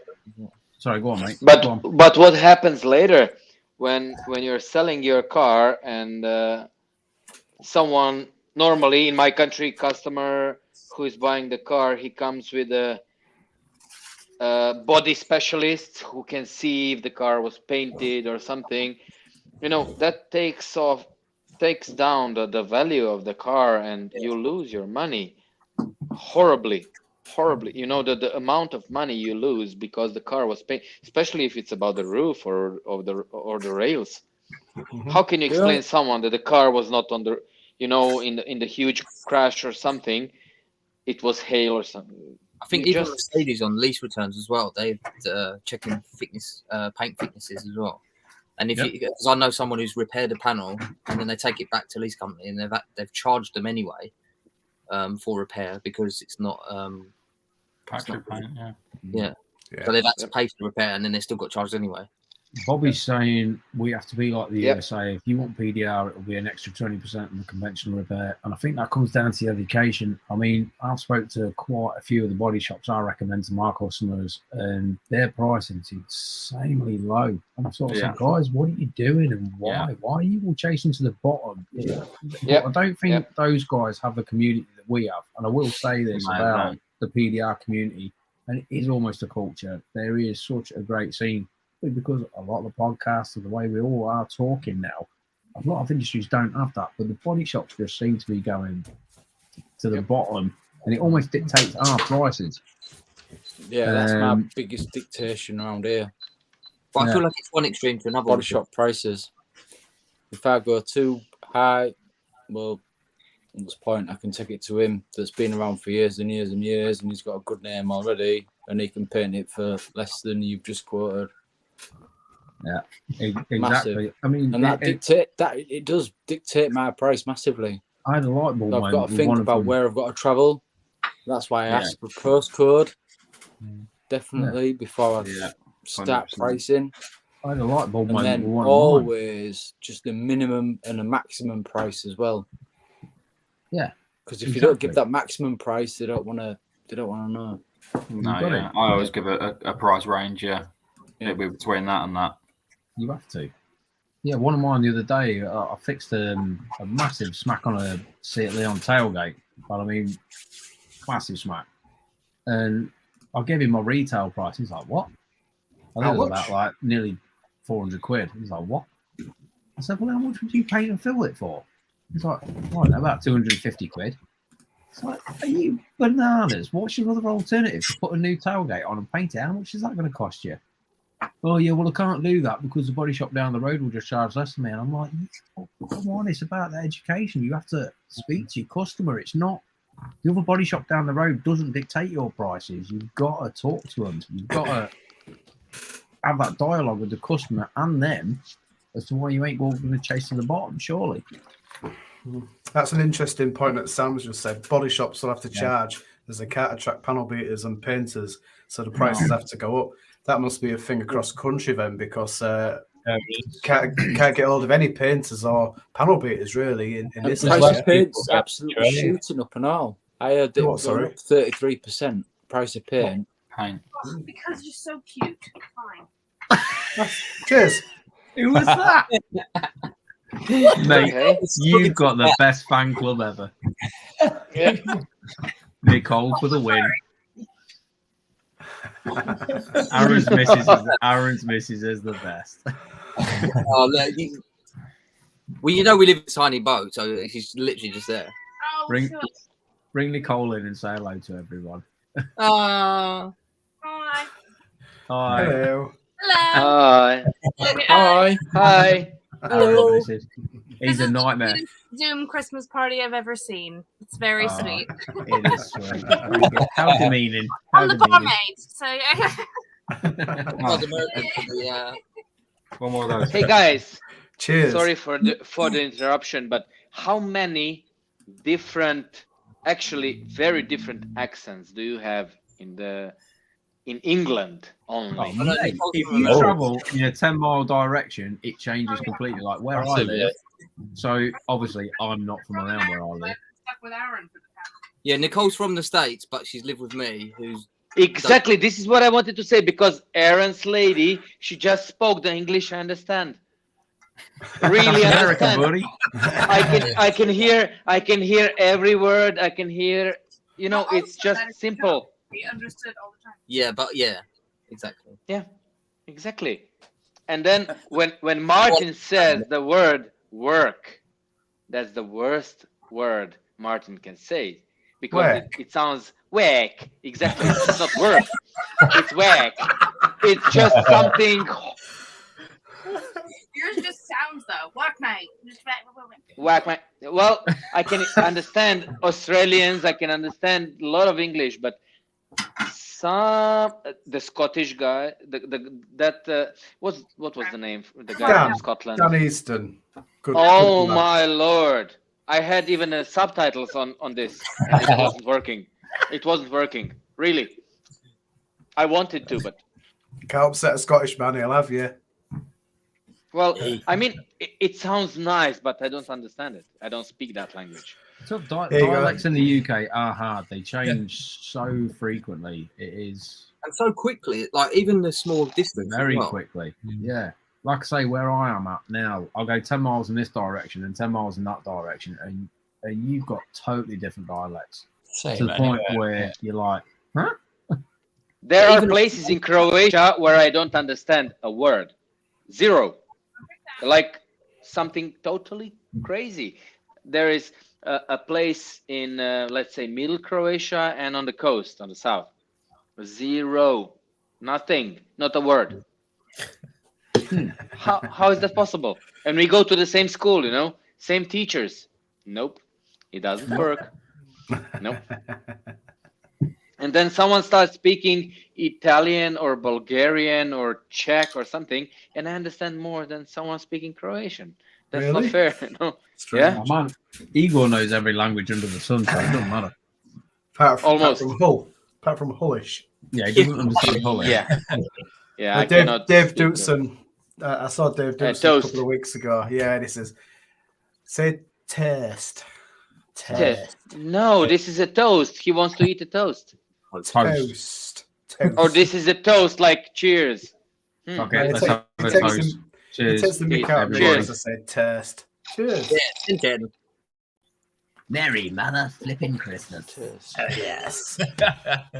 sorry, go on, mate. But Go on. but what happens later when you're selling your car and someone, normally in my country, customer who is buying the car, he comes with a body specialist who can see if the car was painted or something. That takes down the value of the car, and you lose your money horribly. The amount of money you lose because the car was painted, especially if it's about the roof or the rails. How can you explain someone that the car was not on the, in the huge crash or something? It was hail or something. I think even Mercedes on lease returns as well. They're checking thickness, paint thicknesses as well. And if because I know someone who's repaired a panel and then they take it back to lease company and they've charged them anyway for repair because it's not factory paint. Yeah. So they've had to pay for the repair and then they still got charged anyway. Bobby's saying we have to be like the USA. If you want PDR, it'll be an extra 20% on the conventional repair. And I think that comes down to the education. I mean, I've spoke to quite a few of the body shops I recommend to my customers, and their pricing is insanely low. And I sort of said, guys, what are you doing and why? Yeah. Why are you all chasing to the bottom? I don't think those guys have the community that we have. And I will say this about the PDR community, and it is almost a culture. There is such a great scene. Because a lot of the podcasts and the way we all are talking now, a lot of industries don't have that, but the body shops just seem to be going to the bottom, and it almost dictates our prices. Yeah, that's my biggest dictation around here. But I feel like it's one extreme to another. Body shop prices. If I go too high, well, at this point I can take it to him that's been around for years and years and years, and he's got a good name already, and he can paint it for less than you've just quoted. Yeah, exactly. Massive. I mean, and it does dictate my price massively. I had a light bulb. I've got to think about where I've got to travel. That's why I ask for postcode definitely before I start pricing. I had a light bulb. And then always just the minimum and a maximum price as well. Yeah, because if you don't give that maximum price, they don't want to know. No, I always give a price range. It'll be between that and that. You have to. Yeah, one of mine the other day, I fixed a massive smack on a Seat Leon tailgate. But I mean, massive smack. And I gave him my retail price. He's like, what? I think it was about like nearly 400 quid. He's like, what? I said, well, how much would you paint and fill it for? He's like, well, about 250 quid. It's like, are you bananas? What's your other alternative? To put a new tailgate on and paint it? How much is that going to cost you? Oh, yeah, well, I can't do that because the body shop down the road will just charge less than me. And I'm like, come on, it's about the education. You have to speak to your customer. It's not, the other body shop down the road doesn't dictate your prices. You've got to talk to them. You've got to have that dialogue with the customer and them as to why you ain't going to chase to the bottom, surely. That's an interesting point that Sam's just said. Body shops will have to charge as they can't attract panel beaters and painters, so the prices have to go up. That must be a thing across country then, because can't get hold of any painters or panel beaters really in this area. Price of paint's absolutely shooting up and all. I heard it was up 33%. Price of paint. Because you're so cute. Fine. Cheers. Who was that? Mate, you've got the best fan club ever. Nicole for the win. Aaron's missus is the best. Well, you know we live in a tiny boat, so she's literally just there. Oh, bring Nicole in and say hello to everyone. Hi. Hi. Hello. Hi. Hi. Hi. Hello. He's a nightmare. The Zoom Christmas party I've ever seen. It's very sweet. It is sweet. How demeaning. I'm the barmaid, so One more of those. Hey guys. Cheers. Sorry for the interruption, but how many different, actually very different accents do you have in England only? If you travel in a 10-mile direction, it changes completely. Like where I live. So obviously, I'm not from around where I live. Stuck with Aaron for the past. Yeah, Nicole's from the States, but she's lived with me. Exactly. This is what I wanted to say, because Aaron's lady, she just spoke the English I understand. Really understand. Buddy. I can hear every word. I can hear. It's just simple. We understood all the time. Yeah, but exactly. Yeah, exactly. And then when Martin says the word work, that's the worst word Martin can say, because it sounds whack. Exactly. It's not work. It's whack. It's just something. Yours just sounds though. Whack mate. Whack my. Well, I can understand Australians. I can understand a lot of English, but some the Scottish guy, what was the name? The guy from Scotland. Dan Easton. Good, oh good my lord! I had even subtitles on this, and it wasn't working. It wasn't working. Really, I wanted to, but can't upset a Scottish man. He'll have you. Well, I mean, it sounds nice, but I don't understand it. I don't speak that language. So dialects in the UK are hard. They change so frequently. It is, and so quickly. Like even the small distance. Very quickly. Yeah. Like I say, where I am at now, I'll go 10 miles in this direction and 10 miles in that direction, and you've got totally different dialects. Same, to the point where you're like, huh? There are places in Croatia where I don't understand a word. Zero. Like something totally crazy. There is a place in, let's say, middle Croatia and on the coast, on the south. Zero. Nothing. Not a word. How is that possible? And we go to the same school, you know, same teachers. Nope, it doesn't work. Nope. And then someone starts speaking Italian or Bulgarian or Czech or something, and I understand more than someone speaking Croatian. That's not fair. No. Yeah. Oh, man. Igor knows every language under the sun, so it doesn't matter. Apart from Hull. Apart from Hullish. Yeah, he doesn't understand Hullish. Yeah. Yeah, Dave Dutson. I saw Dave Dutson a couple of weeks ago. Yeah, this is say taste. Taste. No, this is a toast. He wants to eat a toast. Toast. Or this is a toast, like cheers. Okay, let's have a toast. Cheers. It takes the mick out of me as I said taste. Cheers. Yeah, Merry mother flipping Christmas. Yes.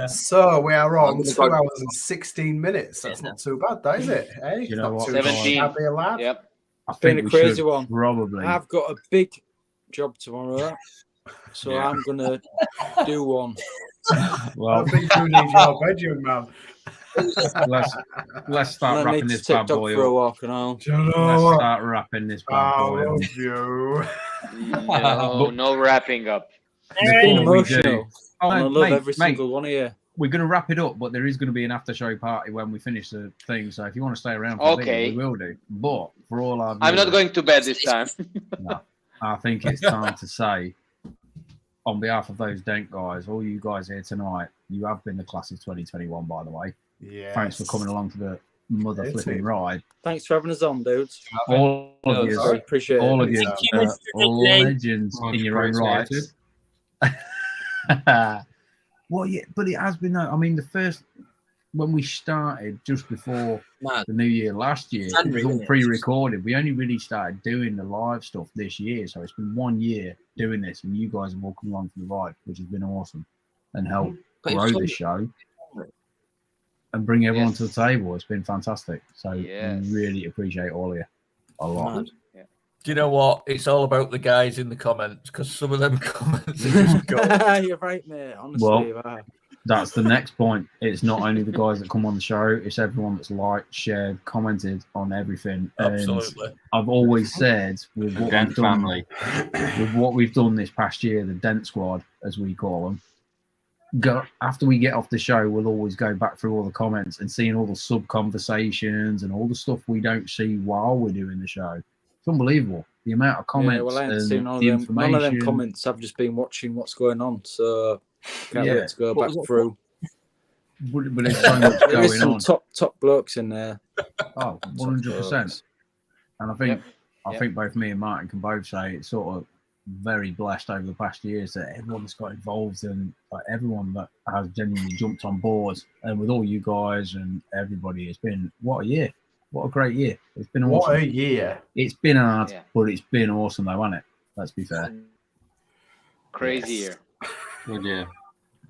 So we are on 2 hours and 16 minutes. That's not too bad, that is it? Hey, you know what? 17. Yep. I think been a crazy one. Probably. I've got a big job tomorrow, so I'm gonna do one. Well, I think you need your bedroom, man. Let's start wrapping this bad boy up. For a walk and all. Let's start wrapping this bad boy up. No wrapping up. It's been emotional. Oh, I love every single one of you. We're going to wrap it up, but there is going to be an after show party when we finish the thing. So if you want to stay around for okay, we will do. But for all our I'm not going to bed this time. No, I think it's time to say, on behalf of those Dent guys, all you guys here tonight, you have been the class of 2021, by the way. Yeah. Thanks for coming along to the mother flipping ride. Thanks for having us on, dudes. All of you, appreciate all it. of you, all legends in your own right. Well, yeah, but it has been. I mean, the first when we started just before the New Year last year, it was all pre-recorded. We only really started doing the live stuff this year, so it's been 1 year doing this, and you guys have all come along for the ride, which has been awesome and helped grow the show and bring everyone to the table. It's been fantastic. So we really appreciate all of you a lot. Do you know what? It's all about the guys in the comments, because some of them comments are just gone. You're right, mate. Honestly, that's the next point. It's not only the guys that come on the show, it's everyone that's liked, shared, commented on everything. Absolutely. And I've always said with what we've done, with what we've done this past year, the Dent Squad, as we call them, after we get off the show, we'll always go back through all the comments and seeing all the sub conversations and all the stuff we don't see while we're doing the show. It's unbelievable the amount of comments I ain't and seen the information. None of them comments. I've just been watching what's going on, so can't wait to go back through. But there's so much there going is some on. top blokes in there. Oh, 100%. And I think both me and Martin can both say it's sort of very blessed over the past years that everyone that's got involved and everyone that has genuinely jumped on board, and with all you guys and everybody, it's been what a year. What a great year. It's been awesome. What a year. It's been hard, but it's been awesome though, hasn't it? Let's be fair. Crazy year. Good year.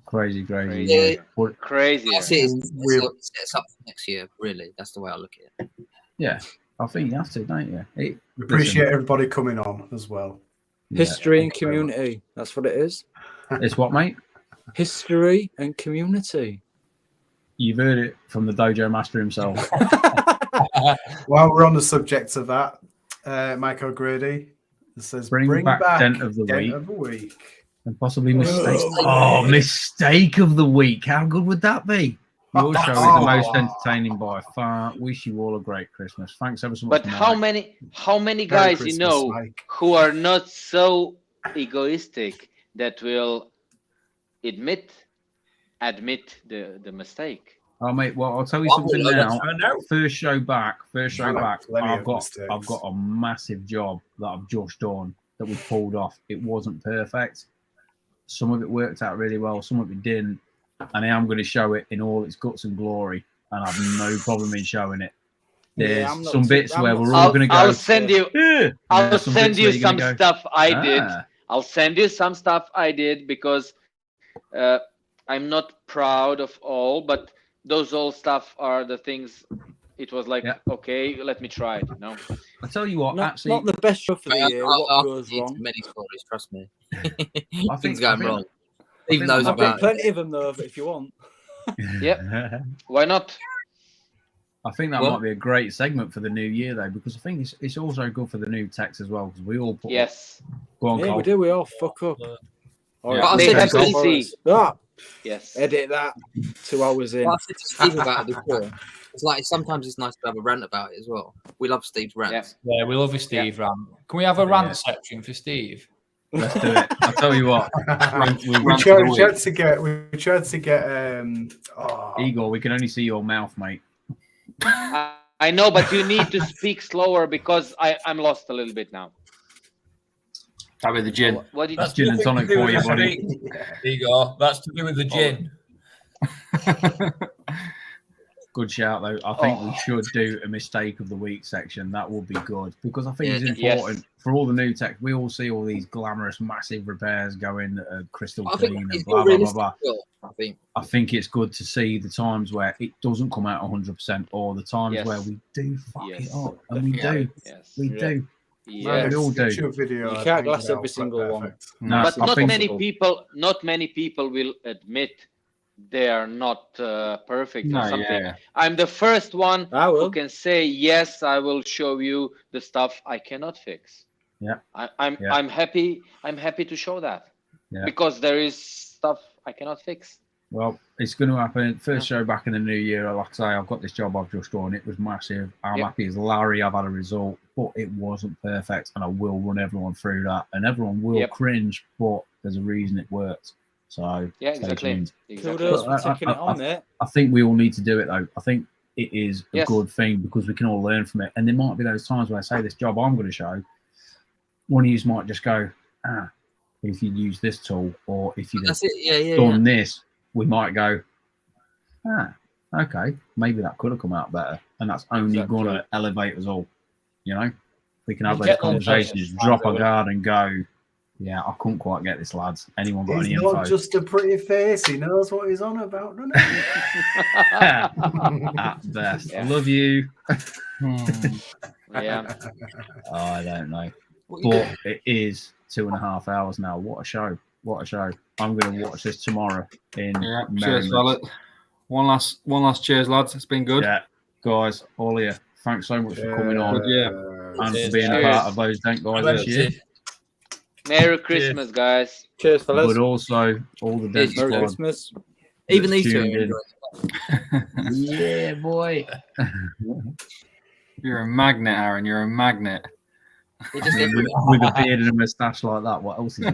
Crazy year. Crazy year. Sets up for next year, really. That's the way I look at it. Yeah. I think you have to, don't you? We appreciate everybody coming on as well. History and community. That's what it is. It's what, mate? History and community. You've heard it from the dojo master himself. While we're on the subject of that, Mike O'Grady says, Bring back Dent of the Week. And possibly mistake. Oh, mistake of the week. How good would that be? Your show is the most entertaining by far. Wish you all a great Christmas. Thanks ever so much. But how many guys you know who are not so egoistic that will admit the mistake? Oh mate, well I'll tell you something now. First show back. I've got a massive job that I've just done that we pulled off. It wasn't perfect. Some of it worked out really well. Some of it didn't. And I am going to show it in all its guts and glory, and I have no problem in showing it. There's some bits where we're all going to go. I'll send you. I'll send you some stuff I did. I'll send you some stuff I did because I'm not proud of all, but those all stuff are the things. It was like, okay, let me try it. No, I tell you what, not the best show for the year. What goes wrong? Many stories, trust me. I Things going wrong. Even those I've got plenty of them though, if you want. Yep. Why not? I think that might be a great segment for the new year though, because I think it's also good for the new techs as well, because we all put go on, yeah, Cole. we do. We all fuck up. Yes. Edit that 2 hours in. Well, I said to Steve about it before. It's like sometimes it's nice to have a rant about it as well. We love Steve's rants. Yeah, we love a Steve rant. Can we have a rant section for Steve? Let's do it. I'll tell you what. We tried to get Igor, we can only see your mouth, mate. I know, but you need to speak slower because I'm lost a little bit now. That with the gin. What did That's gin and tonic for you, buddy. Igor, that's to do with the gin. Good shout, though. I think we should do a mistake of the week section. That would be good because I think it's important for all the new tech. We all see all these glamorous, massive repairs going that are crystal clean and blah, blah, blah, blah. I think it's good to see the times where it doesn't come out 100% or the times where we do fuck it up. And we do. We do. Yeah, we all do. You can't glass every single one. No, but not many people will admit they are not perfect or something. I'm the first one who can say, yes, I will show you the stuff I cannot fix. Yeah. I'm happy to show that. Yeah. Because there is stuff I cannot fix. Well, it's going to happen. First show back in the new year. Like I say, I've got this job I've just done. It was massive. I'm happy as Larry. I've had a result, but it wasn't perfect, and I will run everyone through that, and everyone will cringe, but there's a reason it worked. So exactly. I think we all need to do it though. I think it is a good thing because we can all learn from it. And there might be those times where I say this job I'm going to show, one of you might just go, if you use this tool or if you'd done this, we might go, okay, maybe that could have come out better. And that's only going to elevate us all. You know, we can have those conversations, drop our guard and go, yeah, I couldn't quite get this, lads. Anyone got any info? He's not just a pretty face. He knows what he's on about, doesn't he? At best. Love you. Yeah. I don't know. But it is 2.5 hours now. What a show. What a show. I'm going to watch this tomorrow in cheers, fella. One last cheers, lads. It's been good. Yeah, guys, all of you. Thanks so much for coming on. And for being a part of those Dent guys this year. Merry Christmas, guys. Cheers, fellas. But also all the Dent Squad. Merry Christmas. Even these two. Yeah, boy. You're a magnet, Aaron. You're a magnet. With a beard and a moustache like that, what else is he?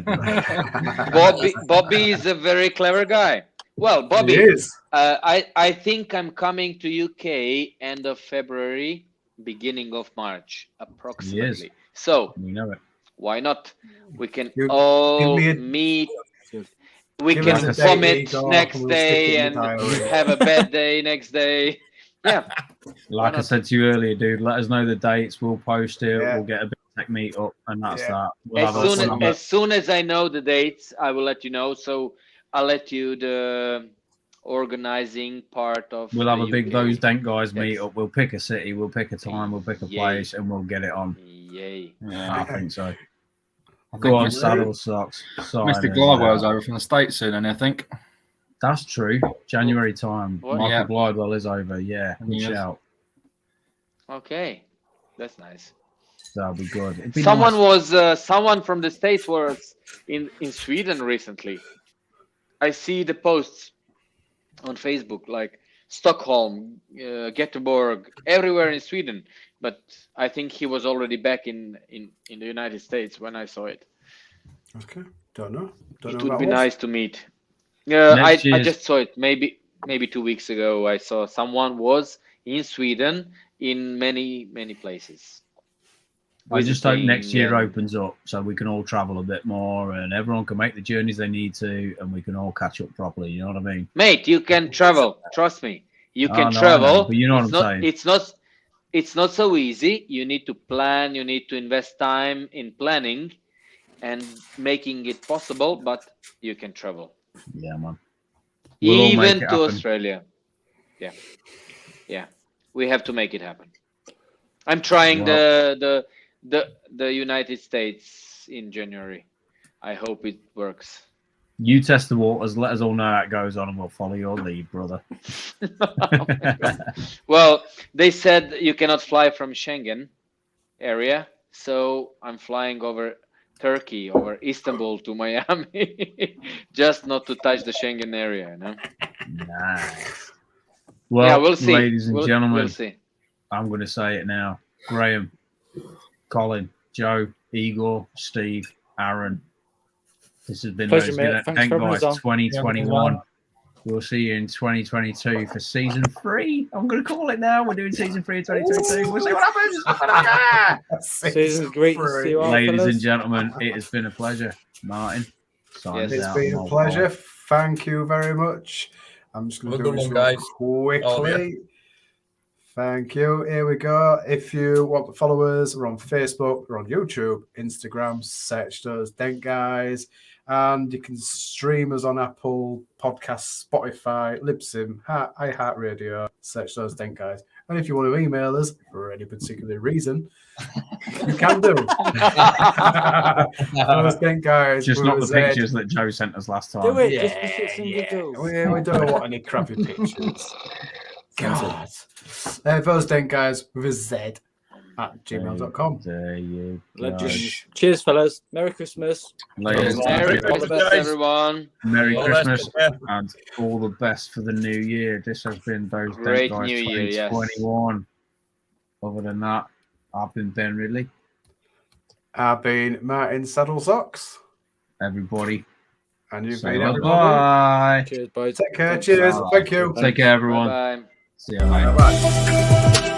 Bobby is a very clever guy. Well, Bobby, I think I'm coming to UK end of February, beginning of March, approximately. So we know it. Why not? We can all meet. We can vomit next day and have a bad day next day. Yeah. Like I said to you earlier, dude, let us know the dates. We'll post it. We'll get a big tech meet up, and that's that. As soon as I know the dates, I will let you know. So I'll let you the organizing part of. We'll have a big Those Dent Guys meet up. We'll pick a city. We'll pick a time. We'll pick a place, and we'll get it on. Yay! Yeah, I think so. Go on, Saddle Socks. Mr. Glidewell's over from the States soon, and I think. That's true. January time. Michael Glidewell is over. Yeah, good shout. Okay, that's nice. That'll be good. It'd be Someone nice. was someone from the States was in Sweden recently. I see the posts on Facebook, like Stockholm, Göteborg, everywhere in Sweden. But I think he was already back in the United States when I saw it. Okay, don't know. Don't It know would about be what. nice to meet. I year's- just saw it maybe 2 weeks ago. I saw someone was in Sweden in many places. I just hope next year visiting and- opens up so we can all travel a bit more and everyone can make the journeys they need to and we can all catch up properly. You know what I mean? Mate, you can travel. Trust me. You Oh, can no, I know, travel. but you know what It's I'm not, saying. It's not so easy. You need to plan. You need to invest time in planning and making it possible. But you can travel. Yeah, man. We'll all make Even it to happen. Australia. Yeah. We have to make it happen. I'm trying the United States in January. I hope it works. You test the waters, let us all know how it goes on, and we'll follow your lead, brother. Oh my God. Well, they said you cannot fly from Schengen area, so I'm flying over Turkey, over Istanbul to Miami, just not to touch the Schengen area. You know? Nice. Well, Yeah, we'll see. ladies and gentlemen, we'll see. I'm going to say it now. Graham, Colin, Joe, Igor, Steve, Aaron. This has been Pleasure, those mate. good- Thanks Thank for having guys us on. 2021. We'll see you in 2022 for season 3. I'm going to call it now. We're doing season 3 of 2022. We'll see what happens. Season's great to see you all, Ladies fellas. and gentlemen, it has been a pleasure. Martin, sign us It's out. been a pleasure. Thank you very much. I'm just going to Have a do good this one, guys. quickly. Oh, yeah. Thank you. Here we go. If you want to follow us, we're on Facebook, we're on YouTube, Instagram, search those Dent Guys. And you can stream us on Apple Podcasts, Spotify, Libsyn, iHeartRadio, search those Dent Guys. And if you want to email us for any particular reason, you can do. Those Dent Guys. Just not the with a Z. pictures that Joe sent us last time. Do it, Yeah, just for shits and giggles. We don't want any crappy pictures. God. Those Dent Guys with a Z at gmail.com. There you go. Legends. Cheers, fellas. Merry Christmas. Ladies and Merry gentlemen, All the Christmas, best. everyone. Merry All the best, Christmas yeah. and all the best for the new year. This has been those Great Dent Guys New Year, yes. 2021. Other than that, I've been Ben Ridley. I've been Martin Saddle Socks. Everybody, And you've say been everybody. bye. Cheers, boys. Take care. Cheers. Thank you. Take care, everyone. Bye-bye. See you later. Bye-bye.